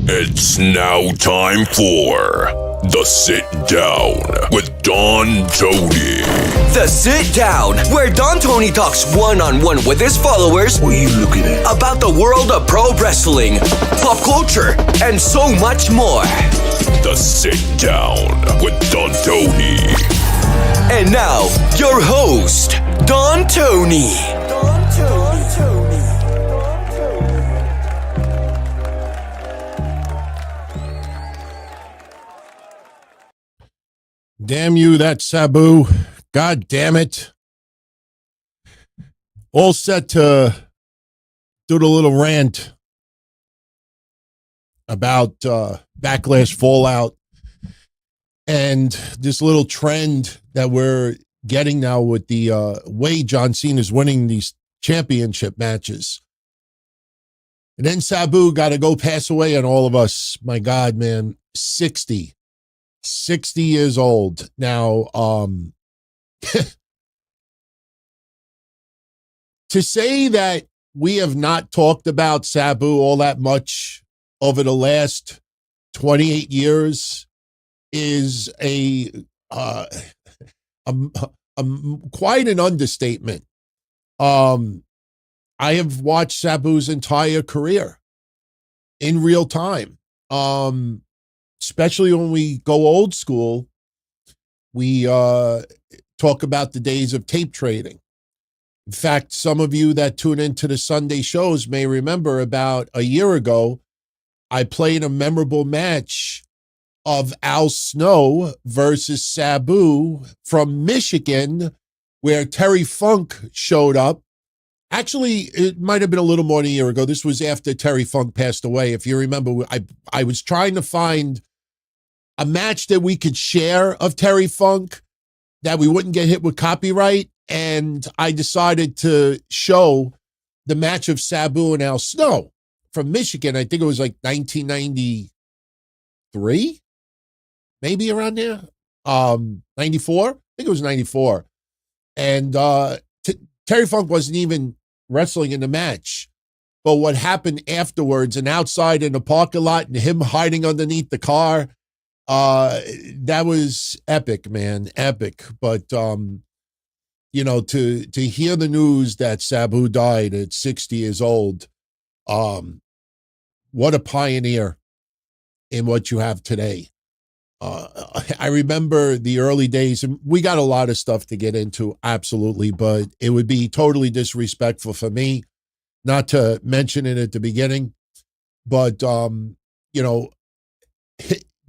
It's now time for The Sit Down with Don Tony. The Sit Down, where Don Tony talks one-on-one with his followers. What are you looking at? About the world of pro wrestling, pop culture, and so much more. The Sit Down with Don Tony. And now, your host, Don Tony. Damn you, that Sabu. God damn it. All set to do the little rant about Backlash Fallout and this little trend that we're getting now with the way John Cena's winning these championship matches. And then Sabu got to go pass away on all of us. My God, man, 60 years old. Now, to say that we have not talked about Sabu all that much over the last 28 years is quite an understatement. I have watched Sabu's entire career in real time. Especially when we go old school, we talk about the days of tape trading. In fact, some of you that tune into the Sunday shows may remember about a year ago, I played a memorable match of Al Snow versus Sabu from Michigan, where Terry Funk showed up. Actually, it might have been a little more than a year ago. This was after Terry Funk passed away. If you remember, I was trying to find a match that we could share of Terry Funk that we wouldn't get hit with copyright. And I decided to show the match of Sabu and Al Snow from Michigan. I think it was like 1993, maybe around there. 94? I think it was 94. And Terry Funk wasn't even wrestling in the match. But what happened afterwards and outside in the parking lot and him hiding underneath the car, that was epic, man, epic. But, you know, to hear the news that Sabu died at 60 years old, what a pioneer in what you have today. I remember the early days, and we got a lot of stuff to get into, absolutely, but it would be totally disrespectful for me not to mention it at the beginning. But, you know,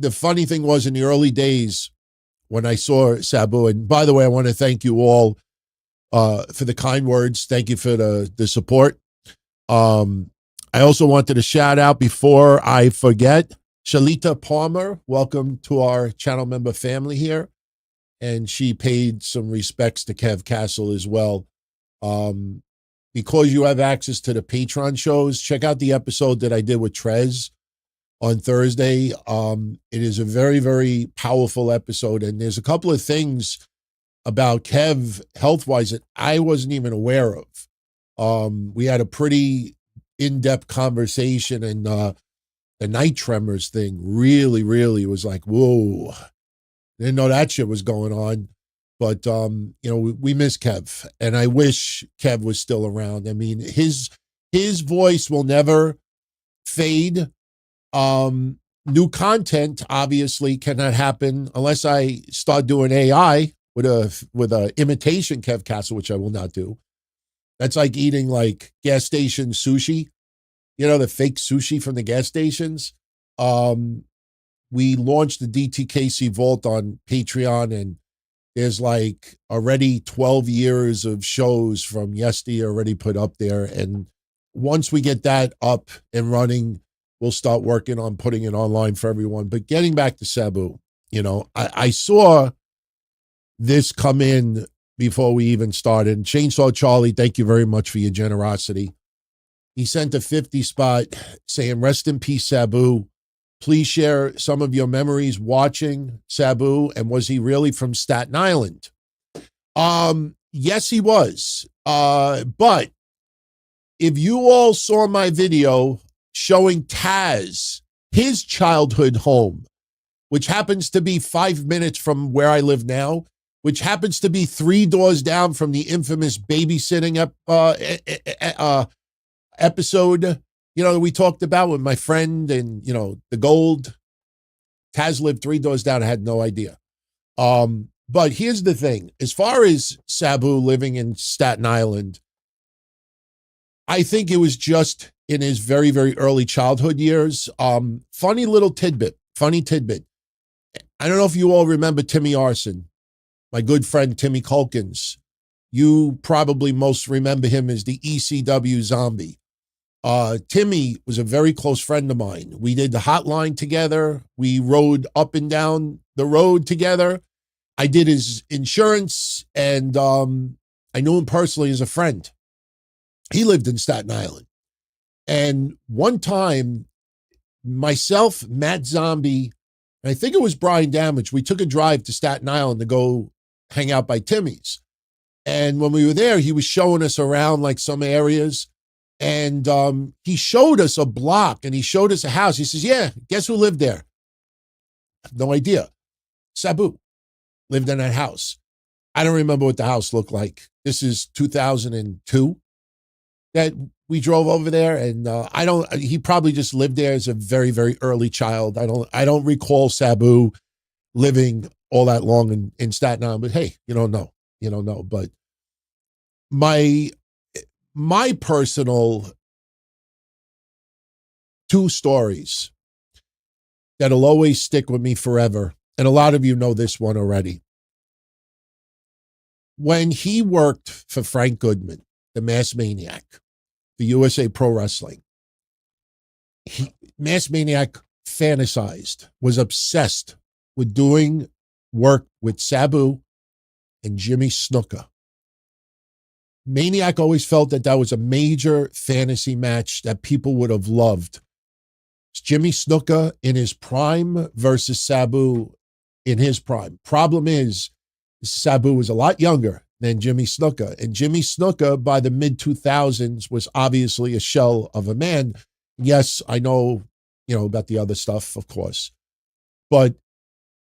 the funny thing was in the early days when I saw Sabu, and by the way, I want to thank you all for the kind words. Thank you for the support. I also wanted to shout out before I forget, Shalita Palmer, welcome to our channel member family here. And she paid some respects to Kev Castle as well. Because you have access to the Patreon shows, check out the episode that I did with Trez on Thursday. It is a very, very powerful episode. And there's a couple of things about Kev health-wise that I wasn't even aware of. We had a pretty in-depth conversation, and the night tremors thing really, really was like, whoa. Didn't know that shit was going on. But, you know, we miss Kev, and I wish Kev was still around. I mean, his voice will never fade. New content obviously cannot happen unless I start doing AI with a imitation Kev Castle, which I will not do. That's like eating like gas station sushi, you know, the fake sushi from the gas stations. We launched the DTKC Vault on Patreon, and there's like already 12 years of shows from yesteryear already put up there. And once we get that up and running, we'll start working on putting it online for everyone. But getting back to Sabu, you know, I saw this come in before we even started. Chainsaw Charlie, thank you very much for your generosity. He sent a 50 spot saying, rest in peace, Sabu. Please share some of your memories watching Sabu. And was he really from Staten Island? Yes, he was. But if you all saw my video showing Taz his childhood home, which happens to be 5 minutes from where I live now, which happens to be 3 doors down from the infamous babysitting episode, we talked about with my friend and, the gold. Taz lived 3 doors down. I had no idea. But here's the thing. As far as Sabu living in Staten Island, I think it was just in his very, very early childhood years. Funny tidbit. I don't know if you all remember Timmy Arson, my good friend Timmy Culkins. You probably most remember him as the ECW zombie. Timmy was a very close friend of mine. We did the hotline together. We rode up and down the road together. I did his insurance, and I knew him personally as a friend. He lived in Staten Island. And one time, myself, Matt Zombie, and I think it was Brian Damage, we took a drive to Staten Island to go hang out by Timmy's. And when we were there, he was showing us around like some areas. And he showed us a block and he showed us a house. He says, yeah, guess who lived there? No idea. Sabu lived in that house. I don't remember what the house looked like. This is 2002 that we drove over there. And he probably just lived there as a very, very early child. I don't recall Sabu living all that long in Staten Island, but hey, you don't know. But my personal 2 stories that'll always stick with me forever, and a lot of you know this one already. When he worked for Frank Goodman, the Mass Maniac, the USA Pro Wrestling, Mass Maniac fantasized, was obsessed with doing work with Sabu and Jimmy Snuka. Maniac always felt that was a major fantasy match that people would have loved. It's Jimmy Snuka in his prime versus Sabu in his prime. Problem is, Sabu was a lot younger than Jimmy Snuka. And Jimmy Snuka, by the mid-2000s, was obviously a shell of a man. Yes, I know, about the other stuff, of course. But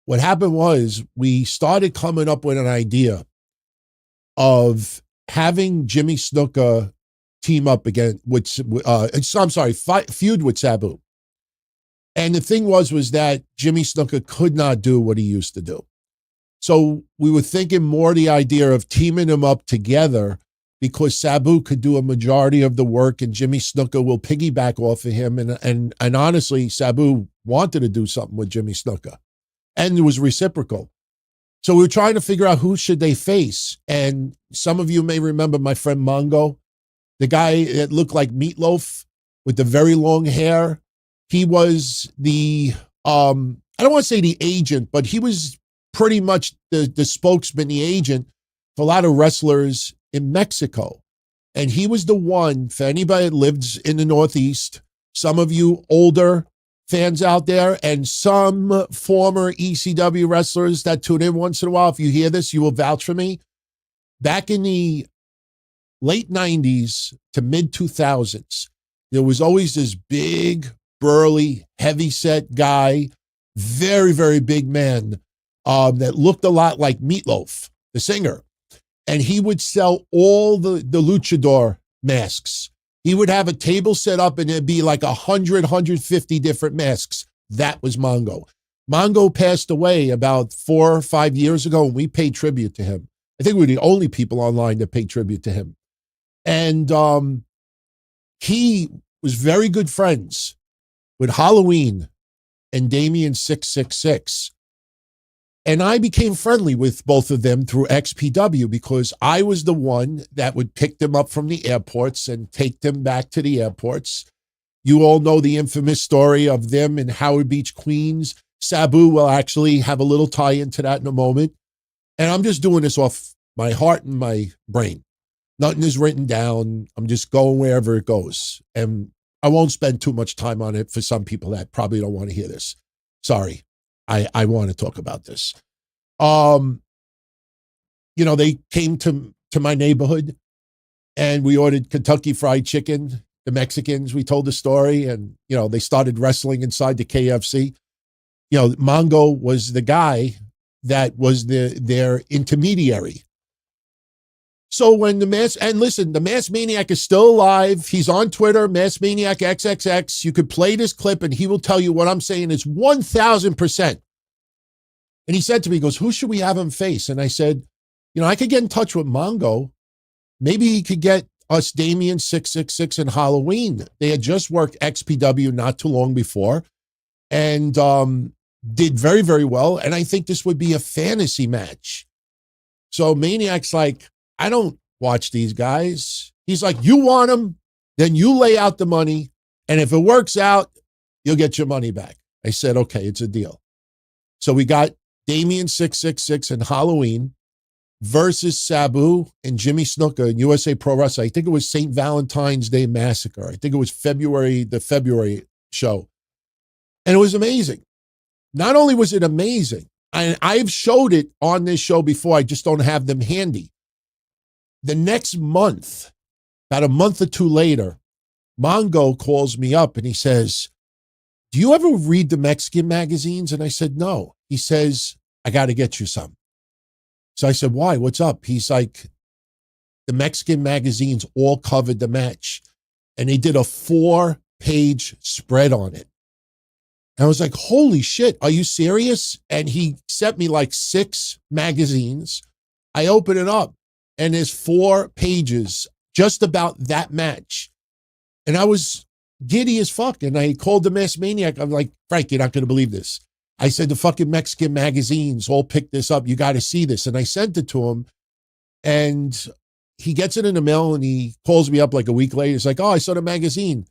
what happened was we started coming up with an idea of having Jimmy Snuka team up again with, feud with Sabu. And the thing was that Jimmy Snuka could not do what he used to do. So we were thinking more the idea of teaming them up together because Sabu could do a majority of the work and Jimmy Snuka will piggyback off of him. And honestly, Sabu wanted to do something with Jimmy Snuka. And it was reciprocal. So we were trying to figure out who should they face. And some of you may remember my friend Mongo, the guy that looked like Meatloaf with the very long hair. He was the, I don't want to say the agent, but he was pretty much the spokesman, the agent for a lot of wrestlers in Mexico. And he was the one, for anybody that lives in the Northeast, some of you older fans out there, and some former ECW wrestlers that tune in once in a while, if you hear this, you will vouch for me. Back in the late 90s to mid 2000s, there was always this big, burly, heavy-set guy, very, very big man, that looked a lot like Meatloaf, the singer. And he would sell all the luchador masks. He would have a table set up and it'd be like 100, 150 different masks. That was Mongo. Mongo passed away about 4 or 5 years ago, and we paid tribute to him. I think we were the only people online that paid tribute to him. And he was very good friends with Halloween and Damien 666. And I became friendly with both of them through XPW because I was the one that would pick them up from the airports and take them back to the airports. You all know the infamous story of them in Howard Beach, Queens. Sabu will actually have a little tie into that in a moment. And I'm just doing this off my heart and my brain. Nothing is written down. I'm just going wherever it goes. And I won't spend too much time on it for some people that probably don't want to hear this. Sorry. I want to talk about this. They came to my neighborhood and we ordered Kentucky Fried Chicken the Mexicans. We told the story, and, they started wrestling inside the KFC. Mongo was the guy that was their intermediary. So when the Mass Maniac is still alive. He's on Twitter, Mass Maniac XXX. You could play this clip and he will tell you what I'm saying is 1,000%. And he said to me, he goes, who should we have him face? And I said, I could get in touch with Mongo. Maybe he could get us Damien 666 and Halloween. They had just worked XPW not too long before and did very, very well. And I think this would be a fantasy match. So Maniac's like, I don't watch these guys. He's like, you want them, then you lay out the money. And if it works out, you'll get your money back. I said, okay, it's a deal. So we got Damien 666 and Halloween versus Sabu and Jimmy Snuka in USA Pro Wrestling. I think it was St. Valentine's Day Massacre. I think it was the February show. And it was amazing. Not only was it amazing, I've showed it on this show before, I just don't have them handy. The next month, about a month or two later, Mongo calls me up and he says, do you ever read the Mexican magazines? And I said, no. He says, I got to get you some. So I said, why? What's up? He's like, the Mexican magazines all covered the match. And they did a 4-page spread on it. And I was like, holy shit, are you serious? And he sent me like 6 magazines. I open it up and there's 4 pages just about that match. And I was giddy as fuck. And I called the Mass Maniac. I'm like, Frank, you're not going to believe this. I said, the fucking Mexican magazines all picked this up. You got to see this. And I sent it to him. And he gets it in the mail and he calls me up like a week later. He's like, oh, I saw the magazine.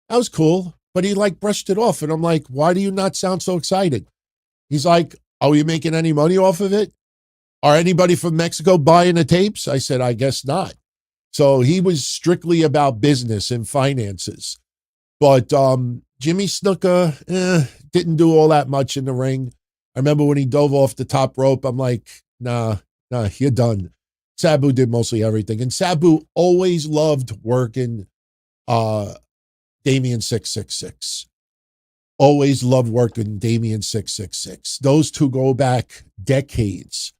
That was cool. But he like brushed it off. And I'm like, why do you not sound so excited? He's like, are you making any money off of it? Are anybody from Mexico buying the tapes? I said, I guess not. So he was strictly about business and finances. But Jimmy Snuka didn't do all that much in the ring. I remember when he dove off the top rope, I'm like, nah, you're done. Sabu did mostly everything. And Sabu always loved working Damien 666. Always loved working Damien 666. Those two go back decades.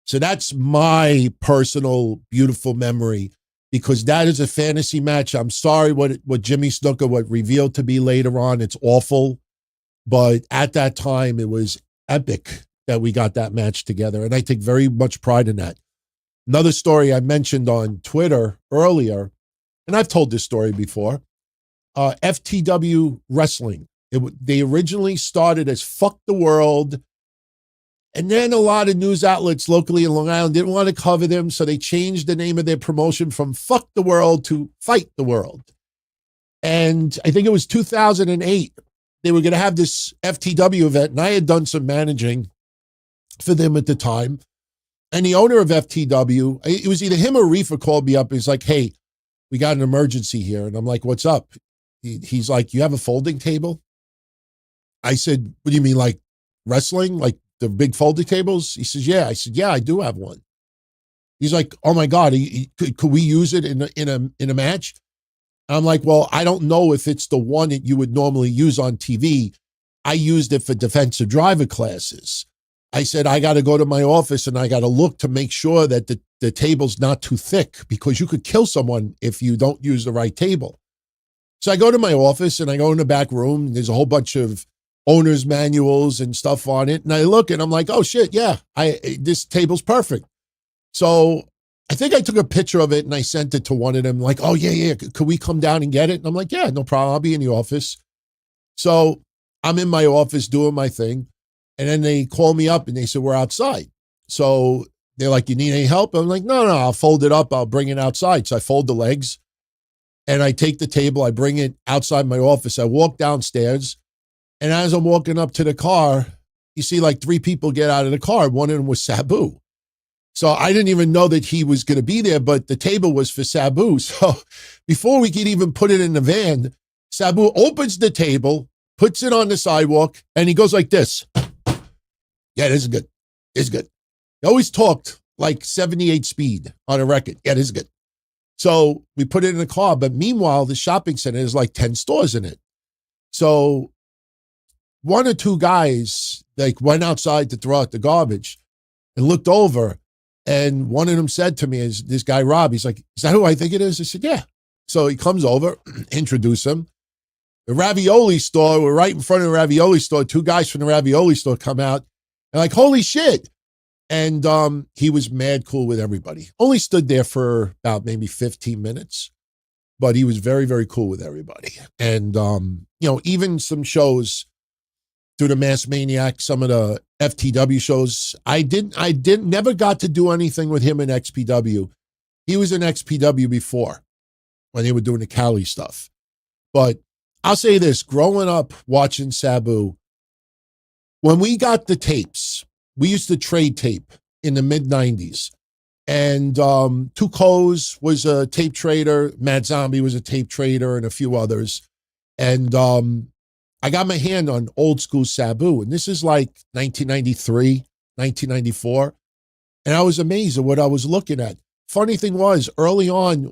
So that's my personal beautiful memory, because that is a fantasy match. I'm sorry what Jimmy Snuka would reveal to be later on. It's awful. But at that time, it was epic that we got that match together. And I take very much pride in that. Another story I mentioned on Twitter earlier, and I've told this story before, FTW Wrestling. They originally started as Fuck the World. And then a lot of news outlets locally in Long Island didn't want to cover them, so they changed the name of their promotion from Fuck the World to Fight the World. And I think it was 2008. They were going to have this FTW event, and I had done some managing for them at the time. And the owner of FTW, it was either him or Reefer, called me up. He's like, hey, we got an emergency here. And I'm like, what's up? He's like, you have a folding table? I said, what do you mean, like wrestling? Like the big folding tables? He says, yeah. I said, yeah, I do have one. He's like, oh my God, could we use it in a match? I'm like, well, I don't know if it's the one that you would normally use on TV. I used it for defensive driver classes. I said, I got to go to my office and I got to look to make sure that the table's not too thick, because you could kill someone if you don't use the right table. So I go to my office and I go in the back room. And there's a whole bunch of owner's manuals and stuff on it. And I look and I'm like, oh shit, yeah, this table's perfect. So I think I took a picture of it and I sent it to one of them, like, oh yeah, could we come down and get it? And I'm like, yeah, no problem. I'll be in the office. So I'm in my office doing my thing. And then they call me up and they said, we're outside. So they're like, you need any help? I'm like, no, I'll fold it up. I'll bring it outside. So I fold the legs and I take the table. I bring it outside my office. I walk downstairs. And as I'm walking up to the car, you see like 3 people get out of the car. One of them was Sabu. So I didn't even know that he was going to be there, but the table was for Sabu. So before we could even put it in the van, Sabu opens the table, puts it on the sidewalk, and he goes like this. Yeah, this is good. This is good. He always talked like 78 speed on a record. Yeah, this is good. So we put it in the car. But meanwhile, the shopping center has like 10 stores in it. So one or two guys like went outside to throw out the garbage and looked over. And one of them said to me, is this guy Rob, he's like, is that who I think it is? I said, yeah. So he comes over, introduce him. The ravioli store, we're right in front of the ravioli store. Two guys from the ravioli store come out and like, holy shit. And he was mad cool with everybody. Only stood there for about maybe 15 minutes, but he was very, very cool with everybody. And, even some shows through the Mass Maniac, some of the FTW shows, I never got to do anything with him in XPW. He was in XPW before when they were doing the Cali stuff. But I'll say this, growing up watching Sabu, when we got the tapes, we used to trade tape in the mid-90s. And Tuco's was a tape trader, Mad Zombie was a tape trader, and a few others. And I got my hand on old school Sabu, and this is like 1993, 1994. And I was amazed at what I was looking at. Funny thing was, early on,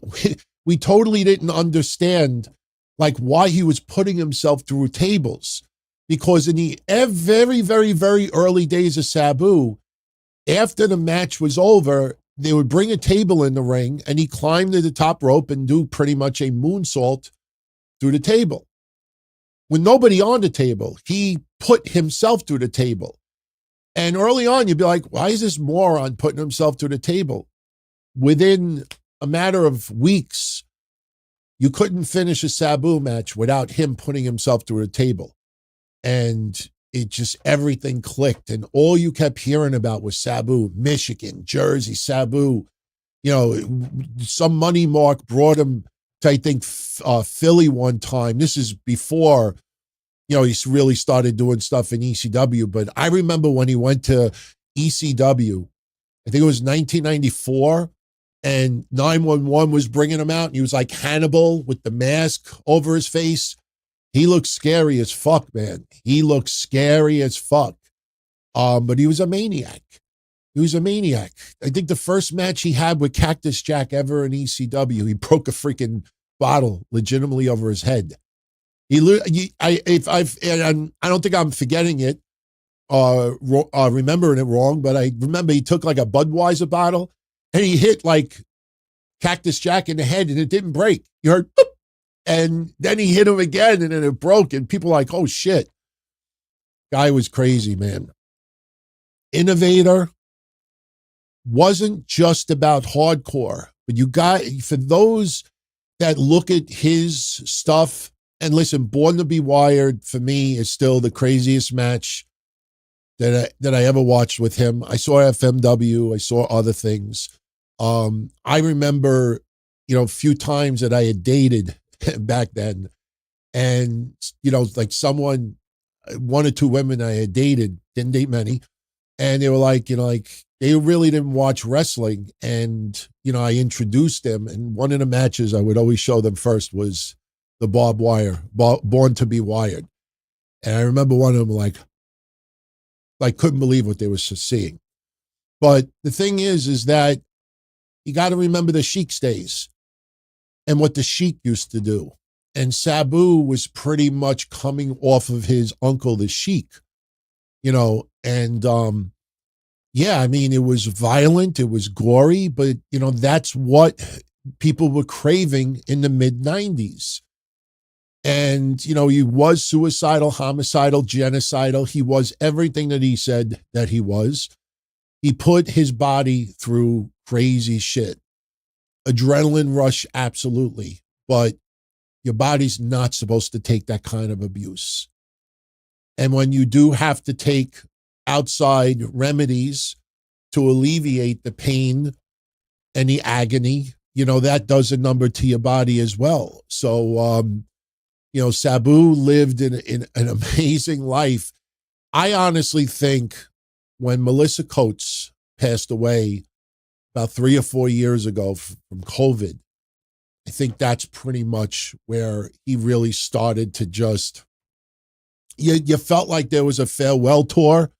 we totally didn't understand like why he was putting himself through tables. Because in the very, very, very early days of Sabu, after the match was over, they would bring a table in the ring and he climbed to the top rope and do pretty much a moonsault through the table. With nobody on the table, he put himself through the table. And early on, you'd be like, why is this moron putting himself through the table? Within a matter of weeks, you couldn't finish a Sabu match without him putting himself through a table. And it just, everything clicked. And all you kept hearing about was Sabu, Michigan, Jersey, Sabu. Some money mark brought him to, I think, Philly one time. This is before, he really started doing stuff in ECW. But I remember when he went to ECW, I think it was 1994, and 911 was bringing him out. And he was like Hannibal with the mask over his face. He looked scary as fuck, man. He looked scary as fuck. But he was a maniac. He was a maniac. I think the first match he had with Cactus Jack ever in ECW, he broke a freaking bottle legitimately over his head. I don't think I'm forgetting it, remembering it wrong, but I remember he took like a Budweiser bottle and he hit like Cactus Jack in the head and it didn't break. You heard, boop, and then he hit him again and then it broke and people were like, oh shit. Guy was crazy, man. Innovator. Wasn't just about hardcore, but for those that look at his stuff, and listen, Born to be Wired for me is still the craziest match that I ever watched with him. I saw FMW, I saw other things. I remember, a few times that I had dated back then, and like one or two women I had dated, didn't date many, and they were like, they really didn't watch wrestling. And, I introduced them. And one of the matches I would always show them first was the barbed wire, Born to be Wired. And I remember one of them like couldn't believe what they were seeing. But the thing is that you got to remember the Sheik's days and what the Sheik used to do. And Sabu was pretty much coming off of his uncle, the Sheik, and, yeah, I mean, it was violent, it was gory, but, that's what people were craving in the mid-90s. And, he was suicidal, homicidal, genocidal. He was everything that he said that he was. He put his body through crazy shit. Adrenaline rush, absolutely. But your body's not supposed to take that kind of abuse. And when you do have to take outside remedies to alleviate the pain and the agony, that does a number to your body as well. So, Sabu lived in an amazing life. I honestly think when Melissa Coates passed away about 3 or 4 years ago from COVID, I think that's pretty much where he really started to just, you felt like there was a farewell tour.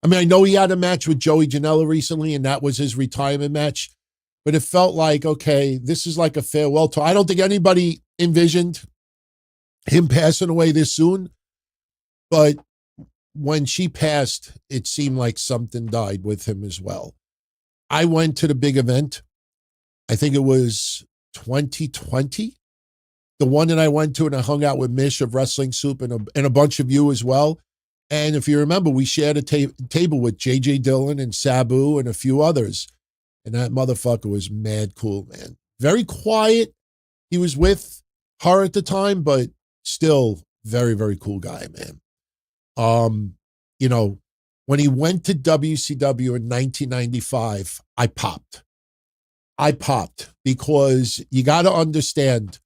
I mean, I know he had a match with Joey Janela recently, and that was his retirement match. but it felt like, okay, this is like a farewell tour. I don't think anybody envisioned him passing away this soon, but when she passed, it seemed like something died with him as well. I went to the big event. I think it was 2020, the one that I went to, and I hung out with Mish of Wrestling Soup and a bunch of you as well. And if you remember, we shared a table with JJ Dillon and Sabu and a few others. And that motherfucker was mad cool, man. Very quiet. He was with her at the time, but still very, very cool guy, man. You know, when he went to WCW in 1995, I popped because you got to understand,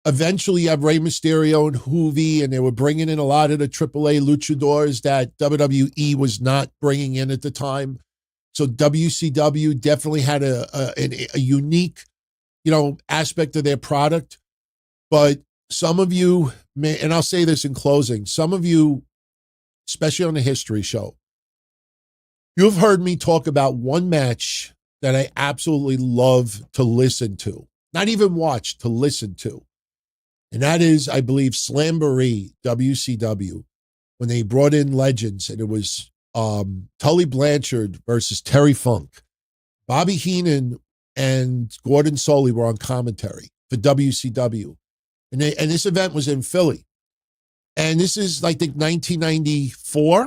eventually you have Rey Mysterio and Hoovy, and they were bringing in a lot of the AAA luchadors that WWE was not bringing in at the time. So WCW definitely had a unique, aspect of their product. But some of you may, and I'll say this in closing, some of you, especially on the history show, you've heard me talk about one match that I absolutely love to listen to, not even watch, to listen to. And that is, I believe, Slamboree WCW, when they brought in legends, and it was Tully Blanchard versus Terry Funk. Bobby Heenan and Gordon Soley were on commentary for WCW. And this event was in Philly. And this is, I think, 1994.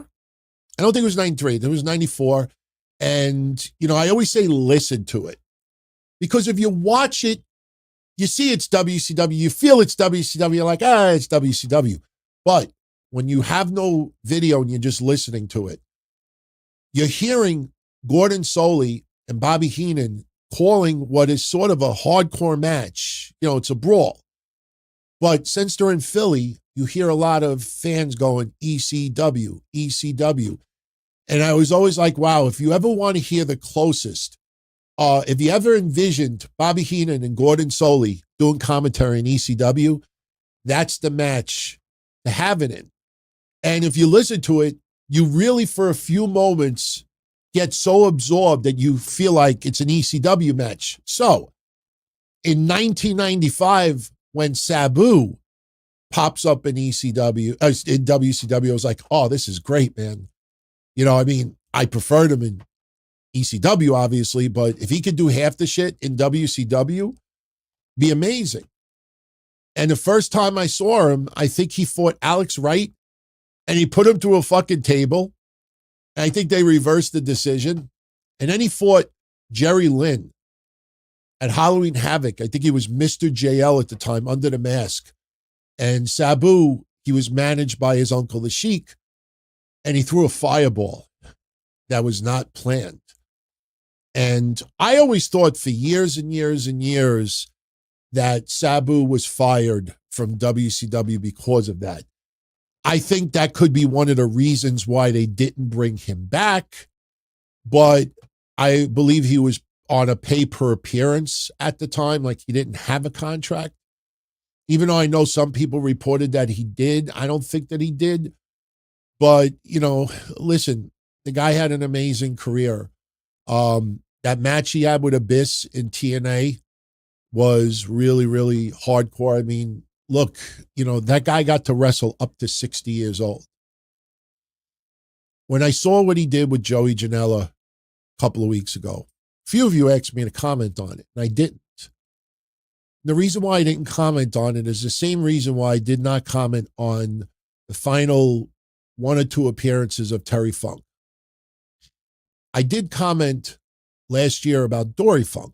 I don't think it was 93. It was 94. And, I always say listen to it. Because if you watch it, you see it's WCW, you feel it's WCW, you're like, it's WCW. But when you have no video and you're just listening to it, you're hearing Gordon Soley and Bobby Heenan calling what is sort of a hardcore match. It's a brawl. But since they're in Philly, you hear a lot of fans going, ECW, ECW. And I was always like, wow, if you ever want to hear the closest, if you ever envisioned Bobby Heenan and Gordon Soley doing commentary in ECW, that's the match to have it in. And if you listen to it, you really, for a few moments, get so absorbed that you feel like it's an ECW match. So, in 1995, when Sabu pops up in ECW, in WCW, I was like, oh, this is great, man. I preferred him in ECW, obviously, but if he could do half the shit in WCW, be amazing. And the first time I saw him, I think he fought Alex Wright, and he put him through a fucking table. And I think they reversed the decision. And then he fought Jerry Lynn at Halloween Havoc. I think he was Mr. JL at the time, under the mask. And Sabu, he was managed by his uncle, the Sheik, and he threw a fireball that was not planned. And I always thought for years and years and years that Sabu was fired from WCW because of that. I think that could be one of the reasons why they didn't bring him back, but I believe he was on a pay per appearance at the time, like he didn't have a contract. Even though I know some people reported that he did, I don't think that he did. But, listen, the guy had an amazing career. That match he had with Abyss in TNA was really, really hardcore. I mean, look, that guy got to wrestle up to 60 years old. When I saw what he did with Joey Janela a couple of weeks ago, a few of you asked me to comment on it, and I didn't. The reason why I didn't comment on it is the same reason why I did not comment on the final one or two appearances of Terry Funk. I did comment last year about Dory Funk.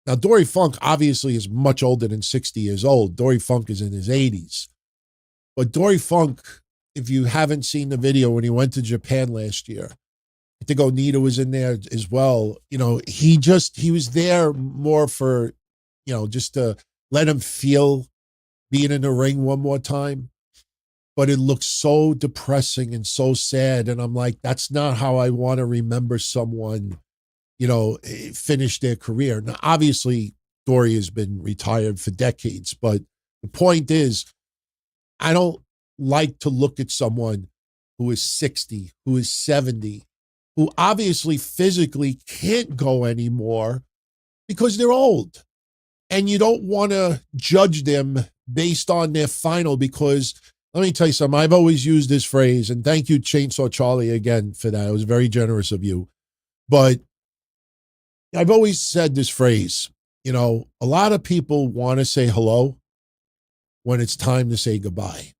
Now, Dory Funk obviously is much older than 60 years old. Dory Funk is in his 80s. But Dory Funk, if you haven't seen the video when he went to Japan last year, I think Onita was in there as well. He was there more for, just to let him feel being in the ring one more time. But it looks so depressing and so sad. And I'm like, that's not how I want to remember someone, finish their career. Now, obviously, Dory has been retired for decades. But the point is, I don't like to look at someone who is 60, who is 70, who obviously physically can't go anymore because they're old. And you don't want to judge them based on their final, because let me tell you something. I've always used this phrase, and thank you, Chainsaw Charlie, again for that. It was very generous of you. But I've always said this phrase, you know, a lot of people want to say hello when it's time to say goodbye.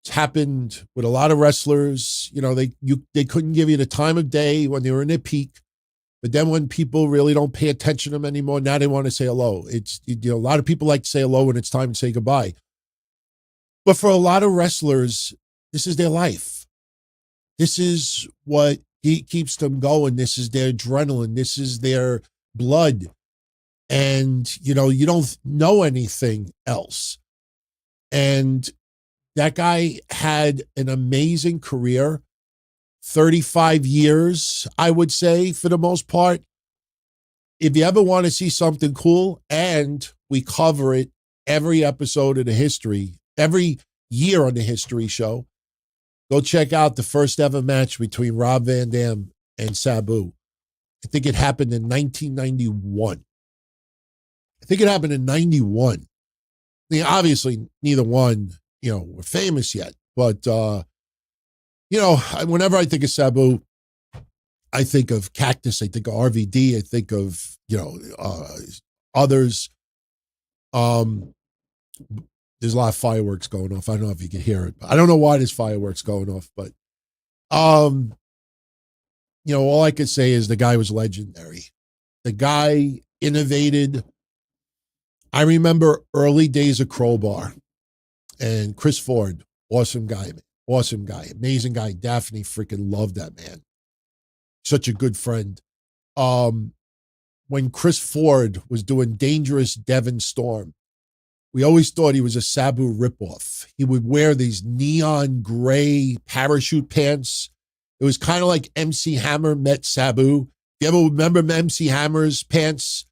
It's happened with a lot of wrestlers. You know, they couldn't give you the time of day when they were in their peak. But then when people really don't pay attention to them anymore, now they want to say hello. It's, you know, a lot of people like to say hello when it's time to say goodbye. But for a lot of wrestlers, this is their life. This is what keeps them going. This is their adrenaline. This is their blood. And, you know, you don't know anything else. And that guy had an amazing career. 35 years, I would say, for the most part. If you ever want to see something cool, and we cover it every episode of the history, every year on the History Show, go check out the first ever match between Rob Van Dam and Sabu. I think it happened in 1991. I think it happened in 91. I mean, obviously, neither one, you know, were famous yet, but, you know, whenever I think of Sabu, I think of Cactus, I think of RVD, I think of, you know, others. There's a lot of fireworks going off. I don't know if you can hear it. I don't know why there's fireworks going off, but, you know, all I could say is the guy was legendary. The guy innovated. I remember early days of Crowbar, and Chris Ford, awesome guy, man. Awesome guy, amazing guy. Daphne freaking loved that man. Such a good friend. When Chris Ford was doing Dangerous Devon Storm, we always thought he was a Sabu ripoff. He would wear these neon gray parachute pants. It was kind of like MC Hammer met Sabu. You ever remember MC Hammer's pants?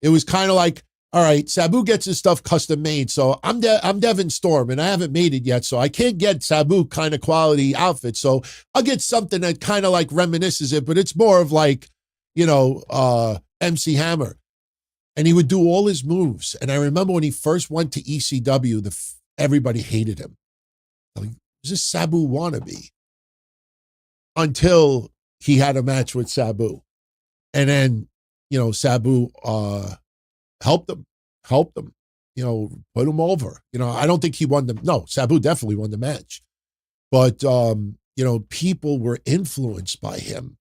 It was kind of like, all right, Sabu gets his stuff custom made, so I'm Devon Storm, and I haven't made it yet, so I can't get Sabu kind of quality outfit. So I'll get something that kind of like reminisces it, but it's more of like, you know, MC Hammer. And he would do all his moves. And I remember when he first went to ECW, everybody hated him. Like, is this Sabu wannabe? Until he had a match with Sabu. And then, you know, Sabu helped him, you know, put him over. You know, I don't think he won no, Sabu definitely won the match. But, you know, people were influenced by him.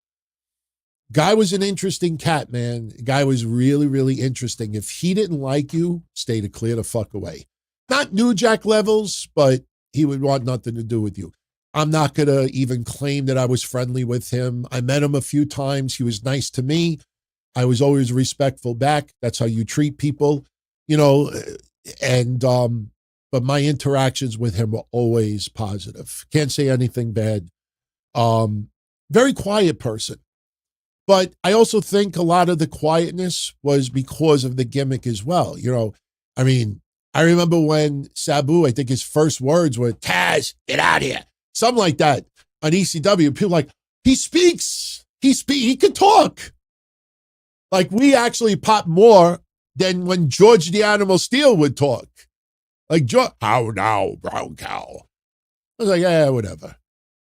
Guy was an interesting cat, man. Guy was really, really interesting. If he didn't like you, stay to clear the fuck away. Not New Jack levels, but he would want nothing to do with you. I'm not going to even claim that I was friendly with him. I met him a few times. He was nice to me. I was always respectful back. That's how you treat people, you know, and, but my interactions with him were always positive. Can't say anything bad. Very quiet person. But I also think a lot of the quietness was because of the gimmick as well. You know, I mean, I remember when Sabu, I think his first words were, Taz, get out of here. Something like that on ECW. People like, he speaks. He can talk. Like, we actually pop more than when George the Animal Steel would talk. Like, how now, brown cow? I was like, yeah, whatever.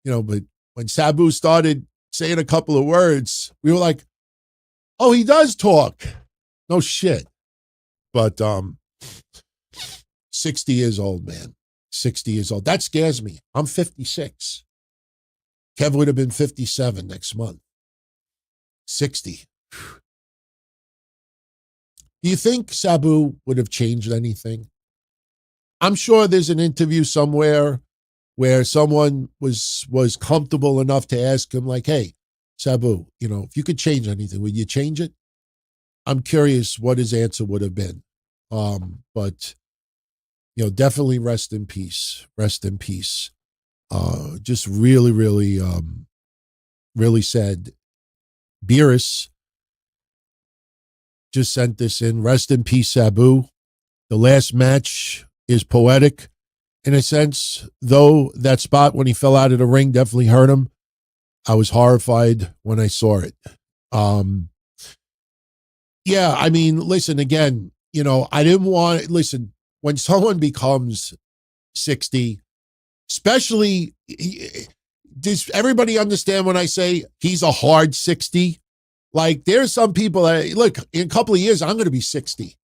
You know, but when Sabu started saying a couple of words, we were like, oh, he does talk. No shit. But 60 years old, man. 60 years old. That scares me. I'm 56. Kev would have been 57 next month. 60. Do you think Sabu would have changed anything? I'm sure there's an interview somewhere where someone was comfortable enough to ask him, like, hey, Sabu, you know, if you could change anything, would you change it? I'm curious what his answer would have been. But, you know, definitely rest in peace. Rest in peace. Just really, really, really sad. Beerus just sent this in. Rest in peace, Sabu. The last match is poetic in a sense, though that spot when he fell out of the ring definitely hurt him. I was horrified when I saw it. Yeah, I mean, listen, again, I didn't want, listen, when someone becomes 60, especially, does everybody understand when I say he's a hard 60? Like, there's some people that, look, in a couple of years, I'm going to be 60.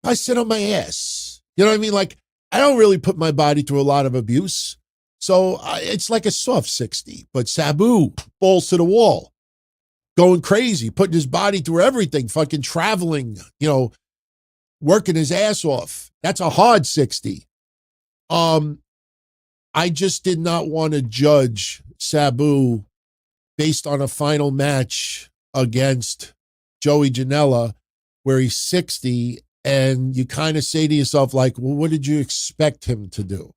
I sit on my ass. You know what I mean? Like, I don't really put my body through a lot of abuse. So it's like a soft 60. But Sabu, balls to the wall, going crazy, putting his body through everything, fucking traveling, working his ass off. That's a hard 60. I just did not want to judge Sabu based on a final match against Joey Janela where he's 60, and you kind of say to yourself, like, well, what did you expect him to do?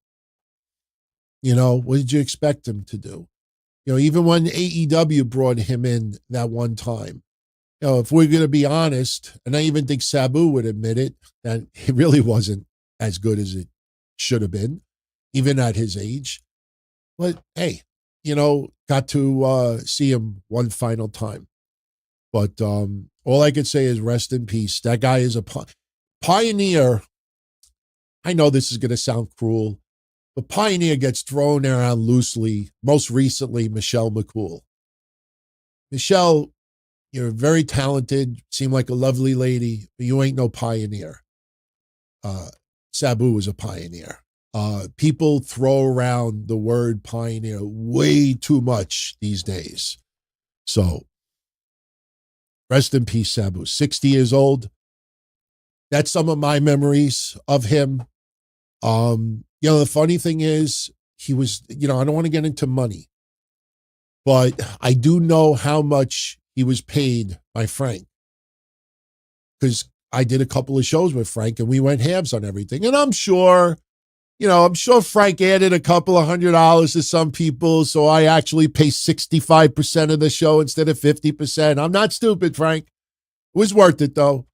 What did you expect him to do? Even when AEW brought him in that one time, if we're going to be honest, and I even think Sabu would admit it, that it really wasn't as good as it should have been, even at his age. But hey, got to see him one final time. But all I could say is rest in peace. That guy is a pioneer. I know this is going to sound cruel, but pioneer gets thrown around loosely. Most recently, Michelle McCool. Michelle, you're very talented, seem like a lovely lady, but you ain't no pioneer. Sabu was a pioneer. People throw around the word pioneer way too much these days. So, rest in peace, Sabu. 60 years old. That's some of my memories of him. The funny thing is, he was, I don't want to get into money, but I do know how much he was paid by Frank, because I did a couple of shows with Frank and we went halves on everything. And I'm sure Frank added a couple of $100 to some people, so I actually pay 65% of the show instead of 50%. I'm not stupid, Frank. It was worth it, though.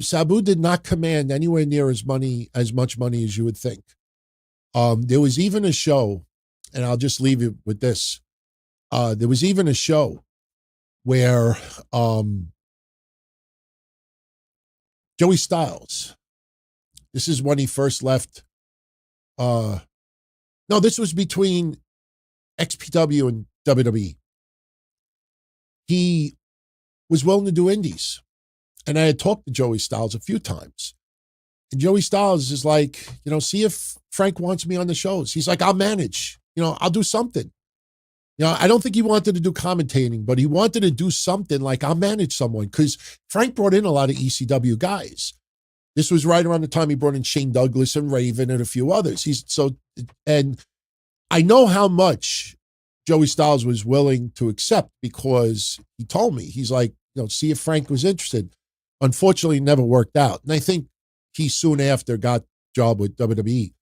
Sabu did not command anywhere near as much money as you would think. There was even a show, and I'll just leave you with this. There was even a show where Joey Styles, this is when he first left. No, this was between XPW and WWE. He was willing to do indies. And I had talked to Joey Styles a few times. And Joey Styles is like, see if Frank wants me on the shows. He's like, I'll manage. I'll do something. I don't think he wanted to do commentating, but he wanted to do something like I'll manage someone, because Frank brought in a lot of ECW guys. This was right around the time he brought in Shane Douglas and Raven and a few others. And I know how much Joey Styles was willing to accept, because he told me, he's like, see if Frank was interested. Unfortunately, it never worked out. And I think he soon after got a job with WWE.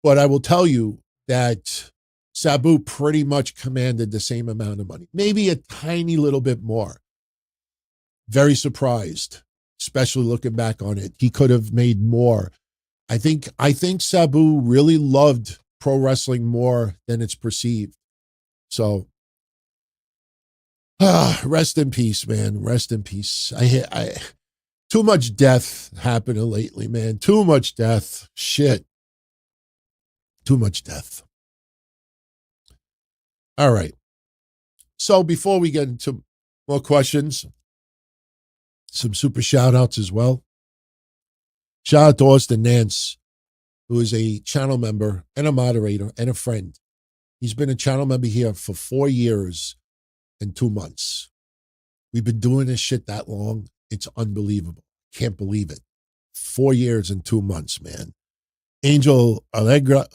But I will tell you that Sabu pretty much commanded the same amount of money, maybe a tiny little bit more. Very surprised, especially looking back on it. He could have made more. I think Sabu really loved pro wrestling more than it's perceived. So, rest in peace, man. Rest in peace. Too much death happening lately, man. Too much death. Shit. Too much death. All right. So before we get into more questions, some super shout outs as well. Shout out to Austin Nance, who is a channel member and a moderator and a friend. He's been a channel member here for 4 years and 2 months. We've been doing this shit that long. It's unbelievable. Can't believe it. 4 years and 2 months, man. Angel Allega,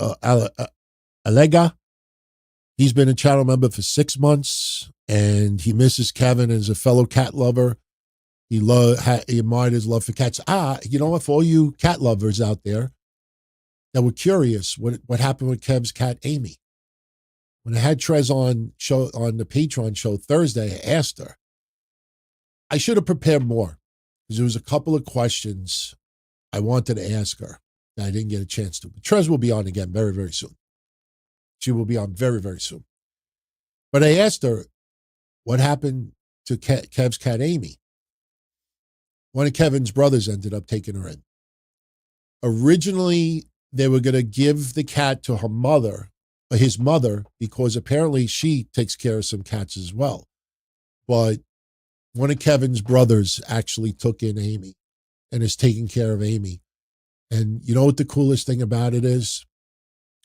he's been a channel member for 6 months, and he misses Kevin as a fellow cat lover. He admired his love for cats. For all you cat lovers out there that were curious what happened with Kev's cat, Amy. When I had Trez on the Patreon show Thursday, I asked her. I should have prepared more, because there was a couple of questions I wanted to ask her that I didn't get a chance to. But Trez will be on again very, very soon. She will be on very, very soon. But I asked her, what happened to Kev's cat, Amy? One of Kevin's brothers ended up taking her in. Originally, they were going to give the cat to his mother, because apparently she takes care of some cats as well. But one of Kevin's brothers actually took in Amy and is taking care of Amy. And you know what the coolest thing about it is?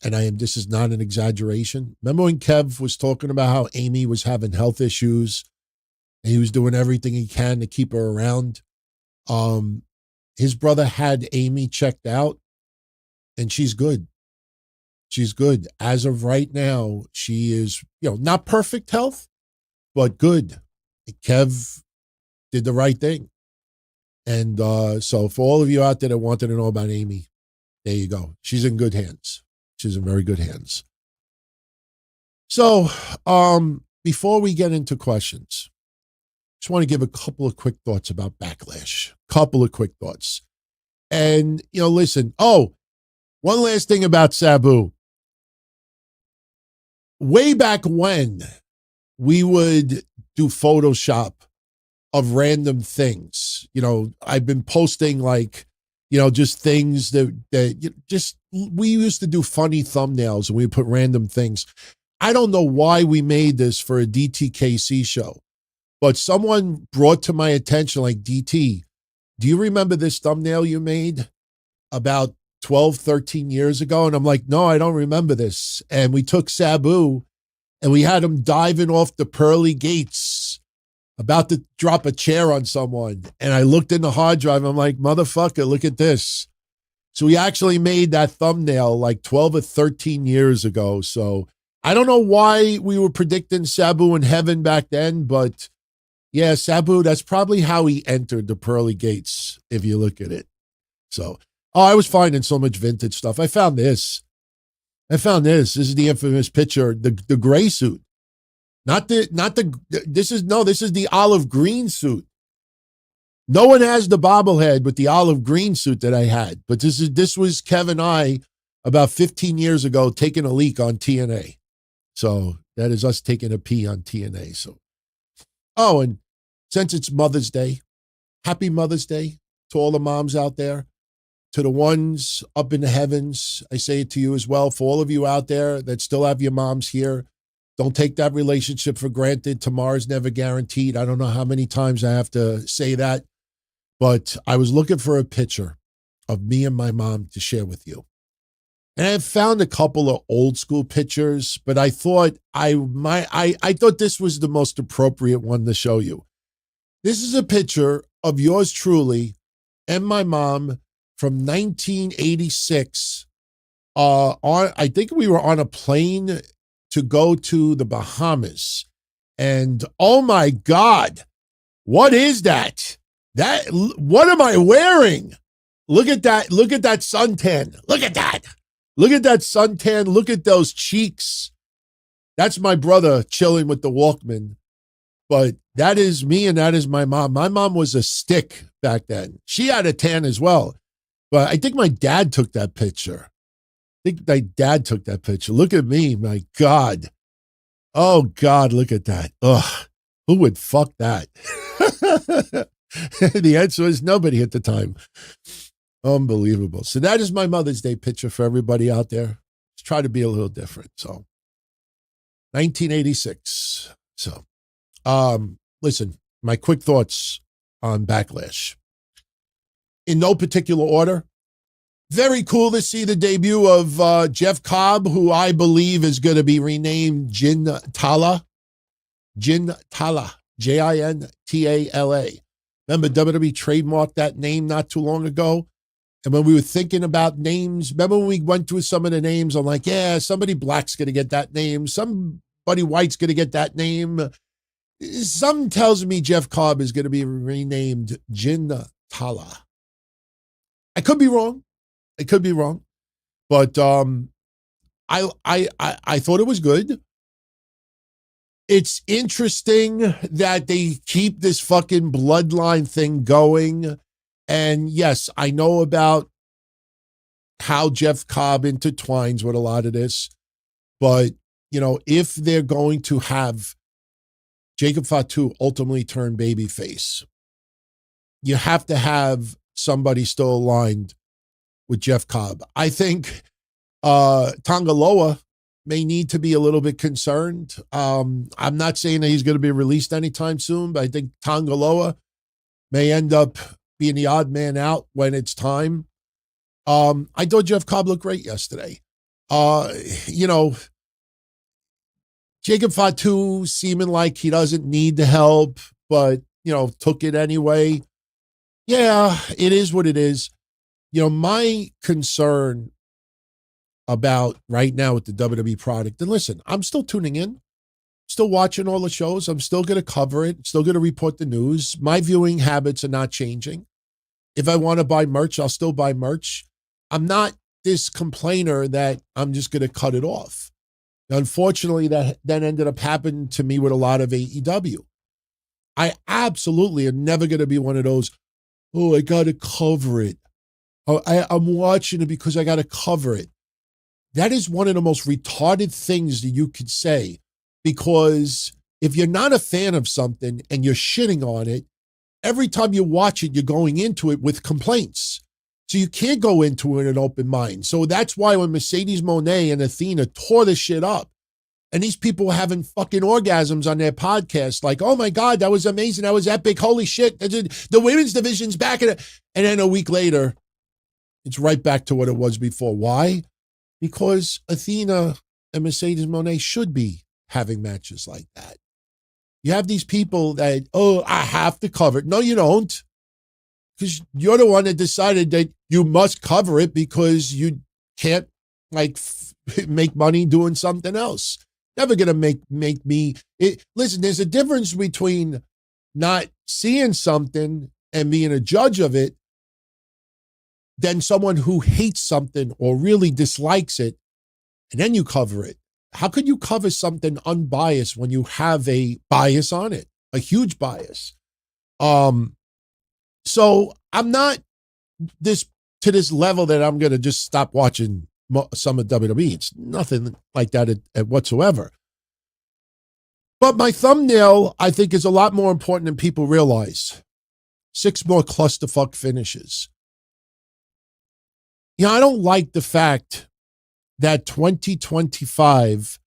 And this is not an exaggeration. Remember when Kev was talking about how Amy was having health issues and he was doing everything he can to keep her around? His brother had Amy checked out and she's good. She's good. As of right now, she is, not perfect health, but good. Kev did the right thing. And so for all of you out there that wanted to know about Amy, there you go. She's in good hands. She's in very good hands. So before we get into questions, just want to give a couple of quick thoughts about Backlash. Couple of quick thoughts. And, listen. Oh, one last thing about Sabu. Way back when we would do Photoshop of random things, I've been posting just things that we used to do funny thumbnails and we put random things. I don't know why we made this for a DTKC show, but someone brought to my attention, DT, do you remember this thumbnail you made about 12, 13 years ago? And I'm like, no, I don't remember this. And we took Sabu and we had him diving off the pearly gates, about to drop a chair on someone. And I looked in the hard drive. I'm like, motherfucker, look at this. So we actually made that thumbnail 12 or 13 years ago. So I don't know why we were predicting Sabu in heaven back then, but yeah, Sabu, that's probably how he entered the pearly gates, if you look at it. So, I was finding so much vintage stuff. I found this. This is the infamous picture, the gray suit. This is the olive green suit. No one has the bobblehead with the olive green suit that I had, but this was Kev and I about 15 years ago taking a leak on TNA. So that is us taking a pee on TNA. So, and since it's Mother's Day, happy Mother's Day to all the moms out there, to the ones up in the heavens. I say it to you as well. For all of you out there that still have your moms here, don't take that relationship for granted. Tomorrow's never guaranteed. I don't know how many times I have to say that, but I was looking for a picture of me and my mom to share with you. And I found a couple of old school pictures, but I thought I thought this was the most appropriate one to show you. This is a picture of yours truly and my mom from 1986. I think we were on a plane to go to the Bahamas. And oh my God, what is that? What am I wearing? Look at that. Look at that suntan. Look at that. Look at that suntan. Look at those cheeks. That's my brother chilling with the Walkman. But that is me and that is my mom. My mom was a stick back then. She had a tan as well. But I think my dad took that picture. Look at me. My God. Oh, God, look at that. Ugh. Who would fuck that? The answer is nobody at the time. Unbelievable. So that is my Mother's Day picture for everybody out there. Let's try to be a little different. So 1986. So listen, my quick thoughts on Backlash. In no particular order. Very cool to see the debut of Jeff Cobb, who I believe is going to be renamed Jin Tala. Jintala. Jintala. Remember, WWE trademarked that name not too long ago? And when we were thinking about names, remember when we went through some of the names? I'm like, yeah, somebody black's going to get that name. Somebody white's going to get that name. Something tells me Jeff Cobb is going to be renamed Jintala. I could be wrong. But I thought it was good. It's interesting that they keep this fucking bloodline thing going. And yes, I know about how Jeff Cobb intertwines with a lot of this, but if they're going to have Jacob Fatu ultimately turn babyface, you have to have somebody still aligned with Jeff Cobb. I think Tongaloa may need to be a little bit concerned. I'm not saying that he's going to be released anytime soon, but I think Tongaloa may end up being the odd man out when it's time. I thought Jeff Cobb looked great yesterday. Jacob Fatu seeming like he doesn't need the help, but, took it anyway. Yeah, it is what it is. My concern about right now with the WWE product, and listen, I'm still tuning in, still watching all the shows. I'm still going to cover it, still going to report the news. My viewing habits are not changing. If I want to buy merch, I'll still buy merch. I'm not this complainer that I'm just going to cut it off. Unfortunately, that ended up happening to me with a lot of AEW. I absolutely am never going to be one of those, I got to cover it. I'm watching it because I got to cover it. That is one of the most retarded things that you could say, because if you're not a fan of something and you're shitting on it, every time you watch it, you're going into it with complaints. So you can't go into it with an open mind. So that's why when Mercedes Moné and Athena tore this shit up, and these people were having fucking orgasms on their podcast, like, oh my God, that was amazing. That was epic. Holy shit. The women's division's back in it. And then a week later, it's right back to what it was before. Why? Because Athena and Mercedes Moné should be having matches like that. You have these people that, I have to cover it. No, you don't. Because you're the one that decided that you must cover it because you can't make money doing something else. Never going to make me. Listen, there's a difference between not seeing something and being a judge of it than someone who hates something or really dislikes it, and then you cover it. How could you cover something unbiased when you have a bias on it, a huge bias? So I'm not to this level that I'm going to just stop watching some of WWE. It's nothing like that at whatsoever. But my thumbnail, I think, is a lot more important than people realize. 6 more clusterfuck finishes. I don't like the fact that 2025,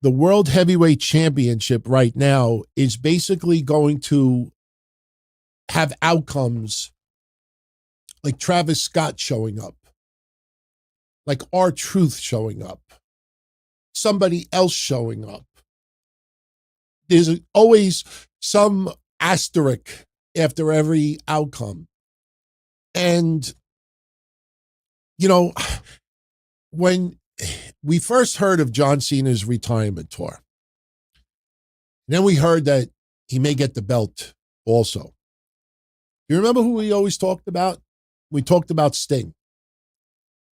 the World Heavyweight Championship right now is basically going to have outcomes like Travis Scott showing up, like R-Truth showing up, somebody else showing up. There's always some asterisk after every outcome. And when we first heard of John Cena's retirement tour, then we heard that he may get the belt also. You remember who we always talked about? We talked about Sting.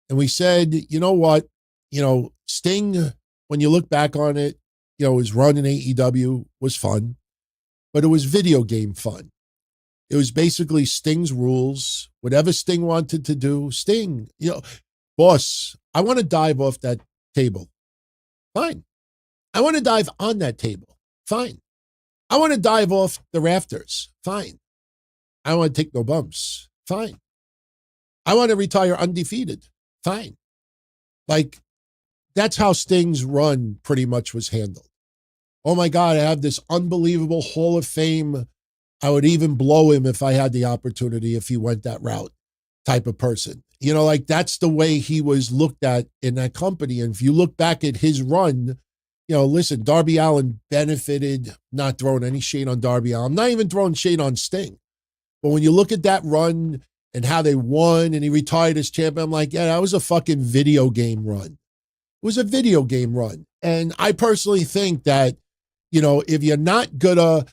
And we said, you know what? Sting, when you look back on it, his run in AEW was fun, but it was video game fun. It was basically Sting's rules. Whatever Sting wanted to do, Sting, boss, I want to dive off that table. Fine. I want to dive on that table. Fine. I want to dive off the rafters. Fine. I don't want to take no bumps. Fine. I want to retire undefeated. Fine. That's how Sting's run pretty much was handled. Oh my God, I have this unbelievable Hall of Fame. I would even blow him if I had the opportunity if he went that route type of person. That's the way he was looked at in that company. And if you look back at his run, listen, Darby Allin benefited, not throwing any shade on Darby Allin. I'm not even throwing shade on Sting. But when you look at that run and how they won and he retired as champion, I'm like, yeah, that was a fucking video game run. It was a video game run. And I personally think that, if you're not gonna,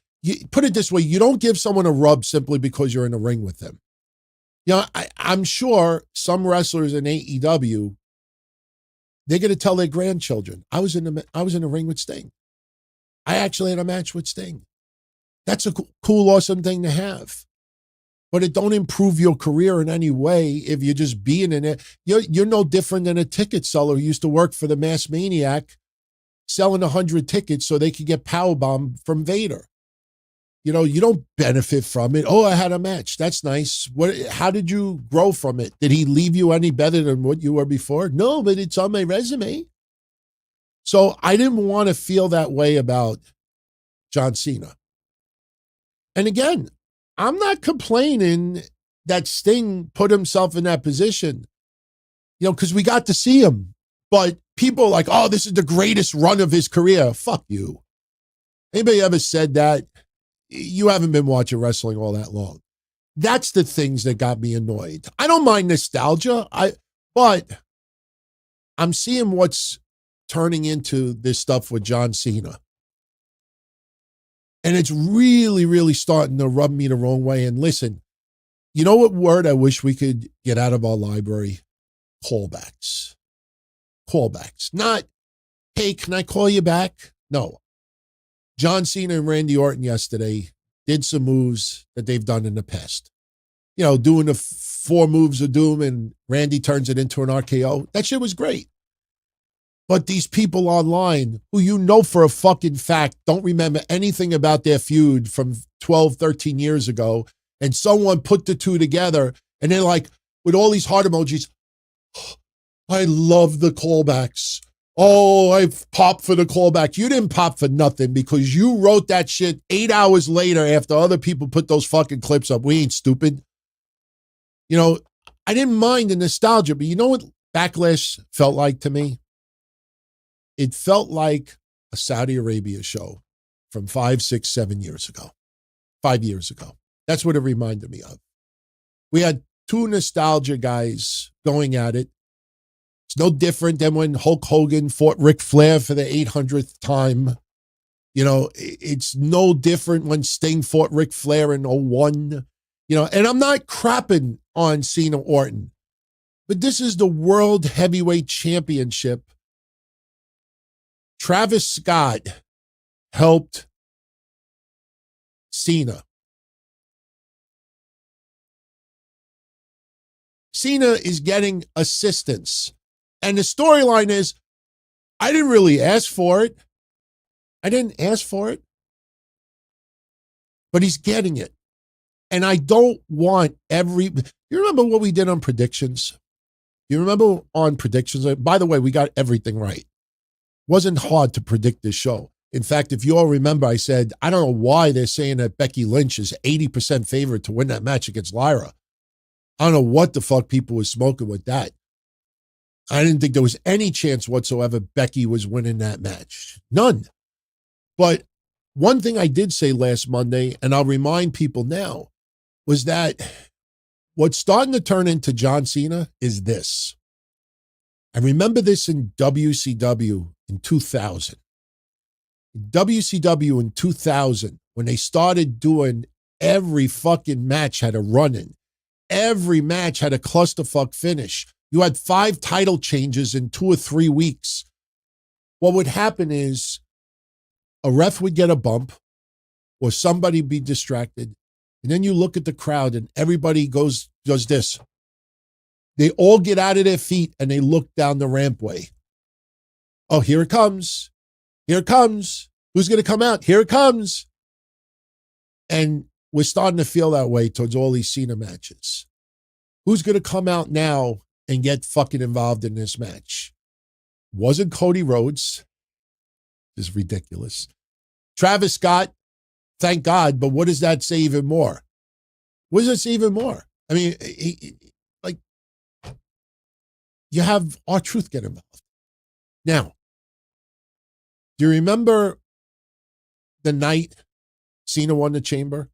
put it this way, you don't give someone a rub simply because you're in a ring with them. I'm sure some wrestlers in AEW, they're going to tell their grandchildren, I was in a ring with Sting. I actually had a match with Sting. That's a cool, awesome thing to have. But it don't improve your career in any way if you're just being in it. You're no different than a ticket seller who used to work for the Mass Maniac selling 100 tickets so they could get powerbombed from Vader. You know, you don't benefit from it. Oh, I had a match. That's nice. How did you grow from it? Did he leave you any better than what you were before? No, but it's on my resume. So I didn't want to feel that way about John Cena. And again, I'm not complaining that Sting put himself in that position, you know, because we got to see him. But people are like, oh, this is the greatest run of his career. Fuck you. Anybody ever said that? You haven't been watching wrestling all that long. That's the things that got me annoyed. I don't mind nostalgia, but I'm seeing what's turning into this stuff with John Cena. And it's really, really starting to rub me the wrong way. And listen, you know what word I wish we could get out of our library? Callbacks. Callbacks. Not, hey, can I call you back? No. John Cena and Randy Orton yesterday did some moves that they've done in the past. You know, doing the 4 moves of doom and Randy turns it into an RKO. That shit was great. But these people online who you know for a fucking fact don't remember anything about their feud from 12, 13 years ago, and someone put the two together and they're like, with all these heart emojis, I love the callbacks. Oh, I popped for the callback. You didn't pop for nothing because you wrote that shit 8 hours later after other people put those fucking clips up. We ain't stupid. You know, I didn't mind the nostalgia, but you know what Backlash felt like to me? It felt like a Saudi Arabia show from 5, 6, 7 years ago. 5 years ago. That's what it reminded me of. We had 2 nostalgia guys going at it. It's no different than when Hulk Hogan fought Ric Flair for the 800th time. You know, it's no different when Sting fought Ric Flair in '01. You know, and I'm not crapping on Cena Orton, but this is the World Heavyweight Championship. Travis Scott helped Cena. Cena is getting assistance. And the storyline is, I didn't really ask for it. I didn't ask for it. But he's getting it. And I don't want you remember what we did on predictions? You remember on predictions? By the way, we got everything right. It wasn't hard to predict this show. In fact, if you all remember, I said, I don't know why they're saying that Becky Lynch is 80% favorite to win that match against Lyra. I don't know what the fuck people were smoking with that. I didn't think there was any chance whatsoever Becky was winning that match. None. But one thing I did say last Monday, and I'll remind people now, was that what's starting to turn into John Cena is this. I remember this in WCW in 2000. WCW in 2000, when they started doing every fucking match had a run-in. Every match had a clusterfuck finish. You had 5 title changes in 2 or 3 weeks. What would happen is a ref would get a bump or somebody be distracted. And then you look at the crowd and everybody does this. They all get out of their feet and they look down the rampway. Oh, here it comes. Here it comes. Who's going to come out? Here it comes. And we're starting to feel that way towards all these Cena matches. Who's going to come out now and get fucking involved in this match? Wasn't Cody Rhodes. This is ridiculous. Travis Scott, thank God, but what does that say even more? What does that say even more? I mean, you have R-Truth get involved. Now, do you remember the night Cena won the Chamber?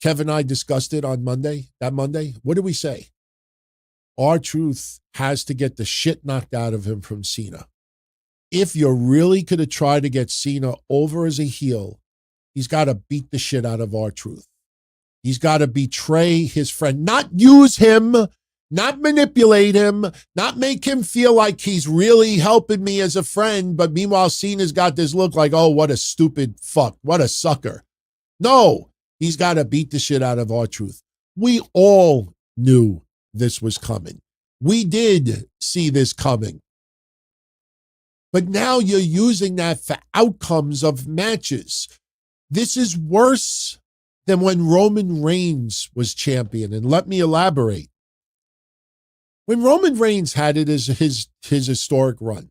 Kevin and I discussed it on Monday, that Monday. What did we say? R-Truth has to get the shit knocked out of him from Cena. If you're really going to try to get Cena over as a heel, he's got to beat the shit out of R-Truth. He's got to betray his friend, not use him, not manipulate him, not make him feel like he's really helping me as a friend, but meanwhile Cena's got this look like, oh, what a stupid fuck, what a sucker. No, he's got to beat the shit out of R-Truth. We all knew this was coming. We did see this coming. But now you're using that for outcomes of matches. This is worse than when Roman Reigns was champion. And let me elaborate. When Roman Reigns had it as his historic run,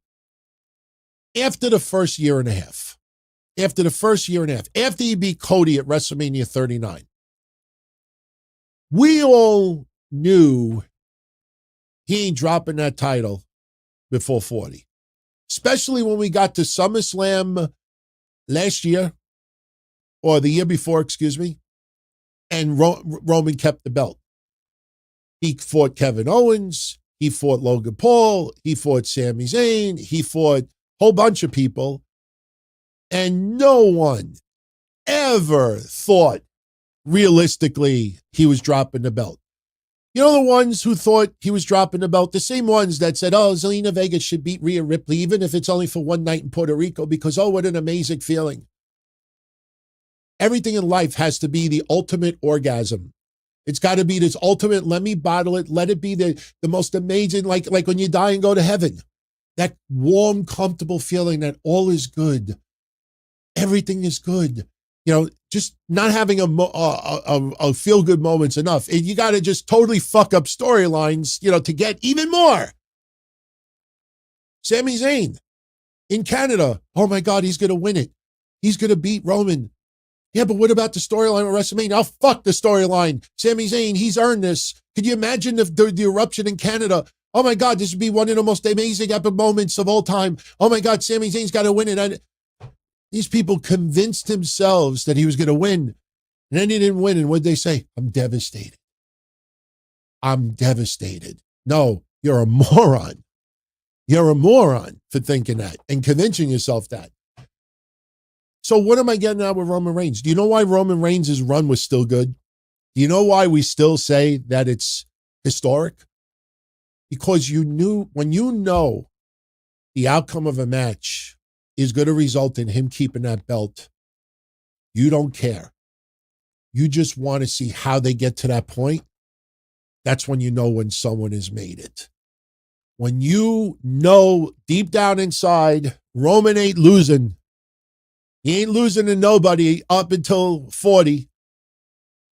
after the first year and a half, after he beat Cody at WrestleMania 39, we all knew he ain't dropping that title before 40. Especially when we got to SummerSlam last year, or the year before, excuse me, and Roman kept the belt. He fought Kevin Owens, he fought Logan Paul, he fought Sami Zayn, he fought a whole bunch of people, and no one ever thought realistically he was dropping the belt. You know the ones who thought he was dropping the belt? The same ones that said, oh, Zelina Vega should beat Rhea Ripley, even if it's only for one night in Puerto Rico, because, oh, what an amazing feeling. Everything in life has to be the ultimate orgasm. It's got to be this ultimate, let me bottle it, let it be the most amazing, like when you die and go to heaven. That warm, comfortable feeling that all is good. Everything is good. You know, just not having a feel-good moment's enough. And you got to just totally fuck up storylines, you know, to get even more. Sami Zayn in Canada. Oh, my God, he's going to win it. He's going to beat Roman. Yeah, but what about the storyline with WrestleMania? Oh, fuck the storyline. Sami Zayn, he's earned this. Could you imagine the eruption in Canada? Oh, my God, this would be one of the most amazing epic moments of all time. Oh, my God, Sami Zayn's got to win it. These people convinced themselves that he was going to win, and then he didn't win. And what'd they say? I'm devastated. I'm devastated. No, you're a moron. You're a moron for thinking that and convincing yourself that. So what am I getting at with Roman Reigns? Do you know why Roman Reigns' run was still good? Do you know why we still say that it's historic? Because when you know the outcome of a match is going to result in him keeping that belt, you don't care. You just want to see how they get to that point. That's when you know when someone has made it. When you know deep down inside, Roman ain't losing. He ain't losing to nobody up until 40.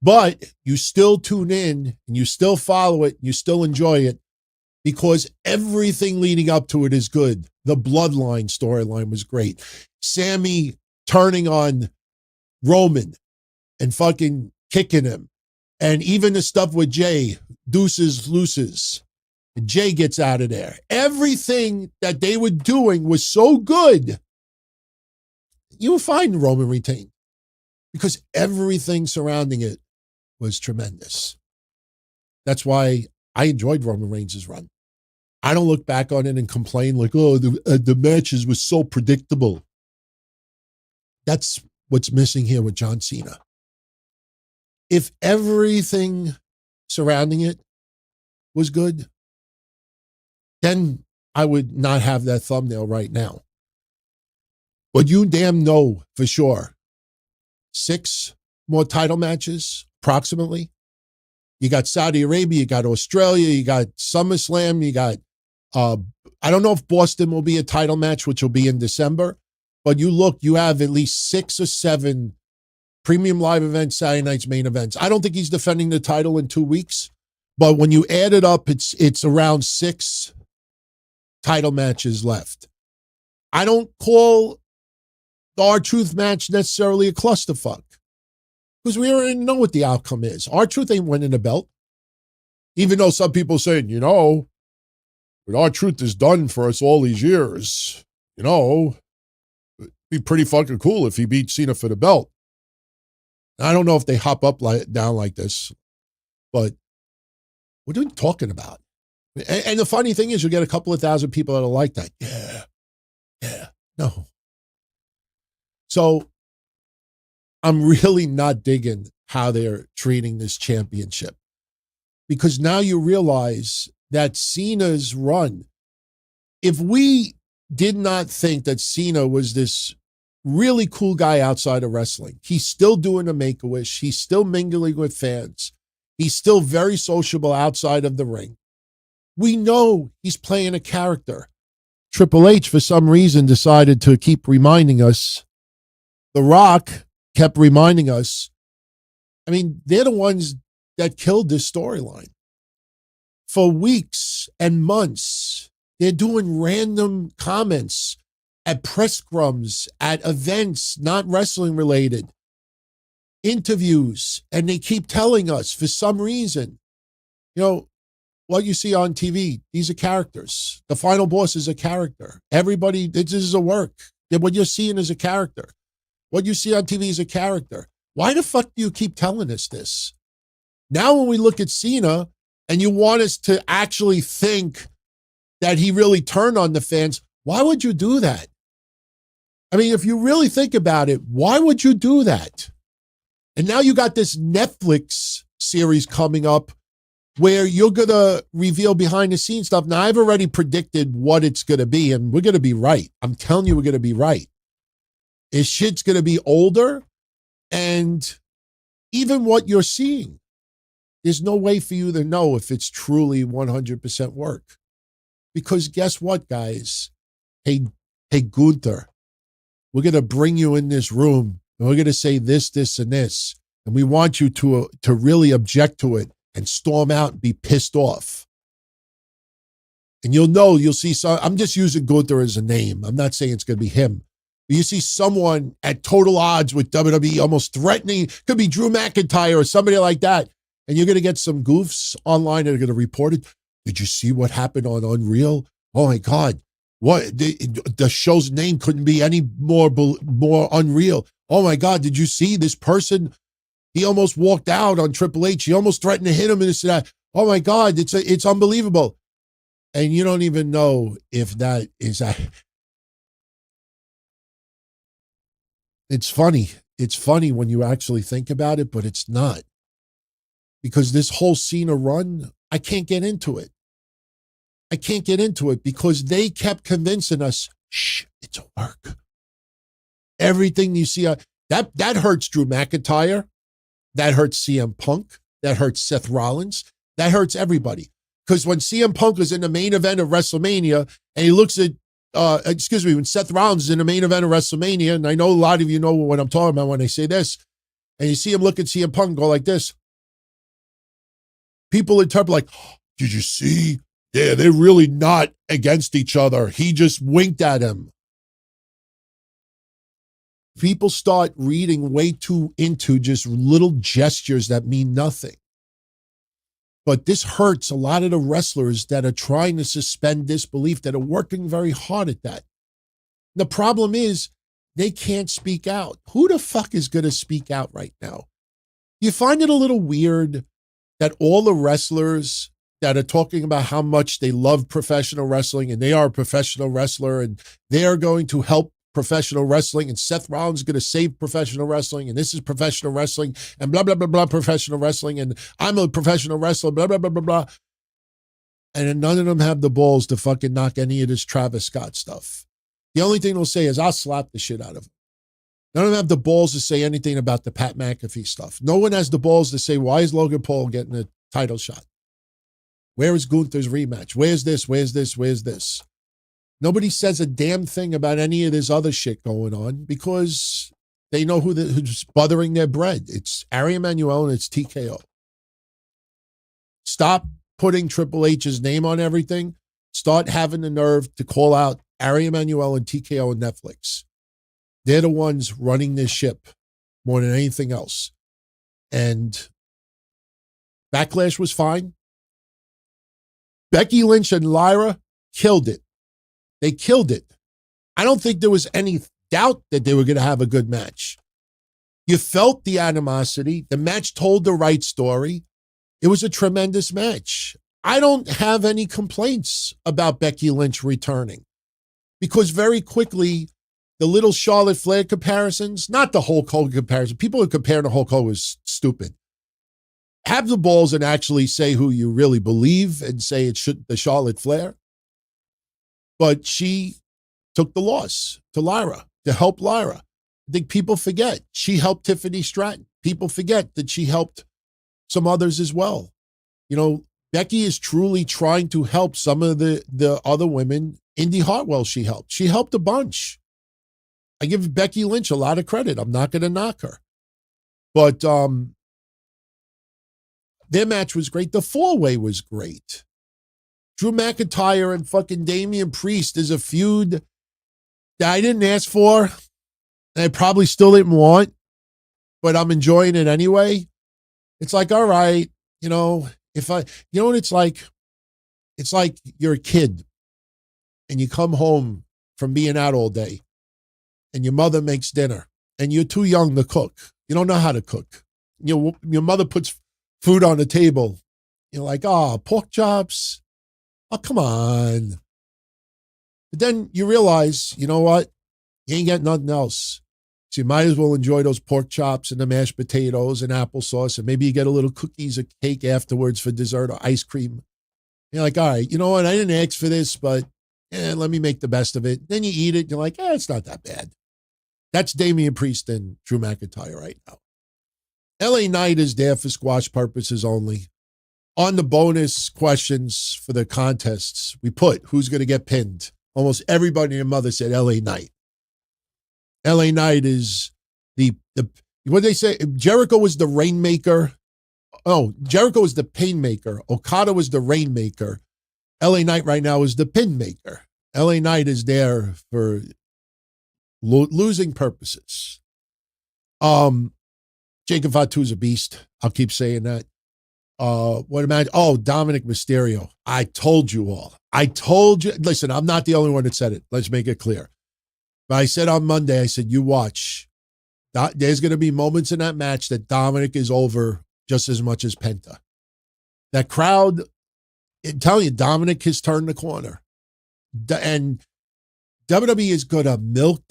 But you still tune in and you still follow it. And you still enjoy it because everything leading up to it is good. The bloodline storyline was great. Sammy turning on Roman and fucking kicking him. And even the stuff with Jay, deuces, looses. Jay gets out of there. Everything that they were doing was so good. You will find Roman retained because everything surrounding it was tremendous. That's why I enjoyed Roman Reigns' run. I don't look back on it and complain like, oh, the matches was so predictable. That's what's missing here with John Cena. If everything surrounding it was good, then I would not have that thumbnail right now. But you damn know for sure, 6 more title matches, approximately. You got Saudi Arabia, you got Australia, you got SummerSlam, you got, I don't know if Boston will be a title match, which will be in December, but you have at least 6 or 7 premium live events, Saturday night's main events. I don't think he's defending the title in 2 weeks, but when you add it up, it's around 6 title matches left. I don't call the R-Truth match necessarily a clusterfuck because we already know what the outcome is. R-Truth ain't winning the belt. Even though some people saying, you know, what R-Truth has done for us all these years, you know, it'd be pretty fucking cool if he beat Cena for the belt. I don't know if they hop up down like this, but what are we talking about? And the funny thing is you'll get a couple of thousand people that are like that. Yeah, no. So I'm really not digging how they're treating this championship because now you realize that Cena's run, if we did not think that Cena was this really cool guy outside of wrestling, he's still doing a Make-A-Wish. He's still mingling with fans. He's still very sociable outside of the ring. We know he's playing a character. Triple H, for some reason, decided to keep reminding us. The Rock kept reminding us. I mean, they're the ones that killed this storyline. For weeks and months, they're doing random comments at press scrums, at events not wrestling related, interviews, and they keep telling us for some reason, what you see on TV, these are characters. The final boss is a character. Everybody, this is a work. What you're seeing is a character. What you see on TV is a character. Why the fuck do you keep telling us this? Now when we look at Cena and you want us to actually think that he really turned on the fans, why would you do that? I mean, if you really think about it, why would you do that? And now you got this Netflix series coming up where you're going to reveal behind the scenes stuff. Now, I've already predicted what it's going to be, and we're going to be right. I'm telling you, we're going to be right. His shit's going to be older, and even what you're seeing, there's no way for you to know if it's truly 100% work. Because guess what, guys? Hey, Gunther, we're going to bring you in this room, and we're going to say this, this, and this, and we want you to really object to it and storm out and be pissed off. And you'll see some, I'm just using Gunther as a name. I'm not saying it's going to be him. But you see someone at total odds with WWE almost threatening, could be Drew McIntyre or somebody like that. And you're going to get some goofs online that are going to report it. Did you see what happened on Unreal? Oh my God. What the show's name couldn't be any more unreal. Oh my God. Did you see this person? He almost walked out on Triple H. He almost threatened to hit him and this and that. Oh my God, it's unbelievable. And you don't even know if that is it's funny. It's funny when you actually think about it, but it's not. Because this whole Cena run, I can't get into it. I can't get into it because they kept convincing us, shh, it's a work. Everything you see, that hurts Drew McIntyre. That hurts CM Punk. That hurts Seth Rollins. That hurts everybody. Because when CM Punk was in the main event of WrestleMania, and he looks at, when Seth Rollins is in the main event of WrestleMania, and I know a lot of you know what I'm talking about when I say this, and you see him look at CM Punk and go like this. People interpret like, oh, did you see? Yeah, they're really not against each other. He just winked at him. People start reading way too into just little gestures that mean nothing. But this hurts a lot of the wrestlers that are trying to suspend disbelief, that are working very hard at that. The problem is they can't speak out. Who the fuck is going to speak out right now? You find it a little weird that all the wrestlers that are talking about how much they love professional wrestling and they are a professional wrestler and they are going to help professional wrestling, and Seth Rollins is going to save professional wrestling, and this is professional wrestling, and blah, blah, blah, blah, professional wrestling, and I'm a professional wrestler, blah, blah, blah, blah, blah. And none of them have the balls to fucking knock any of this Travis Scott stuff. The only thing they'll say is, I'll slap the shit out of him. None of them have the balls to say anything about the Pat McAfee stuff. No one has the balls to say, why is Logan Paul getting a title shot? Where is Gunther's rematch? Where's this? Where's this? Where's this? Nobody says a damn thing about any of this other shit going on because they know who's buttering their bread. It's Ari Emanuel and it's TKO. Stop putting Triple H's name on everything. Start having the nerve to call out Ari Emanuel and TKO and Netflix. They're the ones running this ship more than anything else. And Backlash was fine. Becky Lynch and Lyra killed it. They killed it. I don't think there was any doubt that they were going to have a good match. You felt the animosity. The match told the right story. It was a tremendous match. I don't have any complaints about Becky Lynch returning because very quickly, the little Charlotte Flair comparisons, not the Hulk Hogan comparison. People who compare to Hulk Hogan was stupid. Have the balls and actually say who you really believe and say it should the Charlotte Flair. But she took the loss to Lyra, to help Lyra. I think people forget. She helped Tiffany Stratton. People forget that she helped some others as well. You know, Becky is truly trying to help some of the other women. Indy Hartwell, she helped. She helped a bunch. I give Becky Lynch a lot of credit. I'm not going to knock her. But their match was great. The four-way was great. Drew McIntyre and fucking Damian Priest is a feud that I didn't ask for. And I probably still didn't want, but I'm enjoying it anyway. It's like, all right, you know what it's like? It's like you're a kid and you come home from being out all day and your mother makes dinner and you're too young to cook. You don't know how to cook. Your mother puts food on the table. You're like, pork chops. Oh, come on. But then you realize, you know what? You ain't got nothing else. So you might as well enjoy those pork chops and the mashed potatoes and applesauce, and maybe you get a little cookies or cake afterwards for dessert or ice cream. You're like, all right, you know what? I didn't ask for this, but let me make the best of it. Then you eat it. And you're like, it's not that bad. That's Damian Priest and Drew McIntyre right now. LA Knight is there for squash purposes only. On the bonus questions for the contests, we put who's going to get pinned. Almost everybody and your mother said LA Knight. LA Knight is the what they say, Jericho was the rainmaker. Oh, Jericho was the painmaker. Okada was the rainmaker. LA Knight right now is the pin maker. LA Knight is there for losing purposes. Jacob Fatu's a beast. I'll keep saying that. Dominic Mysterio. I told you all. Listen, I'm not the only one that said it. Let's make it clear. But I said on Monday, I said, you watch. There's going to be moments in that match that Dominic is over just as much as Penta. That crowd, I'm telling you, Dominic has turned the corner. And WWE is going to milk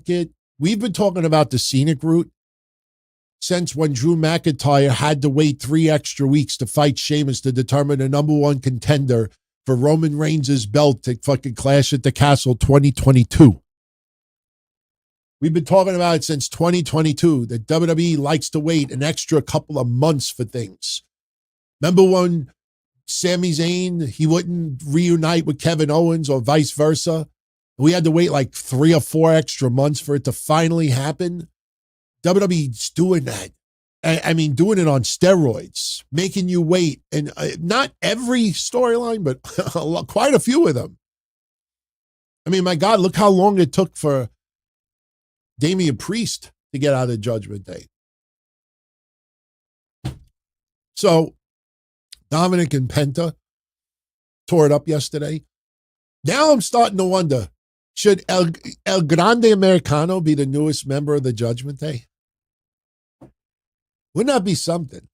it. We've been talking about the scenic route since when Drew McIntyre had to wait 3 extra weeks to fight Sheamus to determine the number one contender for Roman Reigns' belt to fucking Clash at the Castle 2022. We've been talking about it since 2022, that WWE likes to wait an extra couple of months for things. Remember when Sami Zayn, he wouldn't reunite with Kevin Owens or vice versa? We had to wait like 3 or 4 extra months for it to finally happen. WWE's doing that. I mean, doing it on steroids, making you wait. And not every storyline, but quite a few of them. I mean, my God, look how long it took for Damian Priest to get out of Judgment Day. So Dominic and Penta tore it up yesterday. Now I'm starting to wonder, should El Grande Americano be the newest member of the Judgment Day? Wouldn't that be something?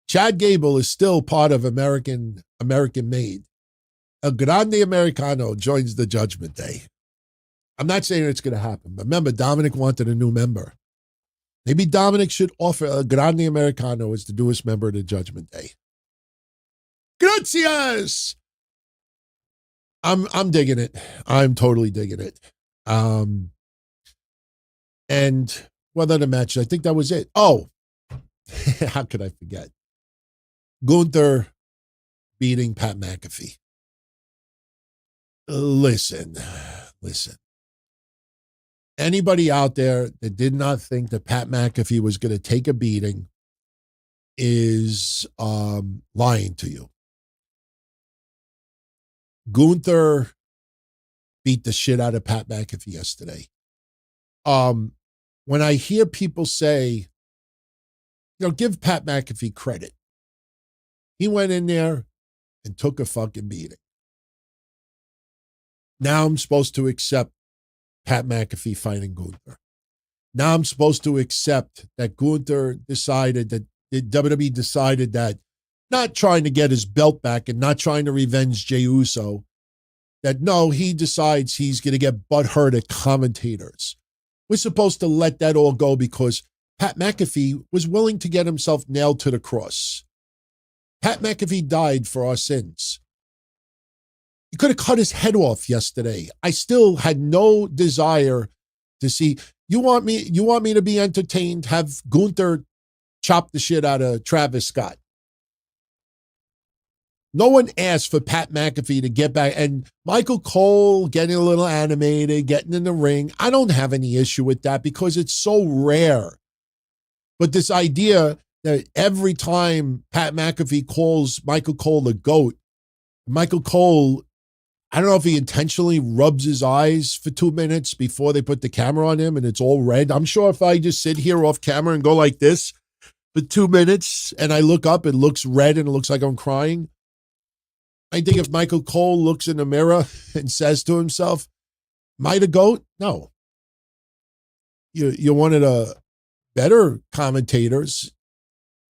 Chad Gable is still part of American Made. El Grande Americano joins the Judgment Day. I'm not saying it's going to happen, but remember, Dominic wanted a new member. Maybe Dominic should offer El Grande Americano as the newest member of the Judgment Day. Gracias! I'm digging it. I'm totally digging it. And what other matches? I think that was it. Oh, how could I forget? Gunther beating Pat McAfee. Listen. Anybody out there that did not think that Pat McAfee was going to take a beating is lying to you. Gunther beat the shit out of Pat McAfee yesterday. When I hear people say, give Pat McAfee credit. He went in there and took a fucking beating. Now I'm supposed to accept Pat McAfee fighting Gunther. Now I'm supposed to accept that Gunther decided that WWE decided that, not trying to get his belt back and not trying to revenge Jey Uso, that no, he decides he's going to get butthurt at commentators. We're supposed to let that all go because Pat McAfee was willing to get himself nailed to the cross. Pat McAfee died for our sins. He could have cut his head off yesterday. I still had no desire to see. You want me to be entertained? Have Gunther chop the shit out of Travis Scott. No one asked for Pat McAfee to get back. And Michael Cole getting a little animated, getting in the ring. I don't have any issue with that because it's so rare. But this idea that every time Pat McAfee calls Michael Cole the GOAT, Michael Cole, I don't know if he intentionally rubs his eyes for 2 minutes before they put the camera on him and it's all red. I'm sure if I just sit here off camera and go like this for 2 minutes and I look up, it looks red and it looks like I'm crying. I think if Michael Cole looks in the mirror and says to himself, am I the GOAT? No. You're one of the better commentators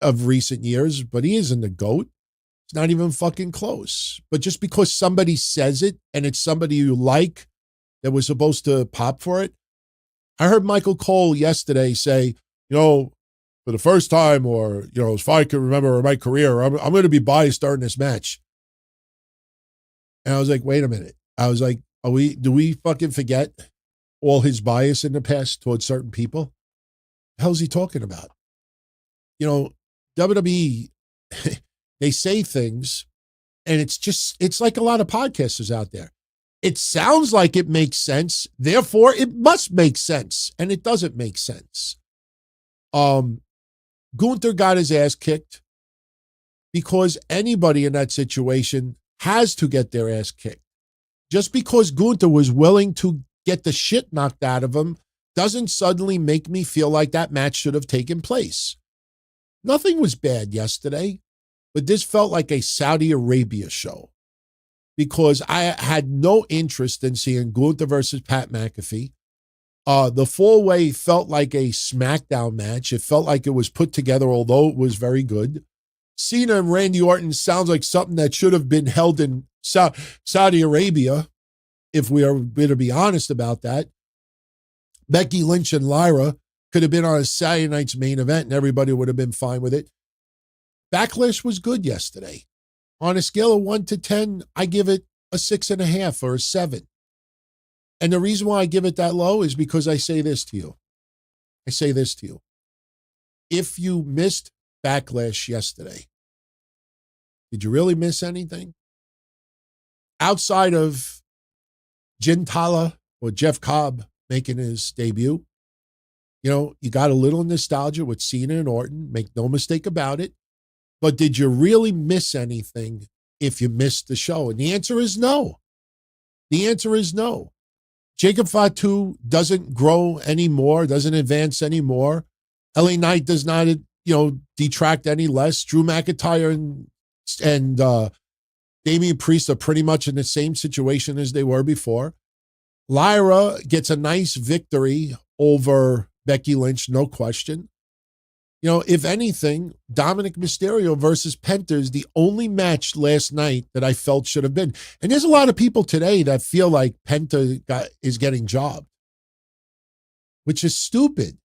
of recent years, but he isn't the GOAT. It's not even fucking close. But just because somebody says it and it's somebody you like that was supposed to pop for it. I heard Michael Cole yesterday say, for the first time or, as far as I can remember in my career, I'm going to be biased during this match. And I was like, wait a minute. I was like, do we fucking forget all his bias in the past towards certain people? The hell's he talking about? WWE, they say things and it's like a lot of podcasters out there. It sounds like it makes sense. Therefore, it must make sense. And it doesn't make sense. Gunther got his ass kicked because anybody in that situation has to get their ass kicked. Just because Gunther was willing to get the shit knocked out of him doesn't suddenly make me feel like that match should have taken place. Nothing was bad yesterday, but this felt like a Saudi Arabia show because I had no interest in seeing Gunther versus Pat McAfee. The four-way felt like a SmackDown match. It felt like it was put together, although it was very good. Cena and Randy Orton sounds like something that should have been held in Saudi Arabia, if we are going to be honest about that. Becky Lynch and Lyra could have been on a Saturday night's main event and everybody would have been fine with it. Backlash was good yesterday. On a scale of 1 to 10, I give it a 6.5 or a 7. And the reason why I give it that low is because I say this to you. If you missed Backlash yesterday, did you really miss anything? Outside of Gintala or Jeff Cobb making his debut, you got a little nostalgia with Cena and Orton, make no mistake about it. But did you really miss anything if you missed the show? And the answer is no. Jacob Fatu doesn't grow anymore, doesn't advance anymore. LA Knight does not, detract any less. Drew McIntyre and Damian Priest are pretty much in the same situation as they were before. Lyra gets a nice victory over Becky Lynch, no question. If anything, Dominic Mysterio versus Penta is the only match last night that I felt should have been. And there's a lot of people today that feel like Penta is getting jobbed, which is stupid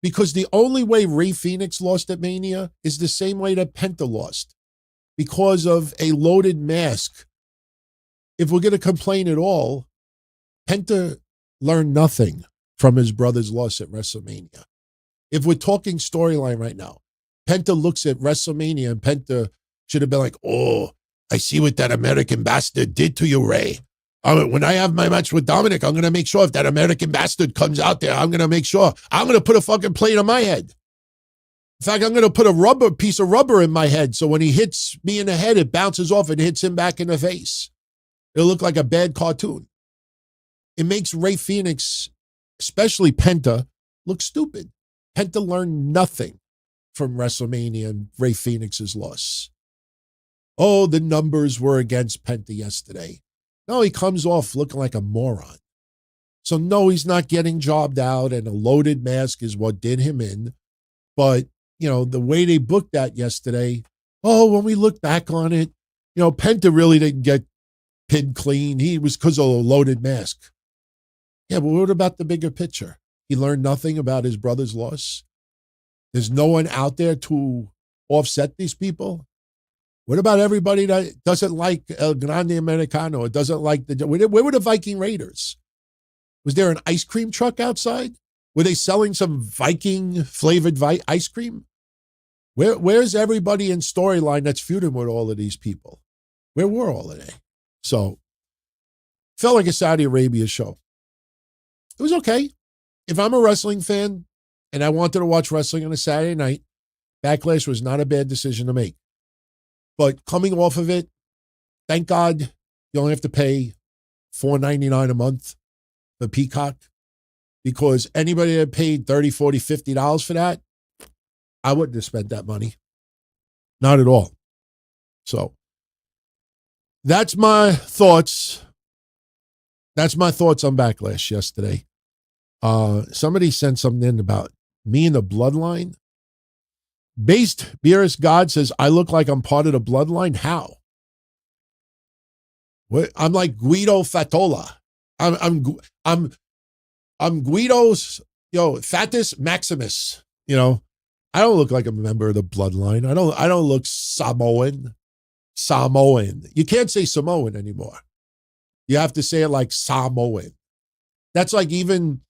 because the only way Rey Fenix lost at Mania is the same way that Penta lost, because of a loaded mask. If we're going to complain at all, Penta learned nothing from his brother's loss at WrestleMania. If we're talking storyline right now, Penta looks at WrestleMania and Penta should have been like, oh, I see what that American bastard did to you, Ray. When I have my match with Dominic, I'm going to make sure if that American bastard comes out there, I'm going to make sure I'm going to put a fucking plate on my head. In fact, I'm going to put a piece of rubber in my head so when he hits me in the head, it bounces off and hits him back in the face. It'll look like a bad cartoon. It makes Rey Fenix, especially Penta, look stupid. Penta learned nothing from WrestleMania and Rey Fenix's loss. Oh, the numbers were against Penta yesterday. No, he comes off looking like a moron. So no, he's not getting jobbed out, and a loaded mask is what did him in. But, the way they booked that yesterday, when we look back on it, Penta really didn't get pinned clean. He was because of a loaded mask. Yeah, but what about the bigger picture? He learned nothing about his brother's loss. There's no one out there to offset these people. What about everybody that doesn't like El Grande Americano? Or doesn't like where were the Viking Raiders? Was there an ice cream truck outside? Were they selling some Viking flavored ice cream? Where's everybody in storyline that's feuding with all of these people? Where were all of they? So, felt like a Saudi Arabia show. It was okay. If I'm a wrestling fan and I wanted to watch wrestling on a Saturday night, Backlash was not a bad decision to make. But coming off of it, thank God you only have to pay $4.99 a month for Peacock, because anybody that paid $30, $40, $50 for that, I wouldn't have spent that money. Not at all. So that's my thoughts. That's my thoughts on Backlash yesterday. Somebody sent something in about me and the bloodline. Based Beerus God says, I look like I'm part of the bloodline. How? What? I'm like Guido Fatola. I'm Guido's, Fatus Maximus. I don't look like a member of the bloodline. I don't look Samoan. You can't say Samoan anymore. You have to say it like Samoan. That's like even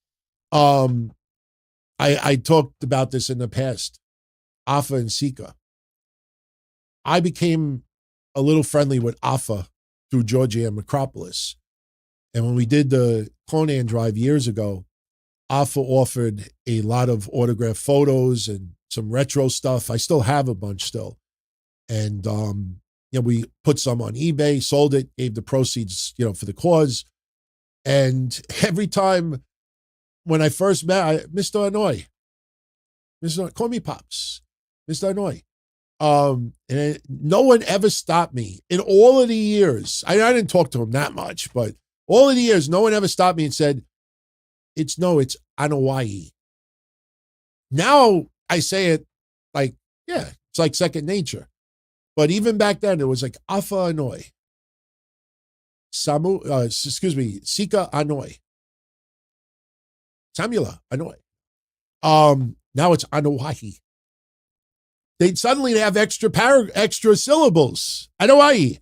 I talked about this in the past. Afa and Sika. I became a little friendly with Afa through Georgia and Macropolis. And when we did the Conan drive years ago, Afa offered a lot of autographed photos and some retro stuff. I still have a bunch still. And, we put some on eBay, sold it, gave the proceeds, for the cause. And every time when I first met, Mr. Hanoi, call me Pops, Mr. Hanoi. And no one ever stopped me in all of the years. I didn't talk to him that much, but all of the years, no one ever stopped me and said, it's Anawai. Now I say it like, yeah, it's like second nature. But even back then, it was like Afa Hanoi. Sika Hanoi. Samula Hanoi. Now it's Anawai. They'd suddenly have extra syllables. Anawai.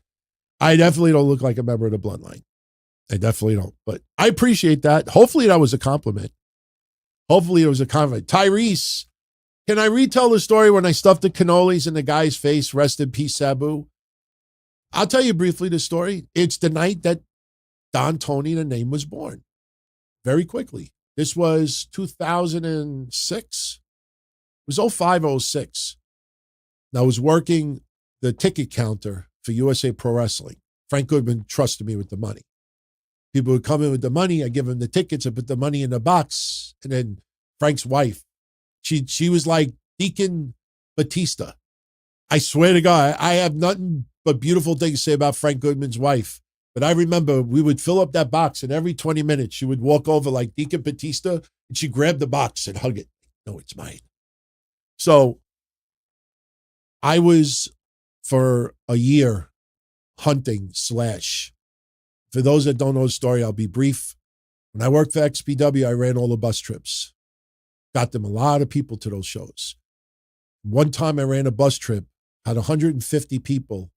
I definitely don't look like a member of the bloodline. I definitely don't. But I appreciate that. Hopefully that was a compliment. Tyrese, can I retell the story when I stuffed the cannolis in the guy's face? Rest in peace, Sabu. I'll tell you briefly the story. It's the night that Don Tony, the name, was born. Very quickly. This was 2006. It was 05, 06. I was working the ticket counter for USA Pro Wrestling. Frank Goodman trusted me with the money. People would come in with the money. I give them the tickets. I put the money in the box. And then Frank's wife, she was like Deacon Batista. I swear to God, I have nothing but beautiful things to say about Frank Goodman's wife. But I remember we would fill up that box, and every 20 minutes she would walk over like Deacon Batista, and she'd grab the box and hug it. No, it's mine. So I was, for a year, hunting / for those that don't know the story, I'll be brief. When I worked for XPW, I ran all the bus trips. Got them a lot of people to those shows. One time I ran a bus trip, had 150 people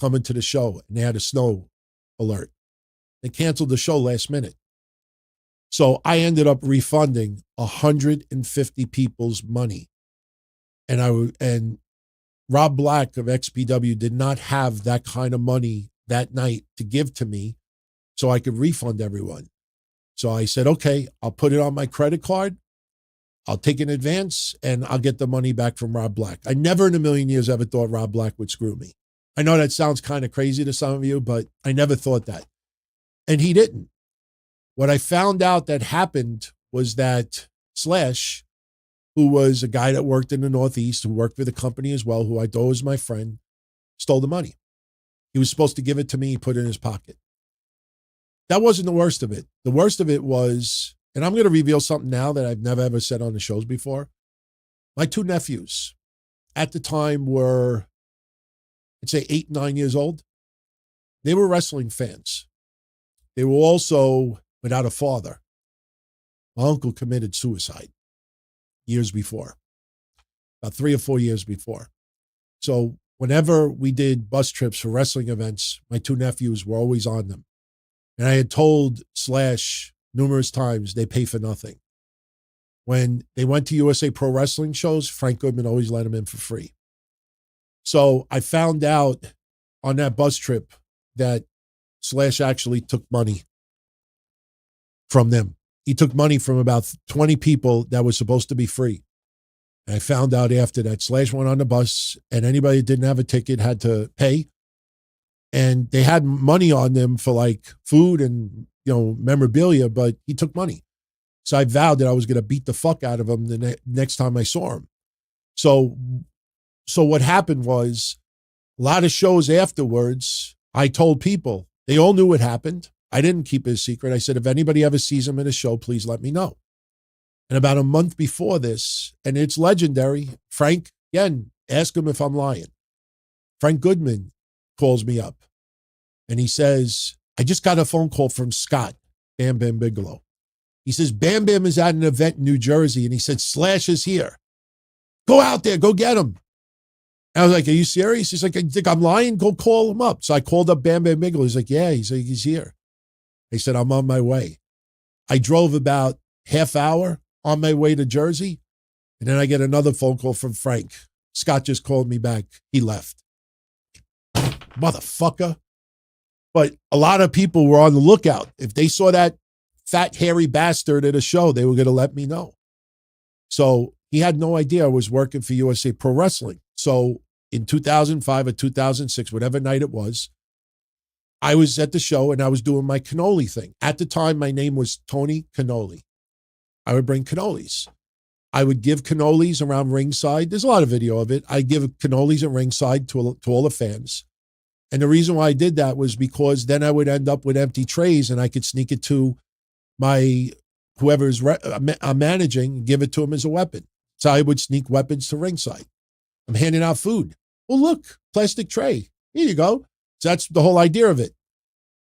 coming to the show, and they had a snow alert. They canceled the show last minute. So I ended up refunding 150 people's money. And Rob Black of XPW did not have that kind of money that night to give to me so I could refund everyone. So I said, okay, I'll put it on my credit card. I'll take an advance and I'll get the money back from Rob Black. I never in a million years ever thought Rob Black would screw me. I know that sounds kind of crazy to some of you, but I never thought that. And he didn't. What I found out that happened was that Slash, who was a guy that worked in the Northeast, who worked for the company as well, who I thought was my friend, stole the money. He was supposed to give it to me, he put it in his pocket. That wasn't the worst of it. The worst of it was, and I'm going to reveal something now that I've never ever said on the shows before. My two nephews at the time were, I'd say 8, 9 years old. They were wrestling fans. They were also without a father. My uncle committed suicide years before, about 3 or 4 years before. So whenever we did bus trips for wrestling events, my two nephews were always on them. And I had told Slash numerous times they pay for nothing. When they went to USA Pro Wrestling shows, Frank Goodman always let them in for free. So I found out on that bus trip that Slash actually took money from them. He took money from about 20 people that was supposed to be free. And I found out after that Slash went on the bus and anybody that didn't have a ticket had to pay. And they had money on them for like food and, memorabilia, but he took money. So I vowed that I was going to beat the fuck out of him the next time I saw him. So what happened was a lot of shows afterwards, I told people, they all knew what happened. I didn't keep it a secret. I said, if anybody ever sees him in a show, please let me know. And about a month before this, and it's legendary, Frank, again, ask him if I'm lying. Frank Goodman calls me up and he says, I just got a phone call from Scott, Bam Bam Bigelow. He says, Bam Bam is at an event in New Jersey and he said, Slash is here. Go out there, go get him. And I was like, are you serious? He's like, I think I'm lying, go call him up. So I called up Bam Bam Bigelow. He's like, yeah, he's here. He said, I'm on my way. I drove about half hour on my way to Jersey. And then I get another phone call from Frank. Scott just called me back. He left. Motherfucker. But a lot of people were on the lookout. If they saw that fat, hairy bastard at a show, they were going to let me know. So he had no idea I was working for USA Pro Wrestling. So in 2005 or 2006, whatever night it was, I was at the show and I was doing my cannoli thing. At the time, my name was Tony Cannoli. I would bring cannolis. I would give cannolis around ringside. There's a lot of video of it. I give cannolis at ringside to all the fans. And the reason why I did that was because then I would end up with empty trays and I could sneak it to my whoever's I'm managing and give it to him as a weapon. So I would sneak weapons to ringside. I'm handing out food. Well, look, plastic tray. Here you go. So that's the whole idea of it.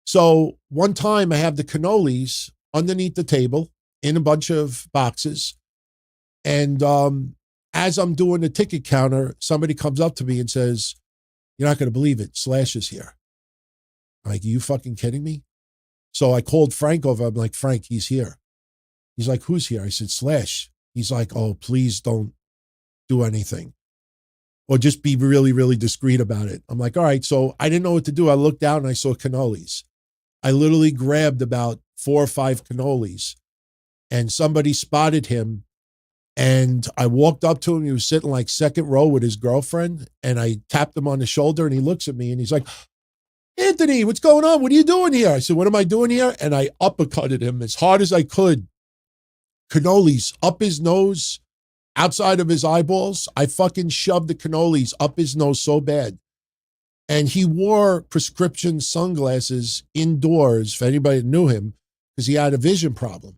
So one time I have the cannolis underneath the table in a bunch of boxes. And as I'm doing the ticket counter, somebody comes up to me and says, you're not going to believe it, Slash is here. I'm like, are you fucking kidding me? So I called Frank over. I'm like, Frank, he's here. He's like, who's here? I said, Slash. He's like, oh, please don't do anything. Or just be really, really discreet about it. I'm like, all right. So I didn't know what to do. I looked down and I saw cannolis. I literally grabbed about 4 or 5 cannolis and somebody spotted him. And I walked up to him. He was sitting like second row with his girlfriend. And I tapped him on the shoulder and he looks at me and he's like, Anthony, what's going on? What are you doing here? I said, what am I doing here? And I uppercutted him as hard as I could. Cannolis up his nose, outside of his eyeballs. I fucking shoved the cannolis up his nose so bad. And he wore prescription sunglasses indoors, for anybody that knew him, because he had a vision problem.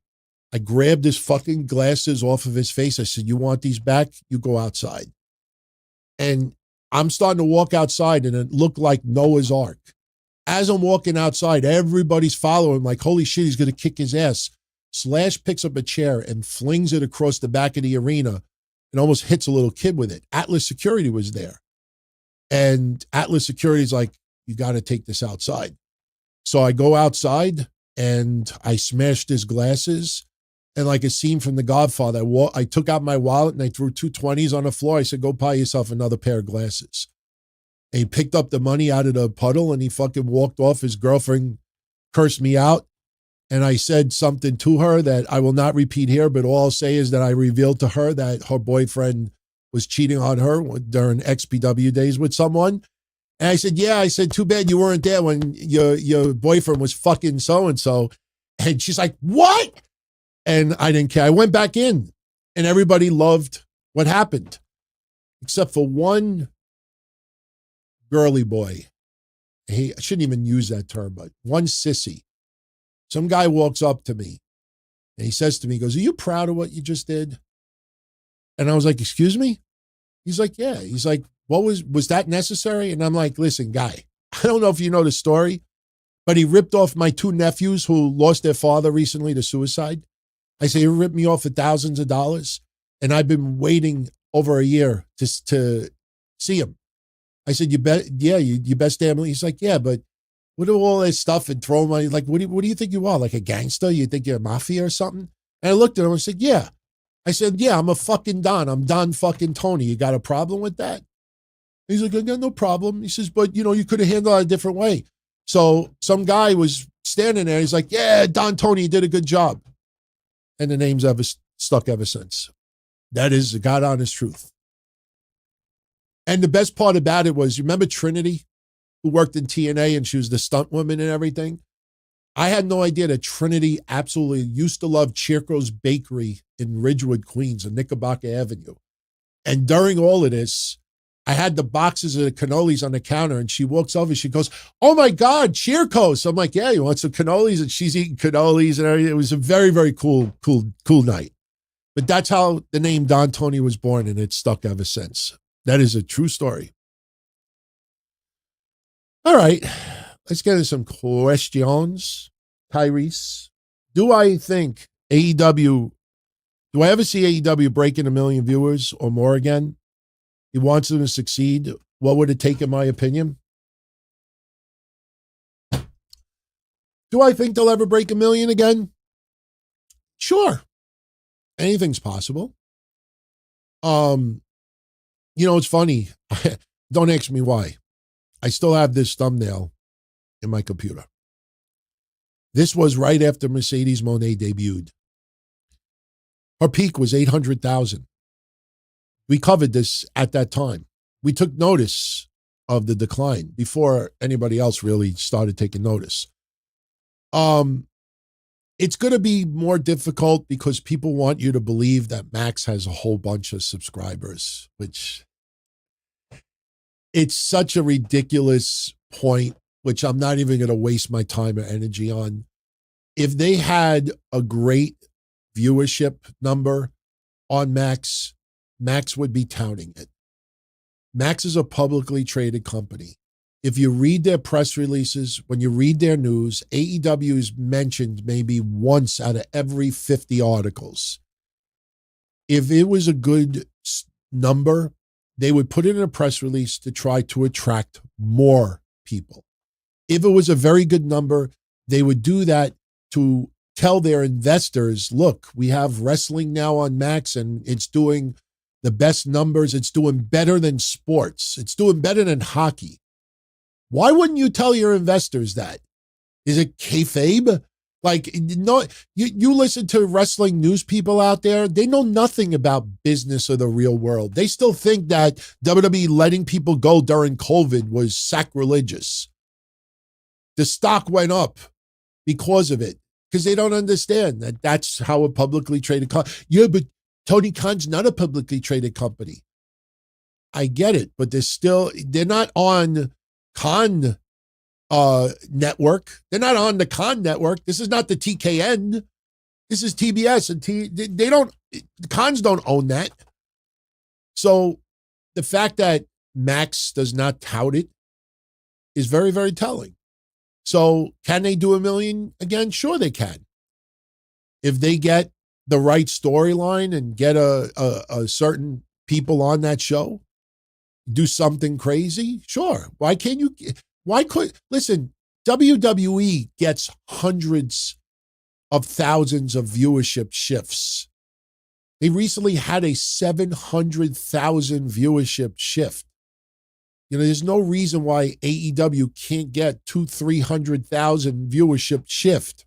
I grabbed his fucking glasses off of his face. I said, you want these back? You go outside. And I'm starting to walk outside and it looked like Noah's Ark. As I'm walking outside, everybody's following like, holy shit, he's going to kick his ass. Slash picks up a chair and flings it across the back of the arena and almost hits a little kid with it. Atlas Security was there. And Atlas Security's like, you got to take this outside. So I go outside and I smashed his glasses. And like a scene from The Godfather, I took out my wallet and I threw 2 20s on the floor. I said, go buy yourself another pair of glasses. And he picked up the money out of the puddle and he fucking walked off. His girlfriend cursed me out. And I said something to her that I will not repeat here, but all I'll say is that I revealed to her that her boyfriend was cheating on her during XPW days with someone. And I said, yeah, I said, too bad you weren't there when your boyfriend was fucking so-and-so. And she's like, what? And I didn't care. I went back in and everybody loved what happened, except for one girly boy. I shouldn't even use that term, but one sissy. Some guy walks up to me and he says to me, he goes, are you proud of what you just did? And I was like, excuse me? He's like, yeah. He's like, was that necessary? And I'm like, listen, guy, I don't know if you know the story, but he ripped off my 2 nephews who lost their father recently to suicide. I say, he ripped me off for thousands of dollars. And I've been waiting over a year to see him. I said, you best damn. He's like, yeah, but what do all this stuff and throw money? Like, what do you think you are? Like a gangster? You think you're a mafia or something? And I looked at him and said, yeah. I said, yeah, I'm a fucking Don. I'm Don fucking Tony. You got a problem with that? He's like, I got no problem. He says, but you could have handled it a different way. So some guy was standing there. He's like, yeah, Don Tony did a good job. And the name's ever stuck ever since. That is the God honest truth. And the best part about it was, you remember Trinity, who worked in TNA and she was the stunt woman and everything? I had no idea that Trinity absolutely used to love Chirco's Bakery in Ridgewood, Queens, on Knickerbocker Avenue. And during all of this, I had the boxes of the cannolis on the counter, and she walks over, she goes, oh my God, Chirco's. So I'm like, yeah, you want some cannolis? And she's eating cannolis and everything. It was a very, very cool night. But that's how the name Don Tony was born, and it's stuck ever since. That is a true story. All right, let's get into some questions. Tyrese, do I think AEW, do I ever see AEW breaking 1 million viewers or more again? He wants them to succeed. What would it take, in my opinion? Do I think they'll ever break 1 million again? Sure. Anything's possible. It's funny. Don't ask me why. I still have this thumbnail in my computer. This was right after Mercedes Moné debuted. Her peak was 800,000. We covered this at that time. We took notice of the decline before anybody else really started taking notice. It's going to be more difficult because people want you to believe that Max has a whole bunch of subscribers, which it's such a ridiculous point, which I'm not even going to waste my time or energy on. If they had a great viewership number on Max, Max would be touting it. Max is a publicly traded company. If you read their press releases, when you read their news, AEW is mentioned maybe once out of every 50 articles. If it was a good number, they would put it in a press release to try to attract more people. If it was a very good number, they would do that to tell their investors, look, we have wrestling now on Max and it's doing the best numbers. It's doing better than sports. It's doing better than hockey. Why wouldn't you tell your investors that? Is it kayfabe? Like, no, you listen to wrestling news people out there, they know nothing about business or the real world. They still think that WWE letting people go during COVID was sacrilegious. The stock went up because of it, because they don't understand that that's how a publicly traded company. Yeah, but Tony Khan's not a publicly traded company. I get it, but they're not on Khan network. They're not on the Khan network. This is not the TKN. This is TBS, and the Khans don't own that. So the fact that Max does not tout it is very, very telling. So can they do 1 million again? Sure they can. If they get the right storyline and get a certain people on that show, do something crazy, sure. Listen, WWE gets hundreds of thousands of viewership shifts. They recently had a 700,000 viewership shift. There's no reason why AEW can't get 200,000-300,000 viewership shift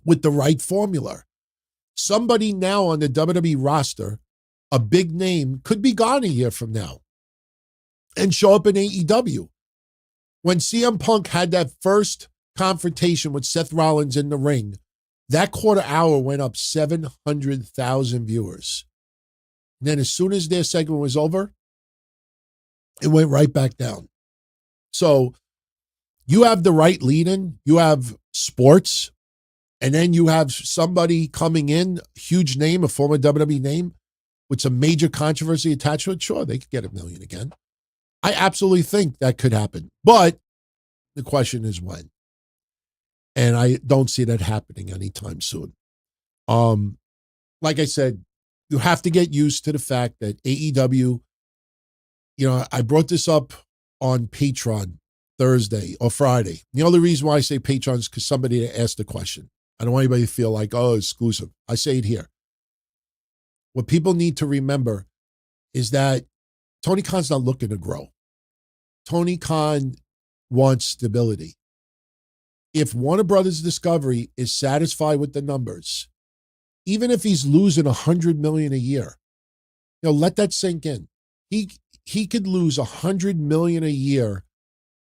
with the right formula. Somebody now on the WWE roster, a big name, could be gone a year from now and show up in AEW. When CM Punk had that first confrontation with Seth Rollins in the ring, that quarter hour went up 700,000 viewers. And then as soon as their segment was over, it went right back down. So you have the right lead-in, you have sports, and then you have somebody coming in, huge name, a former WWE name, with some major controversy attached to it. Sure, they could get 1 million again. I absolutely think that could happen. But the question is when. And I don't see that happening anytime soon. Like I said, you have to get used to the fact that AEW, I brought this up on Patreon Thursday or Friday. The only reason why I say Patreon is because somebody asked the question. I don't want anybody to feel like, oh, exclusive. I say it here. What people need to remember is that Tony Khan's not looking to grow. Tony Khan wants stability. if Warner Brothers Discovery is satisfied with the numbers, even if he's losing $100 million a year, let that sink in. He could lose $100 million a year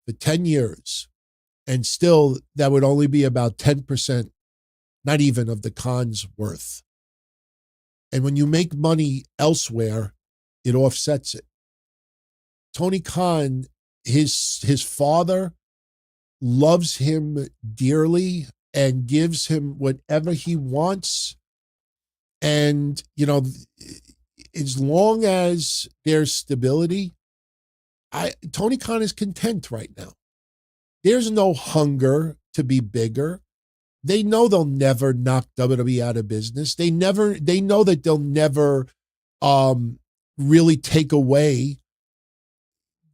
for 10 years, and still that would only be about 10%, not even, of the Khan's worth. And when you make money elsewhere, it offsets it. Tony Khan, his father loves him dearly and gives him whatever he wants. And, as long as there's stability, Tony Khan is content right now. There's no hunger to be bigger. They know they'll never knock WWE out of business. They know that they'll never really take away.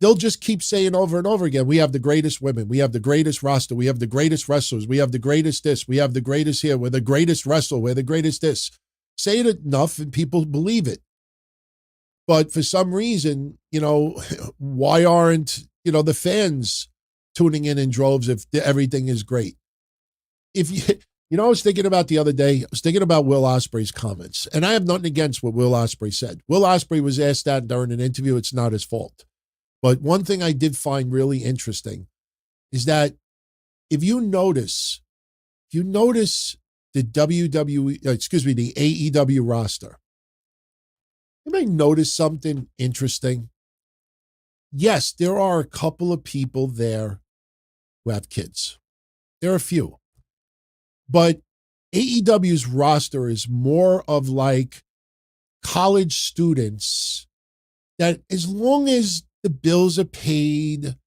They'll just keep saying over and over again, we have the greatest women, we have the greatest roster, we have the greatest wrestlers, we have the greatest this, we have the greatest here, we're the greatest wrestler, we're the greatest this. Say it enough and people believe it. But for some reason, why aren't, the fans tuning in droves if everything is great? If I was thinking about the other day, I was thinking about Will Ospreay's comments, and I have nothing against what Will Ospreay said. Will Ospreay was asked that during an interview. It's not his fault. But one thing I did find really interesting is that if you notice the the AEW roster, you may notice something interesting. Yes, there are a couple of people there who have kids. There are a few. But AEW's roster is more of like college students that, as long as the bills are paid,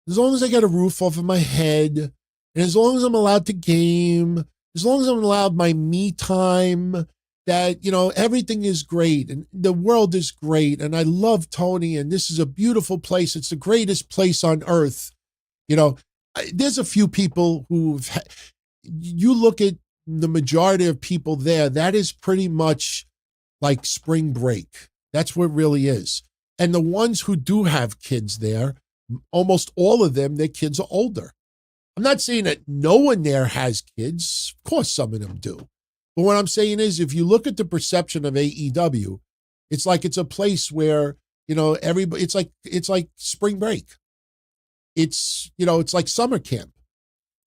as long as I got a roof over my head, and as long as I'm allowed to game, as long as I'm allowed my me time, that, everything is great and the world is great. And I love Tony and this is a beautiful place. It's the greatest place on earth. There's a few people you look at the majority of people there, that is pretty much like spring break. That's what it really is. And the ones who do have kids there, almost all of them, their kids are older. I'm not saying that no one there has kids. Of course, some of them do. But what I'm saying is, if you look at the perception of AEW, it's like it's a place where, everybody, it's like spring break. It's like summer camp.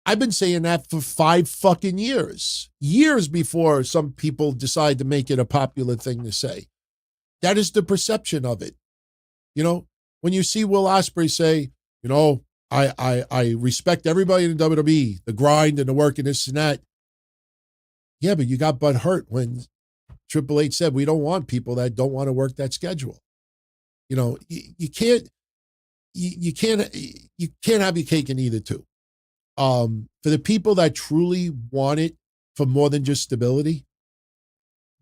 I've been saying that for 5 fucking years before some people decide to make it a popular thing to say. That is the perception of it. When you see Will Ospreay say, I respect everybody in WWE, the grind and the work and this and that. Yeah, but you got butt hurt when Triple H said, we don't want people that don't want to work that schedule. You can't have your cake and eat it too. For the people that truly want it for more than just stability,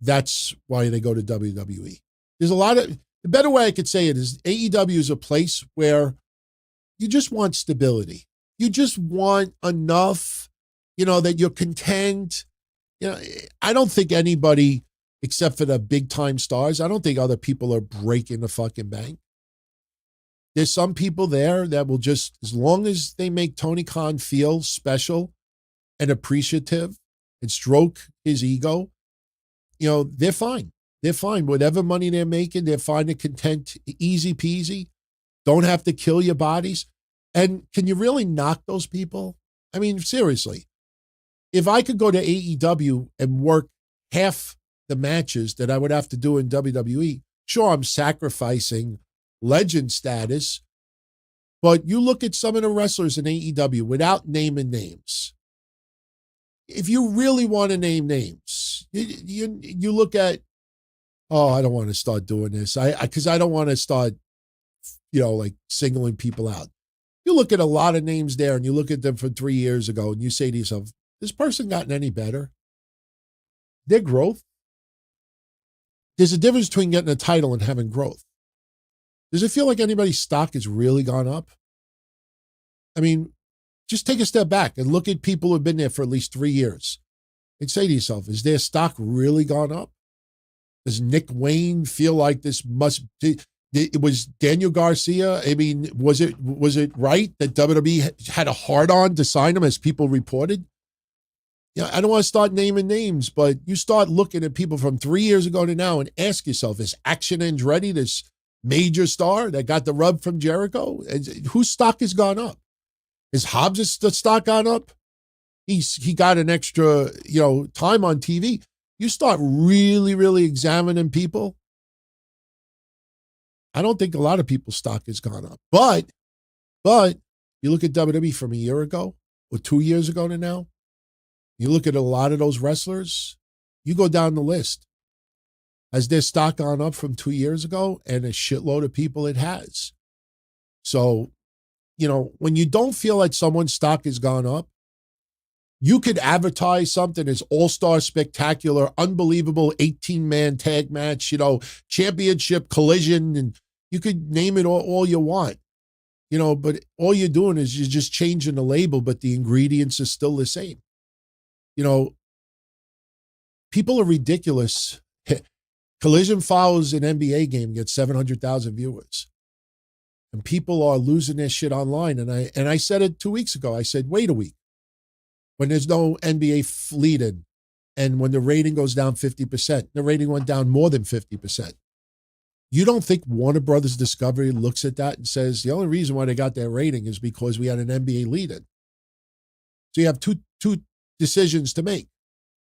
that's why they go to WWE. There's the better way I could say it is AEW is a place where you just want stability. You just want enough, that you're content. I don't think anybody, except for the big time stars, I don't think other people are breaking the fucking bank. There's some people there that will just, as long as they make Tony Khan feel special and appreciative and stroke his ego, they're fine. They're fine. Whatever money they're making, they're fine and content, easy peasy. Don't have to kill your bodies. And can you really knock those people? I mean, seriously, if I could go to AEW and work half the matches that I would have to do in WWE, sure, I'm sacrificing legend status, but you look at some of the wrestlers in AEW without naming names. If you really want to name names, you look at, I don't want to start doing this. Because I don't want to start, like singling people out. You look at a lot of names there and you look at them from 3 years ago and you say to yourself, this person gotten any better? Their growth? There's a difference between getting a title and having growth. Does it feel like anybody's stock has really gone up? I mean, just take a step back and look at people who have been there for at least 3 years and say to yourself, is their stock really gone up? Does Nick Wayne feel like this It was Daniel Garcia. I mean, was it right that WWE had a hard-on to sign him, as people reported? Yeah, I don't want to start naming names, but you start looking at people from 3 years ago to now and ask yourself, is Action Andretti this major star that got the rub from Jericho? Whose stock has gone up? Is Hobbs' stock gone up? He got an extra, time on TV. You start really, really examining people. I don't think a lot of people's stock has gone up. But you look at WWE from a year ago or 2 years ago to now, you look at a lot of those wrestlers, you go down the list. Has their stock gone up from 2 years ago? And a shitload of people it has. So, when you don't feel like someone's stock has gone up, you could advertise something as all-star spectacular, unbelievable 18-man tag match, championship collision, and you could name it all you want. But all you're doing is you're just changing the label, but the ingredients are still the same. People are ridiculous. Collision Fouls, an NBA game, gets 700,000 viewers. And people are losing their shit online. And I said it 2 weeks ago. I said, wait a week. When there's no NBA lead-in, and when the rating goes down 50%, the rating went down more than 50%. You don't think Warner Brothers Discovery looks at that and says, the only reason why they got that rating is because we had an NBA lead-in? So you have two decisions to make.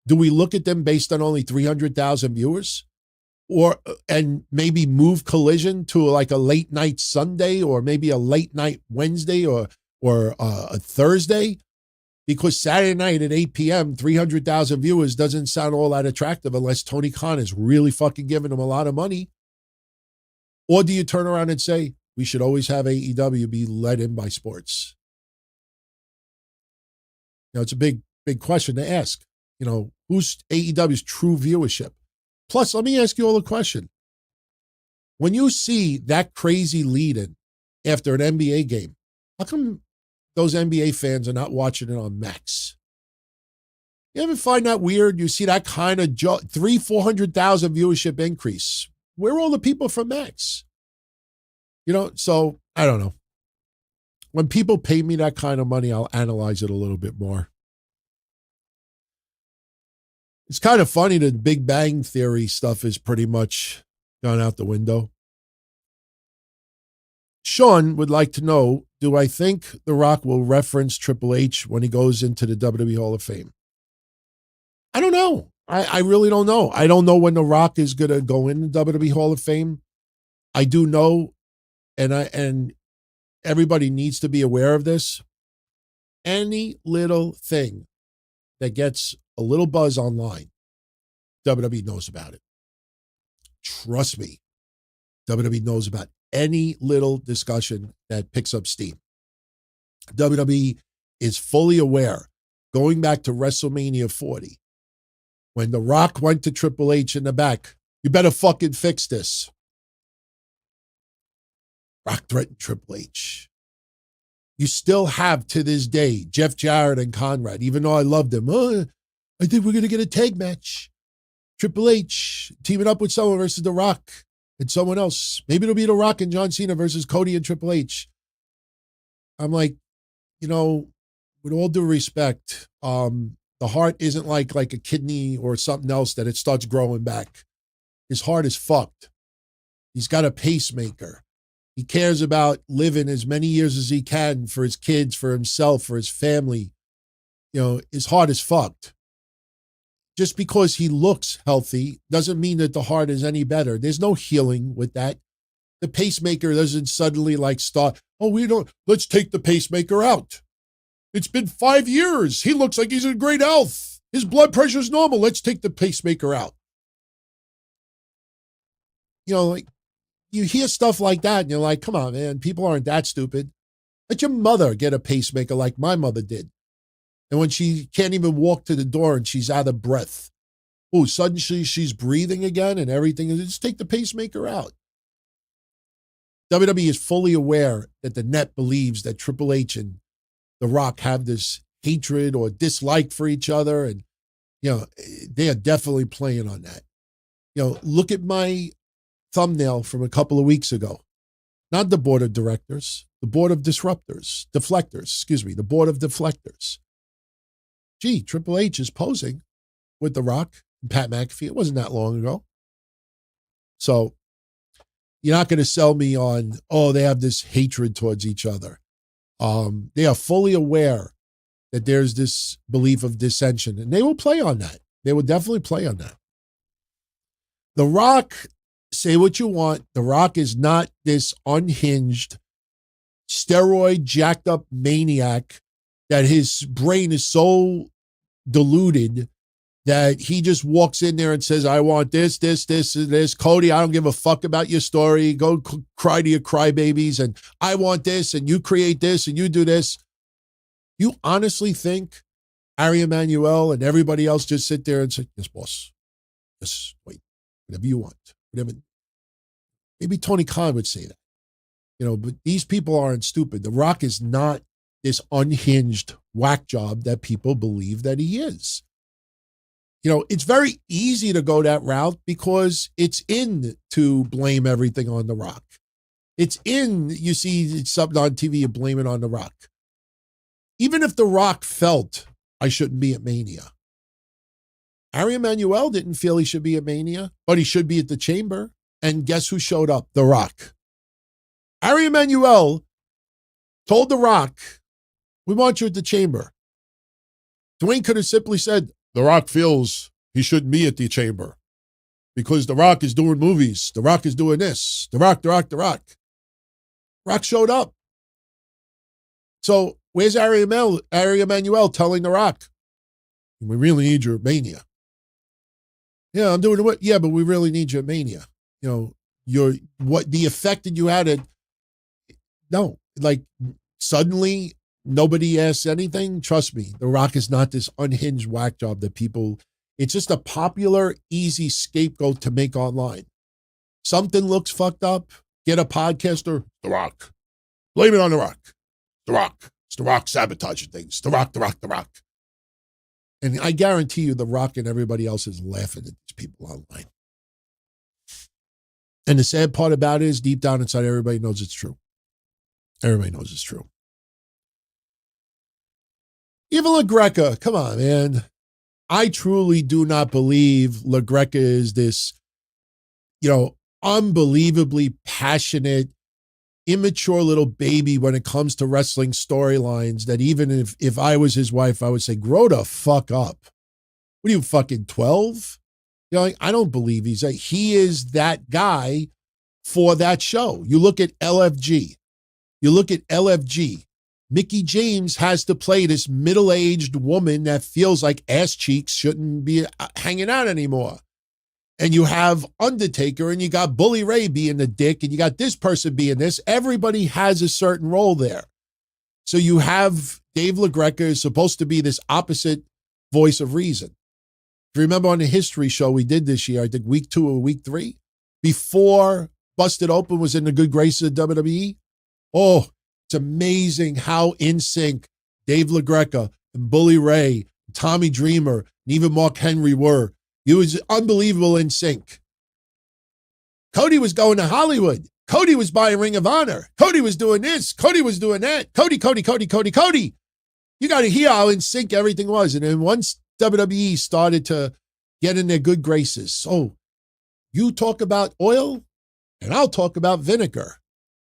Do we look at them based on only 300,000 viewers? And maybe move Collision to like a late night Sunday, or maybe a late night Wednesday or a Thursday? Because Saturday night at 8 p.m., 300,000 viewers doesn't sound all that attractive unless Tony Khan is really fucking giving them a lot of money. Or do you turn around and say, we should always have AEW be led in by sports? It's a big question to ask. Who's AEW's true viewership? Plus, let me ask you all a question. When you see that crazy lead-in after an NBA game, how come those NBA fans are not watching it on Max? You ever find that weird? You see that kind of 400,000 viewership increase. Where are all the people from Max? So I don't know. When people pay me that kind of money, I'll analyze it a little bit more. It's kind of funny that Big Bang Theory stuff is pretty much gone out the window. Sean would like to know, do I think The Rock will reference Triple H when he goes into the WWE Hall of Fame? I don't know. I really don't know. I don't know when The Rock is going to go in the WWE Hall of Fame. I do know, and everybody needs to be aware of this. Any little thing that gets a little buzz online, WWE knows about it. Trust me, WWE knows about any little discussion that picks up steam. WWE is fully aware, going back to WrestleMania 40, when The Rock went to Triple H in the back, you better fucking fix this. Rock threatened Triple H. You still have, to this day, Jeff Jarrett and Conrad, even though I love them. I think we're going to get a tag match. Triple H teaming up with someone versus The Rock and someone else. Maybe it'll be The Rock and John Cena versus Cody and Triple H. I'm like, with all due respect, the heart isn't like a kidney or something else that it starts growing back. His heart is fucked. He's got a pacemaker. He cares about living as many years as he can for his kids, for himself, for his family. His heart is fucked. Just because he looks healthy doesn't mean that the heart is any better. There's no healing with that. The pacemaker doesn't suddenly start, let's take the pacemaker out. It's been 5 years. He looks like he's in great health. His blood pressure is normal. Let's take the pacemaker out. You hear stuff like that and you're like, come on, man, people aren't that stupid. Let your mother get a pacemaker like my mother did. And when she can't even walk to the door and she's out of breath, suddenly she's breathing again and everything. Just take the pacemaker out. WWE is fully aware that the net believes that Triple H and The Rock have this hatred or dislike for each other. And, they are definitely playing on that. Look at my thumbnail from a couple of weeks ago. Not the board of directors, the board of deflectors, the board of deflectors. Gee, Triple H is posing with The Rock and Pat McAfee. It wasn't that long ago. So you're not going to sell me on, oh, they have this hatred towards each other. They are fully aware that there's this belief of dissension, and they will play on that. They will definitely play on that. The Rock, say what you want, The Rock is not this unhinged, steroid jacked up maniac that his brain is so diluted that he just walks in there and says, I want this, this, this, and this. Cody, I don't give a fuck about your story. Go cry to your crybabies, and I want this, and you create this, and you do this. You honestly think Ari Emanuel and everybody else just sit there and say, yes, boss. Yes, wait, whatever you want. Whatever. Maybe Tony Khan would say that. But these people aren't stupid. The Rock is not this unhinged whack job that people believe that he is. It's very easy to go that route because it's in to blame everything on The Rock. It's in, you see something on TV, you blame it on The Rock. Even if The Rock felt I shouldn't be at Mania, Ari Emanuel didn't feel he should be at Mania, but he should be at the Chamber. And guess who showed up? The Rock. Ari Emanuel told The Rock, we want you at the Chamber. Dwayne could have simply said, The Rock feels he shouldn't be at the Chamber because The Rock is doing movies. The Rock is doing this. The Rock. Rock showed up. So where's Ari Emanuel telling The Rock, we really need you at Mania? Yeah, I'm doing what? Yeah, but we really need you at Mania. What the effect that you had suddenly nobody asks anything. Trust me, The Rock is not this unhinged whack job that people, it's just a popular, easy scapegoat to make online. Something looks fucked up, get a podcaster, The Rock. Blame it on The Rock. The Rock. It's The Rock sabotaging things. The Rock. And I guarantee you The Rock and everybody else is laughing at these people online. And the sad part about it is deep down inside, everybody knows it's true. Everybody knows it's true. Even LaGreca, come on, man. I truly do not believe LaGreca is this, unbelievably passionate, immature little baby when it comes to wrestling storylines that even if I was his wife, I would say, grow the fuck up. What are you, fucking 12? I don't believe he is that guy for that show. You look at LFG. Mickey James has to play this middle-aged woman that feels like ass cheeks shouldn't be hanging out anymore. And you have Undertaker, and you got Bully Ray being the dick, and you got this person being this. Everybody has a certain role there. So you have Dave LaGreca is supposed to be this opposite voice of reason. If you remember on the history show we did this year, I think week 2 or week 3, before Busted Open was in the good graces of WWE. Oh, it's amazing how in sync Dave LaGreca and Bully Ray, and Tommy Dreamer, and even Mark Henry were. It was unbelievable in sync. Cody was going to Hollywood. Cody was buying Ring of Honor. Cody was doing this. Cody was doing that. Cody. You got to hear how in sync everything was. And then once WWE started to get in their good graces, you talk about oil and I'll talk about vinegar.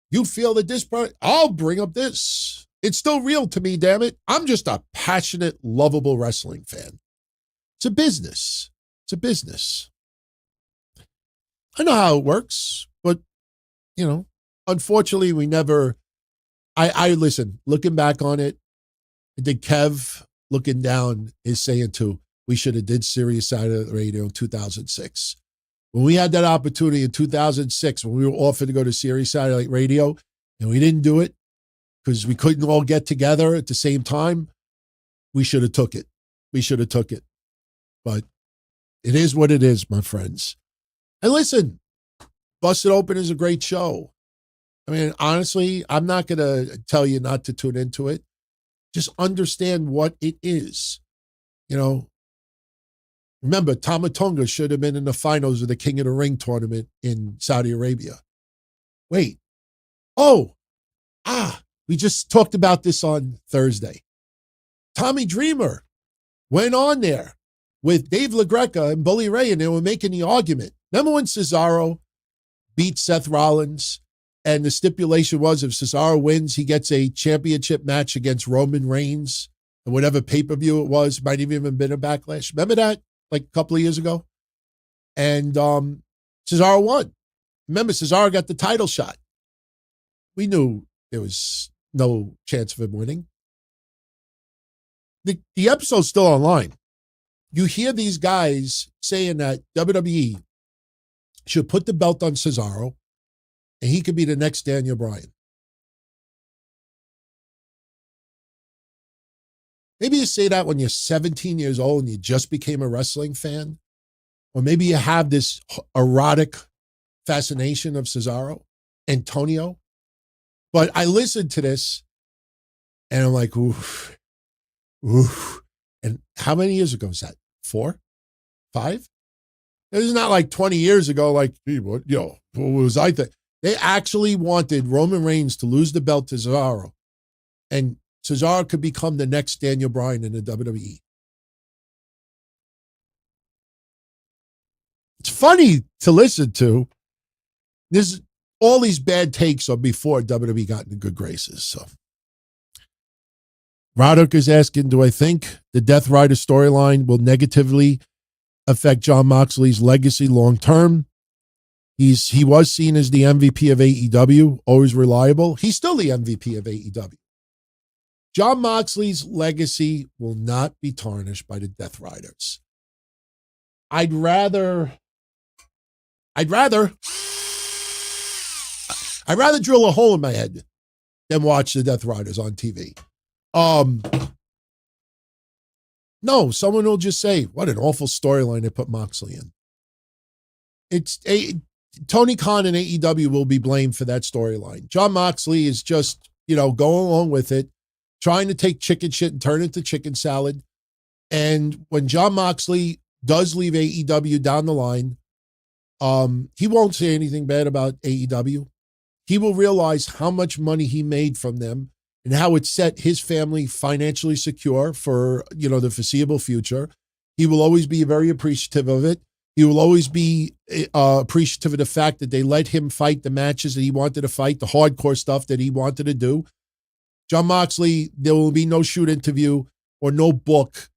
You feel that this part, I'll bring up this. It's still real to me, damn it. I'm just a passionate, lovable wrestling fan. It's a business. I know how it works, but, unfortunately, we never, I listen, looking back on it, I think Kev, looking down, is saying too, we should have did Sirius Satellite Radio in 2006. When we had that opportunity in 2006, when we were offered to go to Sirius Satellite Radio, and we didn't do it because we couldn't all get together at the same time, we should have took it. But it is what it is, my friends. And listen, Busted Open is a great show. I mean, honestly, I'm not going to tell you not to tune into it. Just understand what it is. Remember, Tama Tonga should have been in the finals of the King of the Ring tournament in Saudi Arabia. Wait. We just talked about this on Thursday. Tommy Dreamer went on there with Dave LaGreca and Bully Ray, and they were making the argument. Remember when Cesaro beat Seth Rollins, and the stipulation was if Cesaro wins, he gets a championship match against Roman Reigns, and whatever pay-per-view it was, might have even been a Backlash. Remember that, like a couple of years ago? And Cesaro won. Remember, Cesaro got the title shot. We knew there was no chance of him winning. The episode's still online. You hear these guys saying that WWE should put the belt on Cesaro and he could be the next Daniel Bryan. Maybe you say that when you're 17 years old and you just became a wrestling fan. Or maybe you have this erotic fascination of Cesaro, Antonio. But I listened to this and I'm like, oof. And how many years ago was that? 4? 5? It was not like 20 years ago, like, what was I think? They actually wanted Roman Reigns to lose the belt to Cesaro, and Cesaro could become the next Daniel Bryan in the WWE. It's funny to listen to. There's all these bad takes are before WWE got into good graces. So Roddick is asking, do I think the Death Rider storyline will negatively affect Jon Moxley's legacy long term? He was seen as the MVP of AEW, always reliable. He's still the MVP of AEW. Jon Moxley's legacy will not be tarnished by the Death Riders. I'd rather drill a hole in my head than watch the Death Riders on TV. No, someone will just say, what an awful storyline they put Moxley in. Tony Khan and AEW will be blamed for that storyline. Jon Moxley is just, going along with it, trying to take chicken shit and turn it into chicken salad. And when Jon Moxley does leave AEW down the line, he won't say anything bad about AEW. He will realize how much money he made from them and how it set his family financially secure for, the foreseeable future. He will always be very appreciative of it. He will always be appreciative of the fact that they let him fight the matches that he wanted to fight, the hardcore stuff that he wanted to do. Jon Moxley, there will be no shoot interview or no book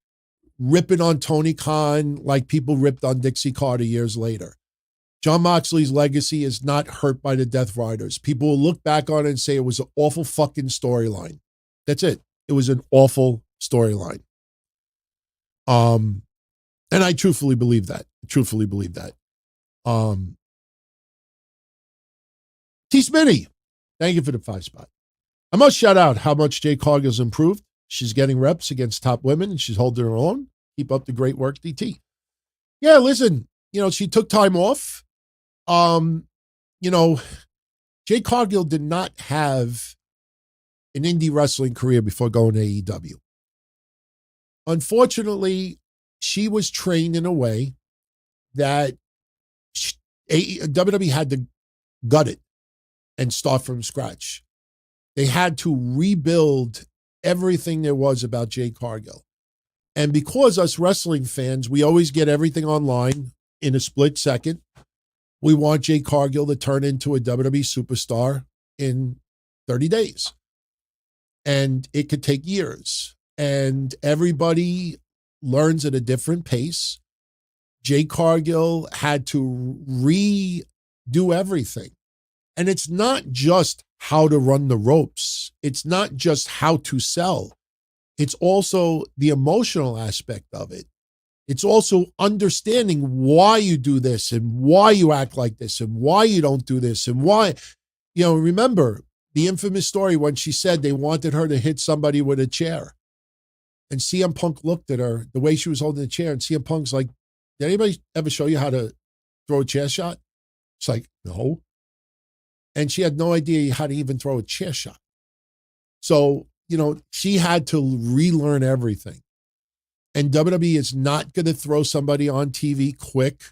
ripping on Tony Khan like people ripped on Dixie Carter years later. Jon Moxley's legacy is not hurt by the Death Riders. People will look back on it and say it was an awful fucking storyline. That's it. It was an awful storyline. And I truthfully believe that. T. Smitty, thank you for the 5 spot. I must shout out how much Jade Cargill's improved. She's getting reps against top women and she's holding her own. Keep up the great work, DT. Yeah, listen, she took time off. Jade Cargill did not have an indie wrestling career before going to AEW. Unfortunately, she was trained in a way that WWE had to gut it and start from scratch. They had to rebuild everything there was about Jade Cargill. And because us wrestling fans, we always get everything online in a split second. We want Jade Cargill to turn into a WWE superstar in 30 days. And it could take years. And everybody learns at a different pace. Jade Cargill had to redo everything. And it's not just how to run the ropes. It's not just how to sell. It's also the emotional aspect of it. It's also understanding why you do this and why you act like this and why you don't do this and why, remember the infamous story when she said they wanted her to hit somebody with a chair. And CM Punk looked at her, the way she was holding the chair, and CM Punk's like, did anybody ever show you how to throw a chair shot? It's like, no. And she had no idea how to even throw a chair shot. So, she had to relearn everything. And WWE is not going to throw somebody on TV quick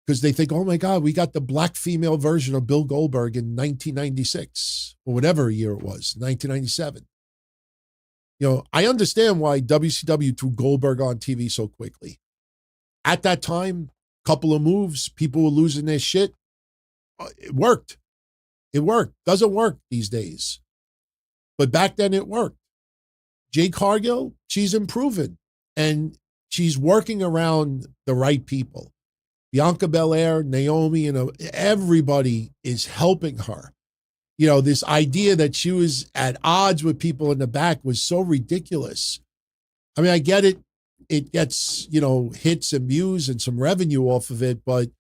because they think, oh my God, we got the black female version of Bill Goldberg in 1996 or whatever year it was, 1997. I understand why WCW threw Goldberg on TV so quickly. At that time, couple of moves, people were losing their shit. It worked. It worked. Doesn't work these days. But back then it worked. Jade Cargill, she's improving. And she's working around the right people. Bianca Belair, Naomi, everybody is helping her. This idea that she was at odds with people in the back was so ridiculous. I mean, I get it. It gets, hits and views and some revenue off of it. But,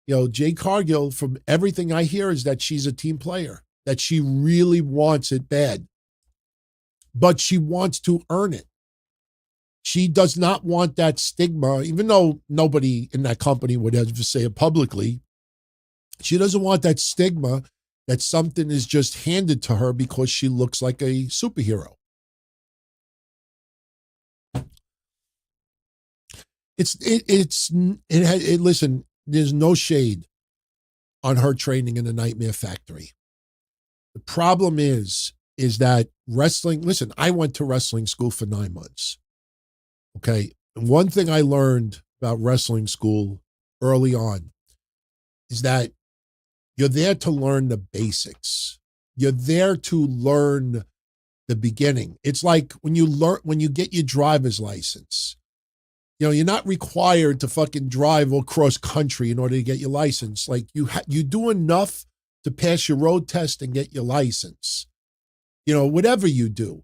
Jade Cargill, from everything I hear, is that she's a team player, that she really wants it bad. But she wants to earn it. She does not want that stigma, even though nobody in that company would ever say it publicly. She doesn't want that stigma that something is just handed to her because she looks like a superhero. Listen, there's no shade on her training in the Nightmare Factory. The problem is that wrestling, listen, I went to wrestling school for 9 months. Okay. And one thing I learned about wrestling school early on is that you're there to learn the basics. You're there to learn the beginning. It's like when you get your driver's license. You're not required to fucking drive across country in order to get your license. Like you do enough to pass your road test and get your license. Whatever you do.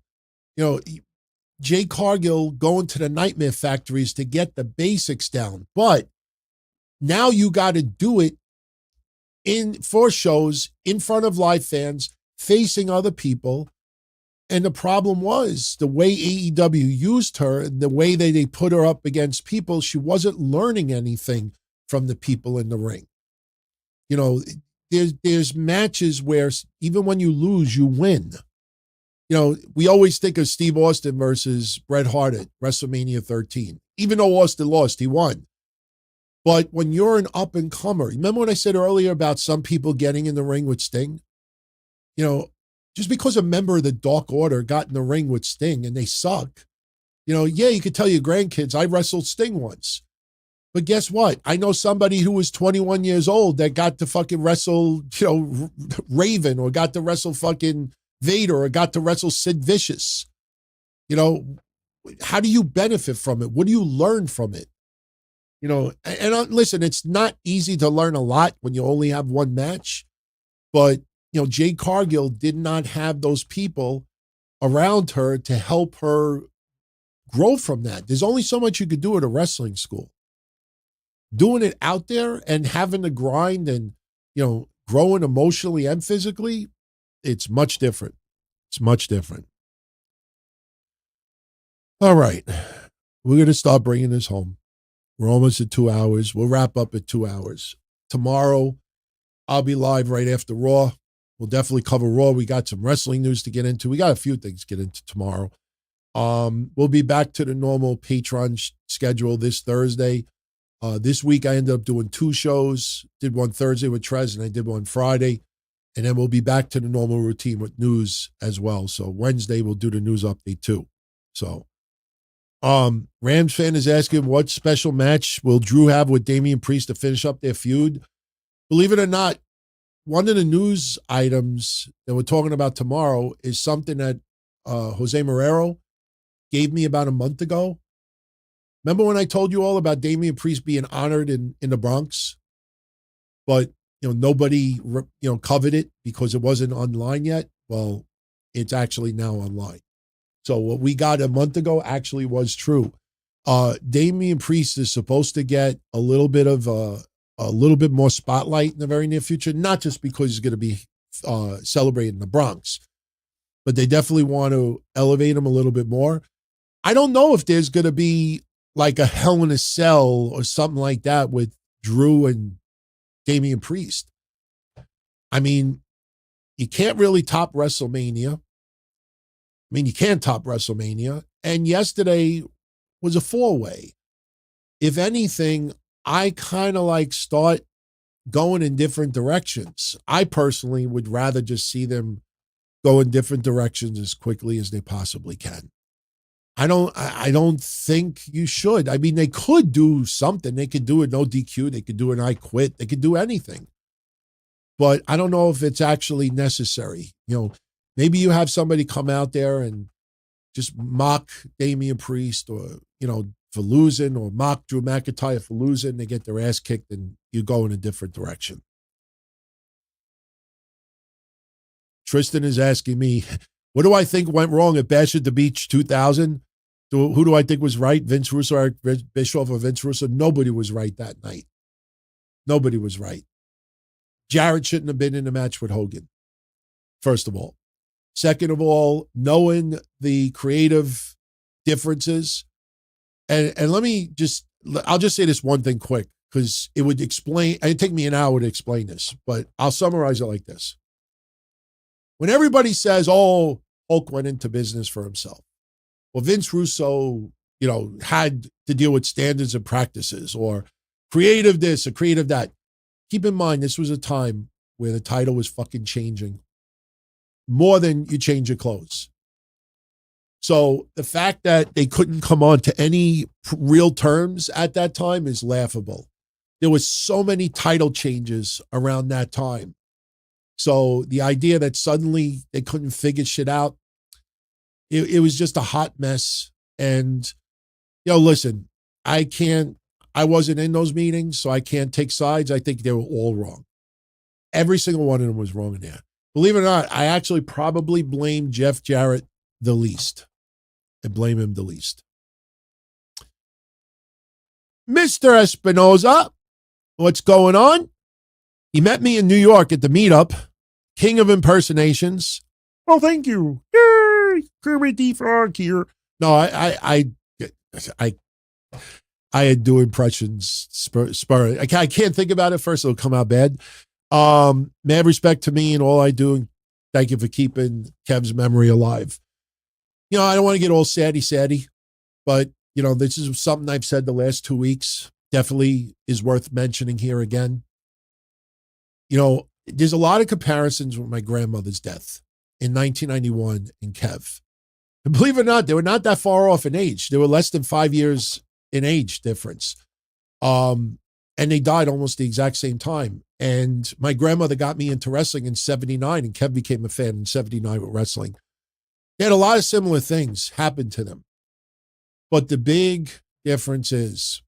Jay Cargill going to the Nightmare Factories to get the basics down. But now you got to do it for shows, in front of live fans, facing other people. And the problem was the way AEW used her, and the way they put her up against people, she wasn't learning anything from the people in the ring. There's matches where even when you lose, you win. We always think of Steve Austin versus Bret Hart at WrestleMania 13. Even though Austin lost, he won. But when you're an up-and-comer, remember when I said earlier about some people getting in the ring with Sting? Just because a member of the Dark Order got in the ring with Sting and they suck, you could tell your grandkids, I wrestled Sting once. But guess what? I know somebody who was 21 years old that got to fucking wrestle, Raven, or got to wrestle fucking Vader, or got to wrestle Sid Vicious. How do you benefit from it? What do you learn from it? Listen, it's not easy to learn a lot when you only have one match, but Jade Cargill did not have those people around her to help her grow from that. There's only so much you could do at a wrestling school. Doing it out there and having to grind and, growing emotionally and physically, it's much different. It's much different. All right. We're going to start bringing this home. We're almost at 2 hours. We'll wrap up at 2 hours. Tomorrow, I'll be live right after Raw. We'll definitely cover Raw. We got some wrestling news to get into. We got a few things to get into tomorrow. We'll be back to the normal Patreon schedule this Thursday. This week, I ended up doing 2 shows. Did one Thursday with Trez, and I did one Friday. And then we'll be back to the normal routine with news as well. So Wednesday, we'll do the news update too. So Rams fan is asking, what special match will Drew have with Damian Priest to finish up their feud? Believe it or not, one of the news items that we're talking about tomorrow is something that Jose Marrero gave me about a month ago. Remember when I told you all about Damian Priest being honored in the Bronx? But, nobody, covered it because it wasn't online yet. Well, it's actually now online. So what we got a month ago actually was true. Damian Priest is supposed to get a little bit more spotlight in the very near future, not just because he's going to be celebrating the Bronx, but they definitely want to elevate him a little bit more. I don't know if there's going to be like a Hell in a Cell or something like that with Drew and Damian Priest. I mean, you can't really top WrestleMania. You can't top WrestleMania. And yesterday was a four-way. If anything, I kind of like start going in different directions. I personally would rather just see them go in different directions as quickly as they possibly can. I don't think you should. I mean, they could do something. They could do a no DQ. They could do an I quit. They could do anything. But I don't know if it's actually necessary. Maybe you have somebody come out there and just mock Damian Priest or, for losing, or mock Drew McIntyre for losing. They get their ass kicked and you go in a different direction. Tristan is asking me, what do I think went wrong at Bash at the Beach 2000? Who do I think was right? Vince Russo, Eric Bischoff, or Vince Russo? Nobody was right that night. Nobody was right. Jarrett shouldn't have been in a match with Hogan, first of all. Second of all, knowing the creative differences, and I'll just say this one thing quick, because it'd take me an hour to explain this, but I'll summarize it like this. When everybody says, oh, Hulk went into business for himself, well, Vince Russo, had to deal with standards and practices, or creative this or creative that. Keep in mind, this was a time where the title was fucking changing more than you change your clothes. So the fact that they couldn't come on to any real terms at that time is laughable. There was so many title changes around that time. So the idea that suddenly they couldn't figure shit out, it was just a hot mess. And, listen, I wasn't in those meetings, so I can't take sides. I think they were all wrong. Every single one of them was wrong in there. Believe it or not, I actually probably blame Jeff Jarrett the least. I blame him the least. Mr. Espinoza, what's going on? He met me in New York at the meetup. King of impersonations. Oh, thank you. Yay! Kermit the Frog here. No, I do impressions. I can't think about it first. It'll come out bad. Mad respect to me and all I do. Thank you for keeping Kev's memory alive. I don't want to get all saddy, but, this is something I've said the last 2 weeks. Definitely is worth mentioning here again. There's a lot of comparisons with my grandmother's death in 1991 in Kev. And believe it or not, they were not that far off in age. They were less than 5 years in age difference. And they died almost the exact same time. And my grandmother got me into wrestling in 79, and Kev became a fan in 79 with wrestling. They had a lot of similar things happen to them. But the big difference is,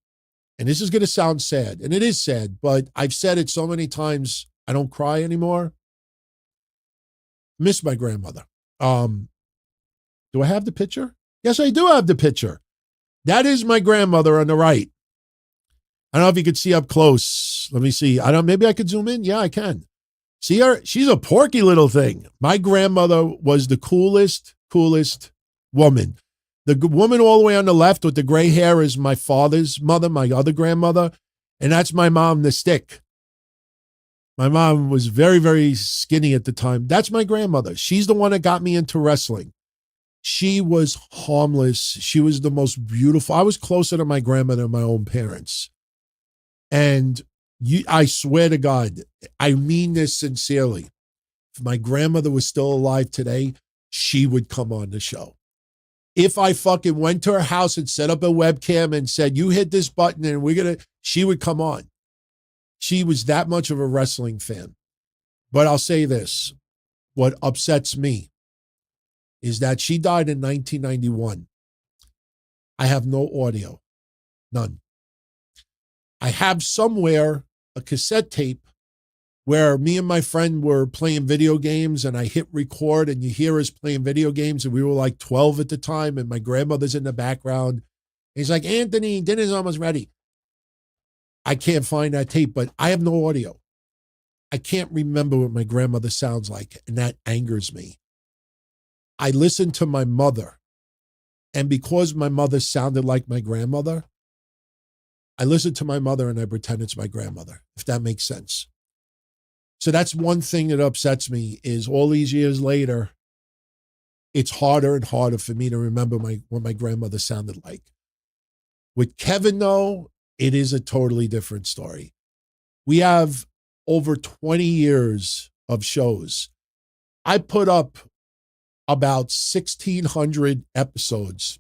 and this is going to sound sad, and it is sad, but I've said it so many times, I don't cry anymore. Miss my grandmother. Do I have the picture? Yes, I do have the picture. That is my grandmother on the right. I don't know if you could see up close. Let me see. Maybe I could zoom in. Yeah, I can. See her? She's a porky little thing. My grandmother was the coolest woman. The woman all the way on the left with the gray hair is my father's mother, my other grandmother. And that's my mom, the stick. My mom was very, very skinny at the time. That's my grandmother. She's the one that got me into wrestling. She was harmless. She was the most beautiful. I was closer to my grandmother than my own parents. And I swear to God, I mean this sincerely. If my grandmother was still alive today, she would come on the show. If I fucking went to her house and set up a webcam and said, you hit this button and she would come on. She was that much of a wrestling fan. But I'll say this, what upsets me is that she died in 1991. I have no audio, none. I have somewhere a cassette tape where me and my friend were playing video games and I hit record and you hear us playing video games and we were like 12 at the time and my grandmother's in the background. He's like, Anthony, dinner's almost ready. I can't find that tape, but I have no audio. I can't remember what my grandmother sounds like, and that angers me. I listened to my mother, and because my mother sounded like my grandmother, I listen to my mother and I pretend it's my grandmother, if that makes sense. So that's one thing that upsets me is all these years later, it's harder and harder for me to remember what my grandmother sounded like. With Kevin, though, it is a totally different story. We have over 20 years of shows. I put up about 1,600 episodes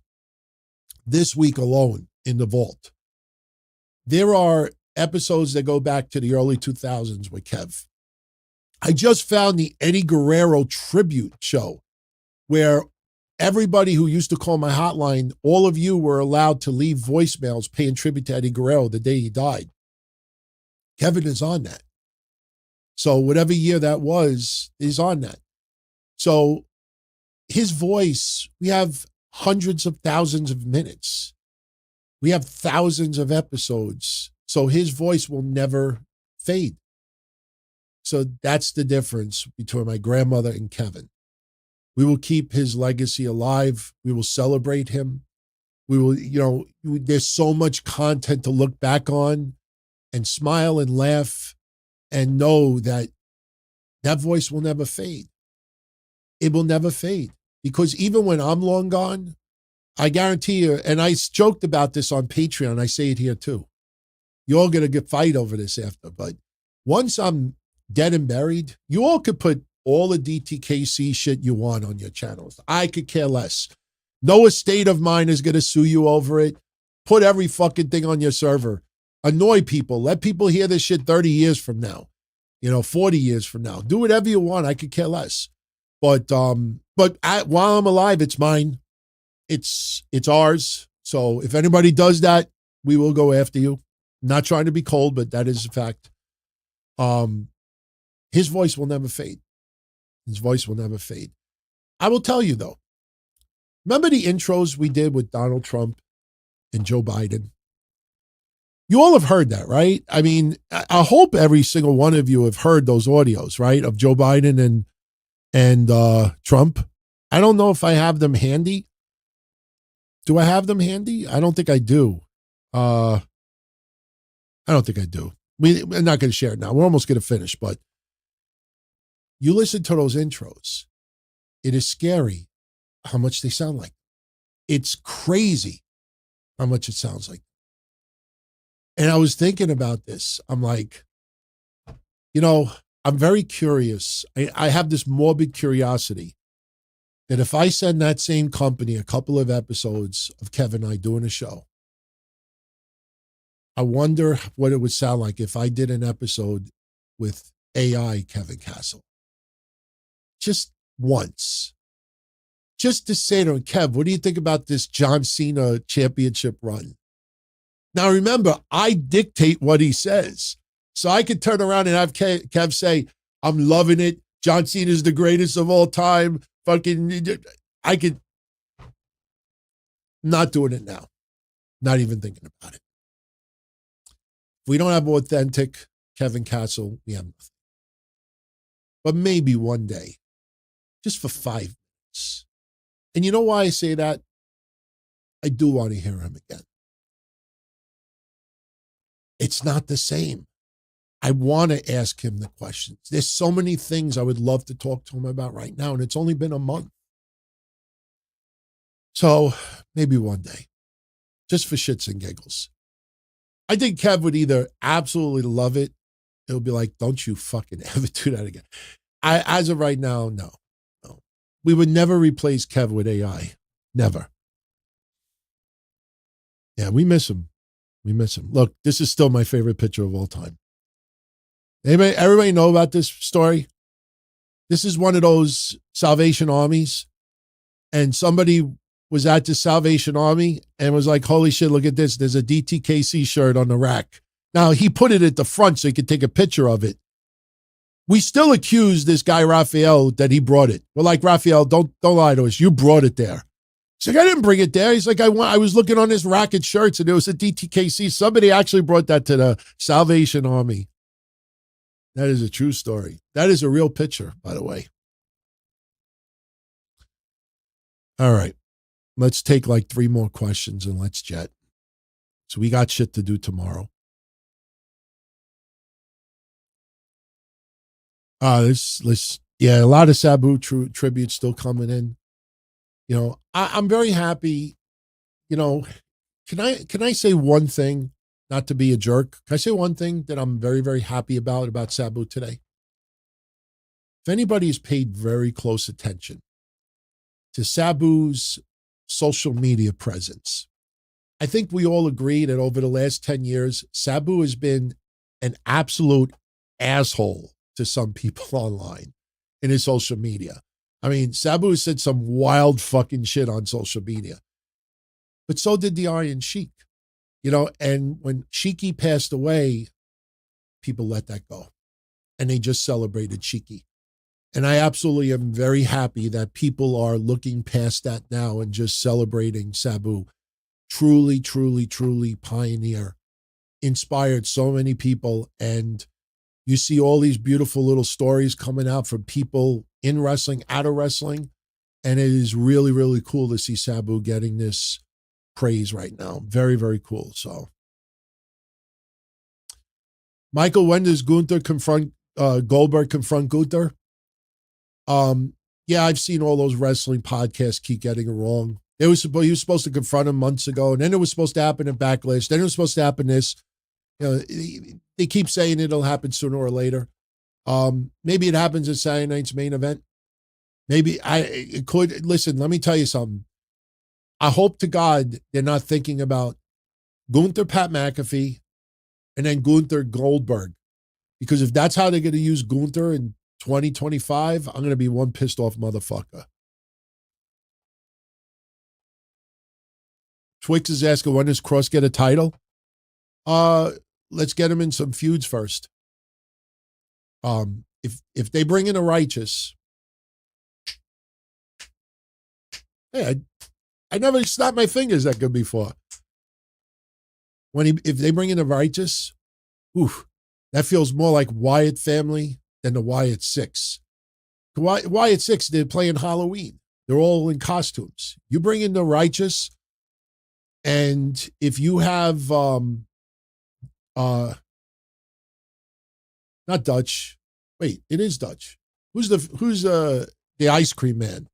this week alone in the vault. There are episodes that go back to the early 2000s with Kev. I just found the Eddie Guerrero tribute show where everybody who used to call my hotline, all of you were allowed to leave voicemails paying tribute to Eddie Guerrero the day he died. Kevin is on that. So whatever year that was, he's on that. So his voice, we have hundreds of thousands of minutes. We have thousands of episodes. So his voice will never fade. So that's the difference between my grandmother and Kevin. We will keep his legacy alive. We will celebrate him. We will, there's so much content to look back on and smile and laugh and know that that voice will never fade. It will never fade. Because even when I'm long gone, I guarantee you, and I joked about this on Patreon, I say it here too. You're all going to get fight over this after, but once I'm dead and buried, you all could put all the DTKC shit you want on your channels. I could care less. No estate of mine is going to sue you over it. Put every fucking thing on your server. Annoy people. Let people hear this shit 30 years from now. 40 years from now. Do whatever you want. I could care less. But while I'm alive, it's mine. It's ours. So if anybody does that, we will go after you. I'm not trying to be cold, but that is a fact. His voice will never fade. His voice will never fade. I will tell you, though. Remember the intros we did with Donald Trump and Joe Biden? You all have heard that, right? I mean, I hope every single one of you have heard those audios, right, of Joe Biden and Trump. I don't know if I have them handy. Do I have them handy? I don't think I do. I don't think I do. We're not going to share it now. We're almost going to finish, but you listen to those intros. It is scary how much they sound like. It's crazy how much it sounds like. And I was thinking about this. I'm like, I'm very curious. I have this morbid curiosity that if I send that same company a couple of episodes of Kevin and I doing a show, I wonder what it would sound like if I did an episode with AI Kevin Castle. Just once. Just to say to him, Kev, what do you think about this John Cena championship run? Now remember, I dictate what he says. So I could turn around and have Kev say, I'm loving it. John Cena is the greatest of all time. I could. Not doing it now. Not even thinking about it. If we don't have authentic Kevin Castle, we have nothing. But maybe one day, just for 5 minutes. And you know why I say that? I do want to hear him again. It's not the same. I want to ask him the questions. There's so many things I would love to talk to him about right now, and it's only been a month. So maybe one day, just for shits and giggles. I think Kev would either absolutely love it. It'll be like, don't you fucking ever do that again. As of right now, no. We would never replace Kev with AI. Never. Yeah, we miss him. We miss him. Look, this is still my favorite picture of all time. Everybody know about this story? This is one of those Salvation Armies. And somebody was at the Salvation Army and was like, holy shit, look at this. There's a DTKC shirt on the rack. Now, he put it at the front so he could take a picture of it. We still accuse this guy, Raphael, that he brought it. We're like, Raphael, don't lie to us. You brought it there. He's like, I didn't bring it there. He's like, I was looking on his racket shirts and it was a DTKC. Somebody actually brought that to the Salvation Army. That is a true story. That is a real picture, by the way. All right. Let's take like 3 more questions and let's jet. So we got shit to do tomorrow. A lot of Sabu tributes still coming in. I'm very happy. can I say one thing, not to be a jerk? Can I say one thing that I'm very, very happy about Sabu today? If anybody has paid very close attention to Sabu's social media presence, I think we all agree that over the last 10 years, Sabu has been an absolute asshole to some people online in his social media. I mean, Sabu said some wild fucking shit on social media. But so did the Iron Sheik. And when Sheiky passed away, people let that go. And they just celebrated Sheiky. And I absolutely am very happy that people are looking past that now and just celebrating Sabu. Truly, truly, truly pioneer. Inspired so many people. And you see all these beautiful little stories coming out from people in wrestling, out of wrestling. And it is really, really cool to see Sabu getting this praise right now. Very, very cool. So, Michael, when does Gunther Goldberg confront Gunther? Yeah, I've seen all those wrestling podcasts keep getting it wrong. He was supposed to confront him months ago, and then it was supposed to happen in Backlash. Then it was supposed to happen this. They keep saying it'll happen sooner or later. Maybe it happens at Saturday night's main event. Maybe it could. Listen, let me tell you something. I hope to God they're not thinking about Gunther Pat McAfee and then Gunther Goldberg. Because if that's how they're going to use Gunther in 2025, I'm going to be one pissed off motherfucker. Twix is asking, when does Cross get a title? Let's get him in some feuds first. If they bring in a Righteous, hey, I never snapped my fingers that good before. If they bring in a Righteous, that feels more like Wyatt family than the Wyatt Six. Wyatt Six, they're playing Halloween. They're all in costumes. You bring in the Righteous, and if you have not Dutch, wait, it is Dutch. Who's the ice cream man?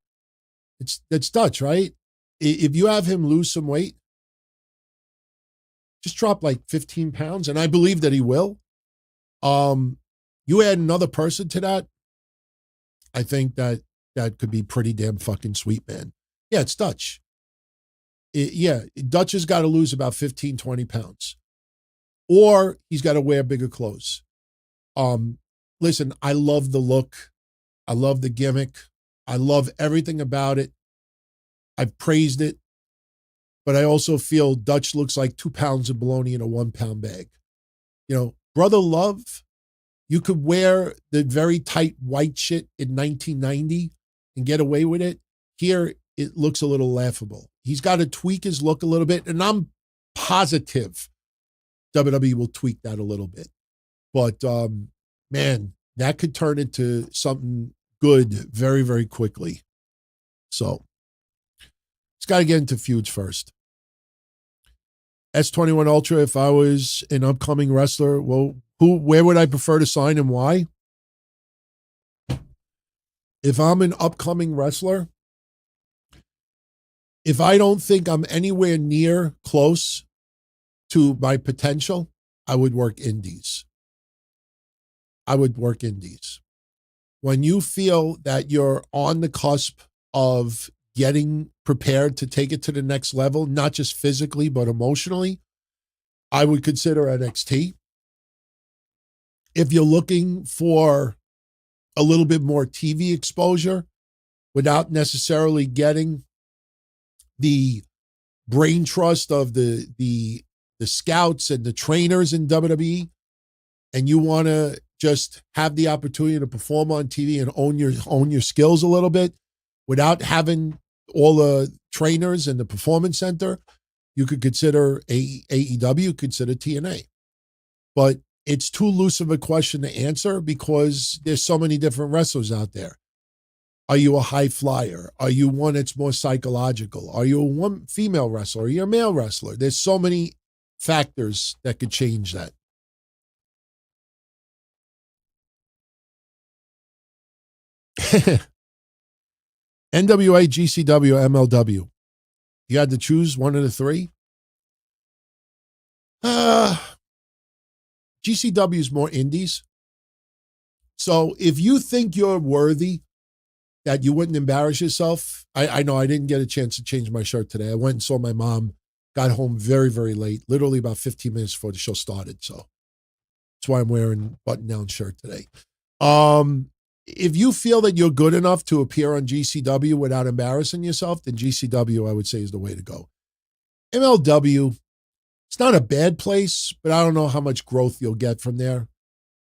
That's Dutch, right? If you have him lose some weight, just drop like 15 pounds, and I believe that he will. You add another person to that, I think that could be pretty damn fucking sweet, man. Yeah, it's Dutch. Dutch has got to lose about 15, 20 pounds. Or he's got to wear bigger clothes. Listen, I love the look. I love the gimmick. I love everything about it. I've praised it. But I also feel Dutch looks like 2 pounds of bologna in a 1 pound bag. Brother Love, you could wear the very tight white shit in 1990 and get away with it. Here, it looks a little laughable. He's got to tweak his look a little bit, and I'm positive WWE will tweak that a little bit. But, man, that could turn into something good very, very quickly. So, it's got to get into feuds first. S21 Ultra, if I was an upcoming wrestler, well, where would I prefer to sign and why? If I'm an upcoming wrestler, if I don't think I'm anywhere near close to my potential, I would work indies. When you feel that you're on the cusp of getting prepared to take it to the next level, not just physically, but emotionally, I would consider NXT. If you're looking for a little bit more TV exposure without necessarily getting the brain trust of the scouts and the trainers in WWE, and you want to just have the opportunity to perform on TV and own your skills a little bit without having all the trainers and the performance center, you could consider AEW, consider TNA. But it's too loose of a question to answer because there's so many different wrestlers out there. Are you a high flyer? Are you one that's more psychological? Are you one female wrestler? Are you a male wrestler? There's so many factors that could change that. NWA, GCW, MLW. You had to choose one of the three? GCW is more indies. So if you think you're worthy, that you wouldn't embarrass yourself. I know I didn't get a chance to change my shirt today. I went and saw my mom, got home very, very late, literally about 15 minutes before the show started. So that's why I'm wearing button-down shirt today. If you feel that you're good enough to appear on GCW without embarrassing yourself, then GCW, I would say, is the way to go. MLW, it's not a bad place, but I don't know how much growth you'll get from there.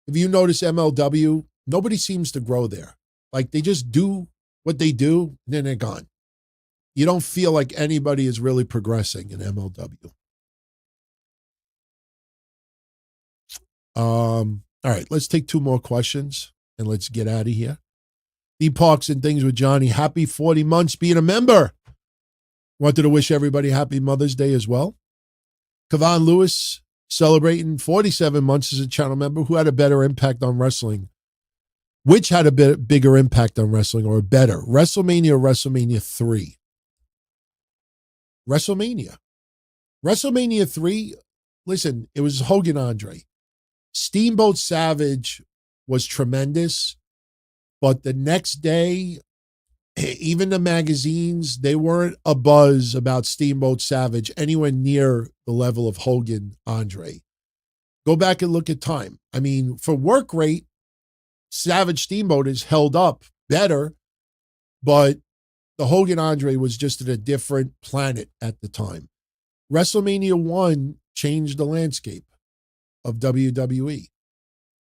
If you notice MLW, nobody seems to grow there. Like, they just do what they do, and then they're gone. You don't feel like anybody is really progressing in MLW. All right, let's take 2 more questions, and let's get out of here. The Parks and Things with Johnny. Happy 40 months being a member. Wanted to wish everybody happy Mother's Day as well. Kevon Lewis celebrating 47 months as a channel member. Who had a better impact on wrestling? Which had a bigger impact on wrestling, or better? WrestleMania or WrestleMania 3? WrestleMania. WrestleMania 3, listen, it was Hogan Andre. Steamboat Savage was tremendous, but the next day, even the magazines, they weren't abuzz about Steamboat Savage anywhere near the level of Hogan Andre. Go back and look at time. I mean, for work rate, Savage Steamboat is held up better, but the Hogan Andre was just in a different planet at the time. WrestleMania 1 changed the landscape of WWE.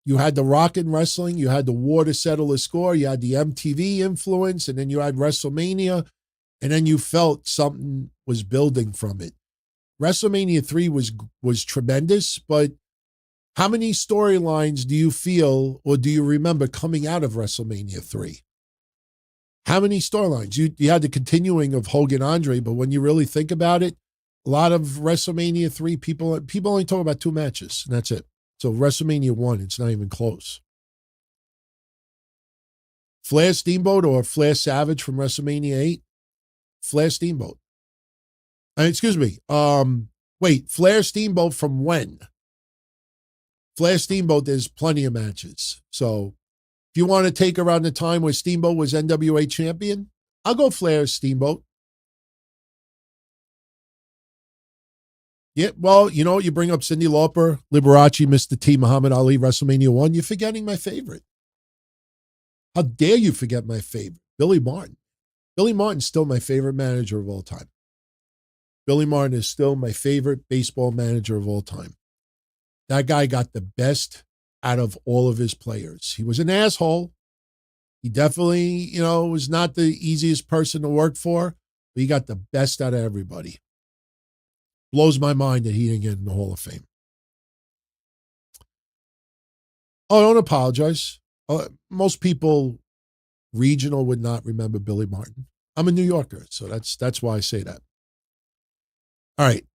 You had the Rock and Wrestling, you had the War to settle the score, you had the MTV influence, and then you had WrestleMania, and then you felt something was building from it. WrestleMania 3 was tremendous, but how many storylines do you feel or do you remember coming out of WrestleMania 3? How many storylines? You had the continuing of Hogan Andre, but when you really think about it, a lot of WrestleMania 3, people only talk about 2 matches, and that's it. So WrestleMania 1, it's not even close. Flair Steamboat or Flair Savage from WrestleMania 8? Flair Steamboat. Excuse me. Wait, Flair Steamboat from when? Flair Steamboat, there's plenty of matches. So if you want to take around the time where Steamboat was NWA champion, I'll go Flair Steamboat. Yeah, well, you know, you bring up Cyndi Lauper, Liberace, Mr. T, Muhammad Ali, WrestleMania 1. You're forgetting my favorite. How dare you forget my favorite? Billy Martin. Billy Martin's still my favorite manager of all time. Billy Martin is still my favorite baseball manager of all time. That guy got the best out of all of his players. He was an asshole. He definitely, was not the easiest person to work for, but he got the best out of everybody. Blows my mind that he didn't get in the Hall of Fame. Oh, don't apologize. Most people, regional, would not remember Billy Martin. I'm a New Yorker, so that's why I say that. All right,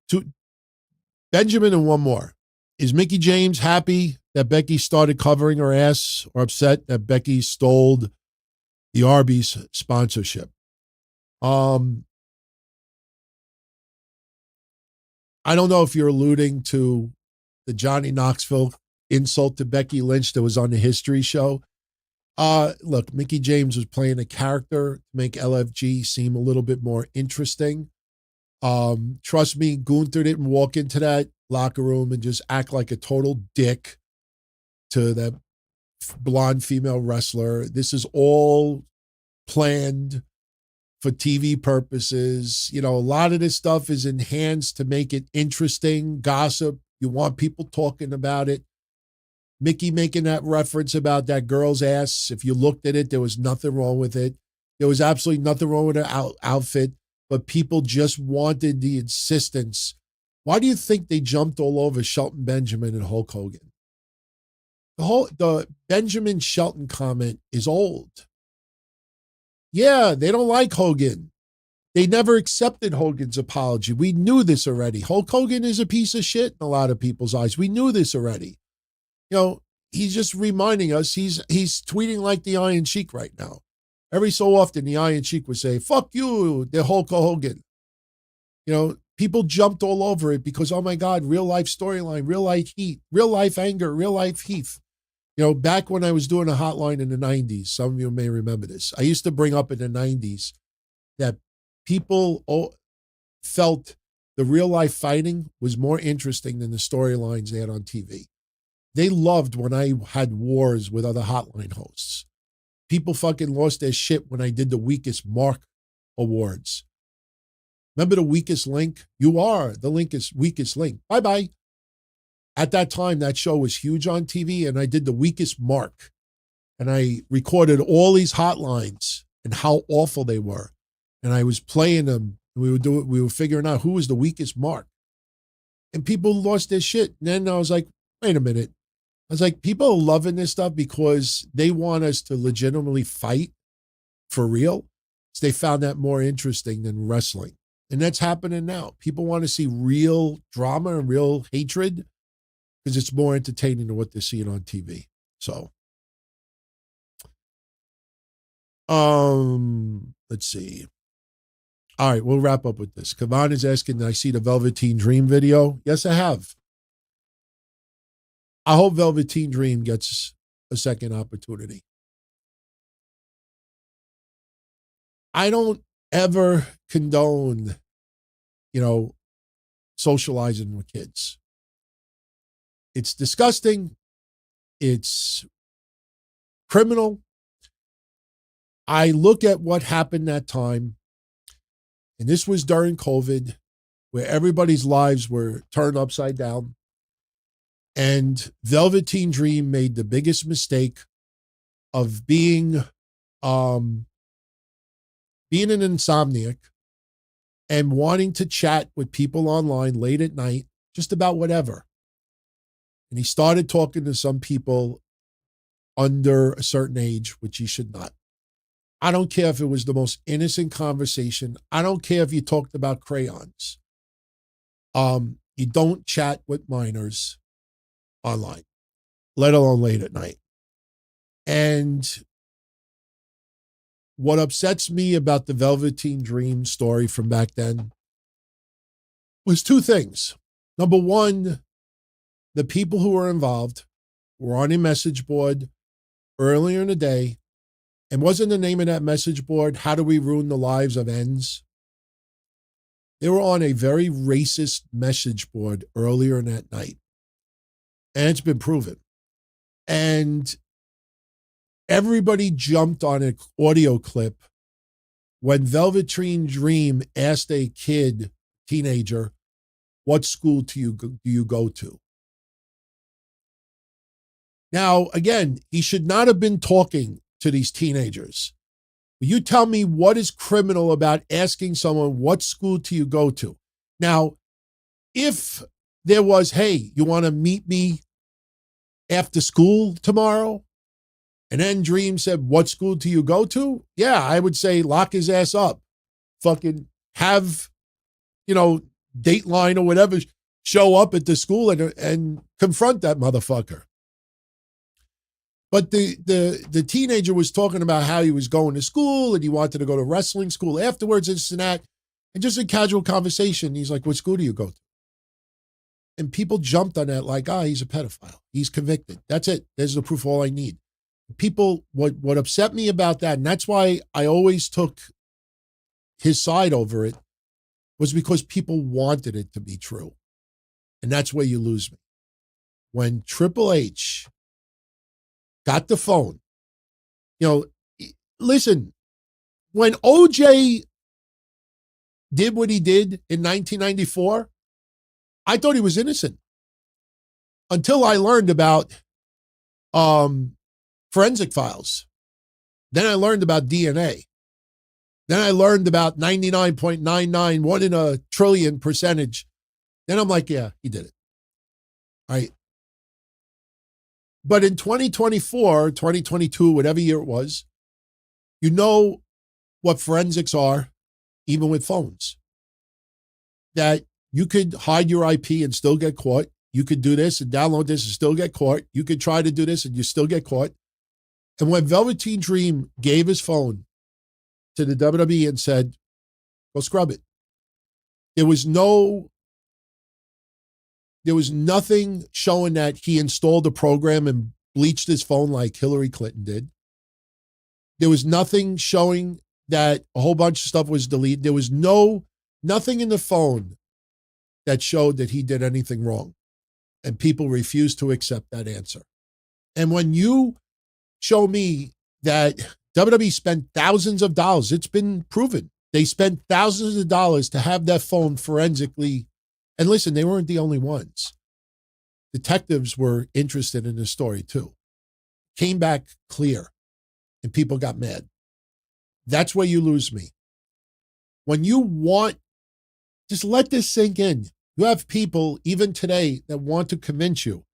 Benjamin and one more. Is Mickie James happy that Becky started covering her ass, or upset that Becky stole the Arby's sponsorship? I don't know if you're alluding to the Johnny Knoxville insult to Becky Lynch that was on the History Show. Look, Mickie James was playing a character to make LFG seem a little bit more interesting. Trust me, Gunther didn't walk into that locker room and just act like a total dick to that blonde female wrestler. This is all planned for TV purposes. A lot of this stuff is enhanced to make it interesting, gossip. You want people talking about it. Mickie making that reference about that girl's ass. If you looked at it, there was nothing wrong with it. There was absolutely nothing wrong with her outfit, but people just wanted the insistence. Why do you think they jumped all over Shelton Benjamin and Hulk Hogan? The Benjamin Shelton comment is old. Yeah, they don't like Hogan. They never accepted Hogan's apology. We knew this already. Hulk Hogan is a piece of shit in a lot of people's eyes. We knew this already. He's just reminding us he's tweeting like the Iron Sheik right now. Every so often, the Iron Sheik would say, "Fuck you, the Hulk Hogan." people jumped all over it because, oh my God, real life storyline, real life heat, real life anger, real life heat. You know, back when I was doing a hotline in the 90s, some of you may remember this. I used to bring up in the 90s that people felt the real life fighting was more interesting than the storylines they had on TV. They loved when I had wars with other hotline hosts. People fucking lost their shit when I did the Weakest Mark Awards. Remember the weakest link? You are the weakest link. Bye-bye. At that time, that show was huge on TV, and I did the Weakest Mark. And I recorded all these hotlines and how awful they were. And I was playing them. We were figuring out who was the weakest mark. And people lost their shit. And then I was like, wait a minute. I was like, people are loving this stuff because they want us to legitimately fight for real. So they found that more interesting than wrestling. And that's happening now. People want to see real drama and real hatred because it's more entertaining than what they're seeing on TV. So, let's see. All right, we'll wrap up with this. Kavan is asking, did I see the Velveteen Dream video? Yes, I have. I hope Velveteen Dream gets a second opportunity. I don't ever condone, socializing with kids. It's disgusting. It's criminal. I look at what happened that time, and this was during COVID, where everybody's lives were turned upside down. And Velveteen Dream made the biggest mistake of being an insomniac and wanting to chat with people online late at night, just about whatever. And he started talking to some people under a certain age, which he should not. I don't care if it was the most innocent conversation. I don't care if you talked about crayons. You don't chat with minors online, let alone late at night. And what upsets me about the Velveteen Dream story from back then was two things. Number one, the people who were involved were on a message board earlier in the day. And wasn't the name of that message board, How Do We Ruin the Lives of Ends? They were on a very racist message board earlier in that night. And it's been proven. And everybody jumped on an audio clip when Velveteen Dream asked a teenager, what school do you go to? Now, again, he should not have been talking to these teenagers. Will you tell me what is criminal about asking someone, what school do you go to? Now, if there was, hey, you want to meet me after school tomorrow? And then Dream said, what school do you go to? Yeah, I would say lock his ass up. Fucking have, Dateline or whatever show up at the school and confront that motherfucker. But the teenager was talking about how he was going to school and he wanted to go to wrestling school afterwards, this and that. And just a casual conversation, he's like, what school do you go to? And people jumped on that like, he's a pedophile. He's convicted. That's it. There's the proof, all I need. People, what upset me about that, and that's why I always took his side over it, was because people wanted it to be true. And that's where you lose me. When Triple H got the phone, listen, when OJ did what he did in 1994, I thought he was innocent until I learned about forensic files. Then I learned about DNA. Then I learned about 99.99, 1 in a trillion percentage. Then I'm like, yeah, he did it. All right. But in 2024, 2022, whatever year it was, you know what forensics are, even with phones. That you could hide your IP and still get caught. You could do this and download this and still get caught. You could try to do this and you still get caught. And when Velveteen Dream gave his phone to the WWE and said, go scrub it, There was nothing showing that he installed a program and bleached his phone like Hillary Clinton did. There was nothing showing that a whole bunch of stuff was deleted. There was nothing in the phone that showed that he did anything wrong. And people refused to accept that answer. And when you show me that WWE spent thousands of dollars, it's been proven. They spent thousands of dollars to have that phone forensically. And listen, they weren't the only ones. Detectives were interested in this story too. Came back clear and people got mad. That's where you lose me. When you want, just let this sink in. You have people, even today, that want to convince you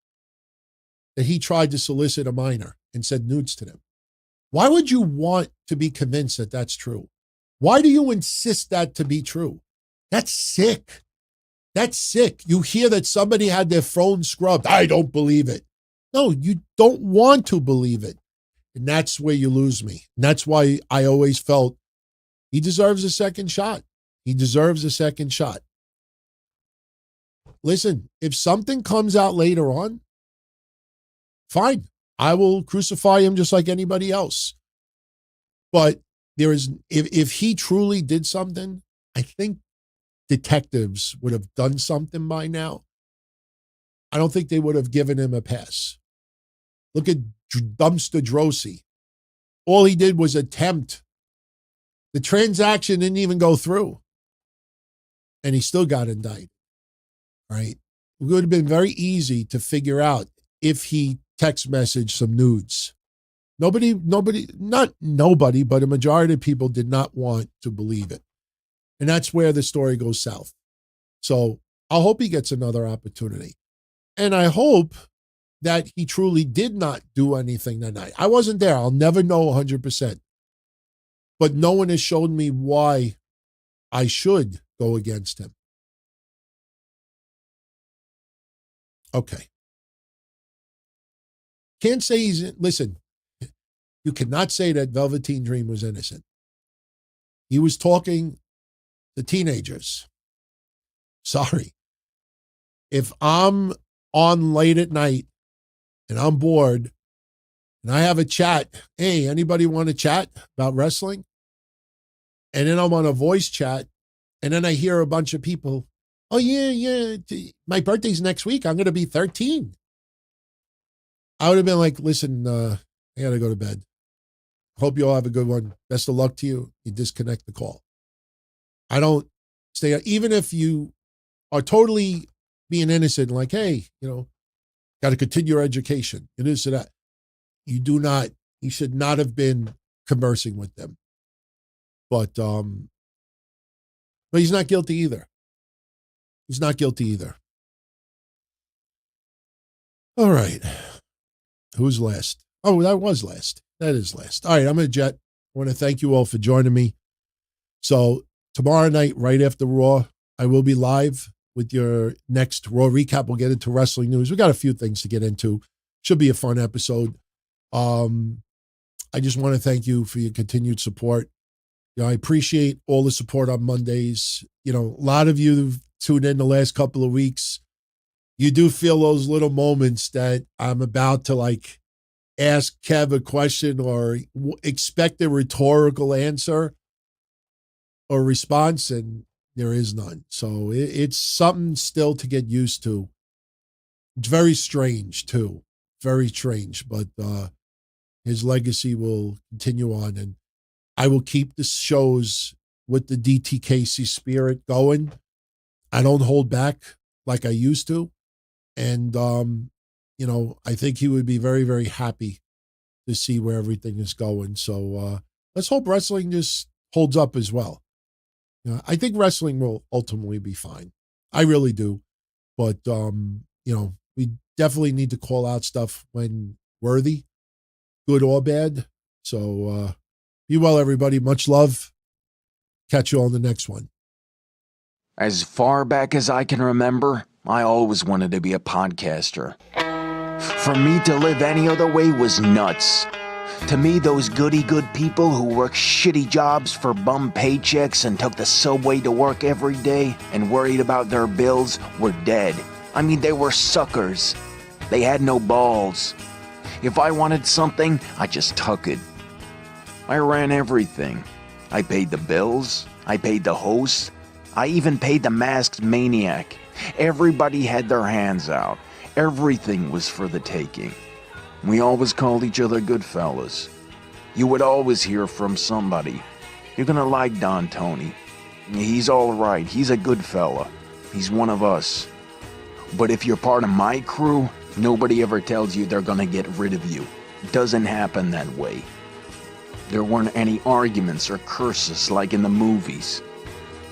that he tried to solicit a minor and send nudes to them. Why would you want to be convinced that that's true? Why do you insist that to be true? That's sick. That's sick. You hear that somebody had their phone scrubbed. I don't believe it. No, you don't want to believe it. And that's where you lose me. And that's why I always felt he deserves a second shot. He deserves a second shot. Listen, if something comes out later on, fine. I will crucify him just like anybody else. But there is, if he truly did something, I think detectives would have done something by now. I don't think they would have given him a pass. Look at Dumpster Drosy. All he did was attempt. The transaction didn't even go through. And he still got indicted. Right? It would have been very easy to figure out if he text messaged some nudes. Not nobody, but a majority of people did not want to believe it. And that's where the story goes south. So I hope he gets another opportunity. And I hope that he truly did not do anything that night. I wasn't there. I'll never know 100%. But no one has shown me why I should go against him. Okay. Can't say listen, you cannot say that Velveteen Dream was innocent. He was talking to teenagers. Sorry. If I'm on late at night and I'm bored and I have a chat, hey, anybody want to chat about wrestling? And then I'm on a voice chat and then I hear a bunch of people, oh, yeah, my birthday's next week. I'm going to be 13. I would have been like, listen, I got to go to bed. Hope you all have a good one. Best of luck to you. You disconnect the call. I don't stay, even if you are totally being innocent, like, hey, got to continue your education. It is that. You should not have been conversing with them. But he's not guilty either. He's not guilty either. All right. Who's last? Oh, that was last. That is last. All right, I'm a jet. I want to thank you all for joining me. So tomorrow night, right after Raw, I will be live with your next Raw recap. We'll get into wrestling news. We got a few things to get into. Should be a fun episode. I just want to thank you for your continued support. I appreciate all the support on Mondays. A lot of you have tuned in the last couple of weeks. You do feel those little moments that I'm about to ask Kev a question or expect a rhetorical answer or response, and there is none. So it's something still to get used to. It's very strange too. Very strange, but his legacy will continue on, and I will keep the shows with the DTKC spirit going. I don't hold back like I used to. And, I think he would be very, very happy to see where everything is going. So let's hope wrestling just holds up as well. I think wrestling will ultimately be fine. I really do. But, we definitely need to call out stuff when worthy, good or bad. So be well, everybody. Much love. Catch you on the next one. As far back as I can remember, I always wanted to be a podcaster. For me to live any other way was nuts. To me, those goody-good people who worked shitty jobs for bum paychecks and took the subway to work every day and worried about their bills were dead. I mean, they were suckers. They had no balls. If I wanted something, I just took it. I ran everything. I paid the bills. I paid the host. I even paid the masked maniac. Everybody had their hands out. Everything was for the taking. We always called each other good fellas. You would always hear from somebody. You're gonna like Don Tony. He's all right. He's a good fella. He's one of us. But if you're part of my crew, nobody ever tells you they're gonna get rid of you. It doesn't happen that way. There weren't any arguments or curses like in the movies.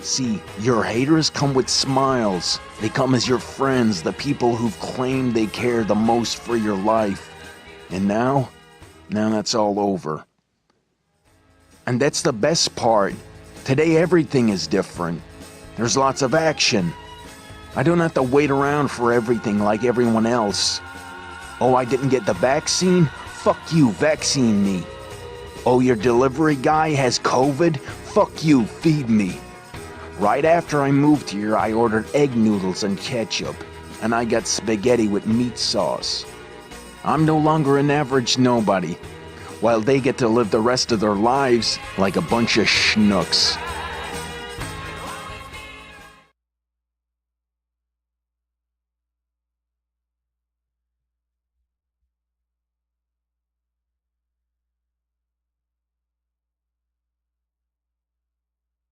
See, your haters come with smiles. They come as your friends, the people who've claimed they care the most for your life. And now that's all over. And that's the best part. Today everything is different. There's lots of action. I don't have to wait around for everything like everyone else. Oh, I didn't get the vaccine? Fuck you, vaccine me. Oh, your delivery guy has COVID? Fuck you, feed me. Right after I moved here, I ordered egg noodles and ketchup, and I got spaghetti with meat sauce. I'm no longer an average nobody, while they get to live the rest of their lives like a bunch of schnooks.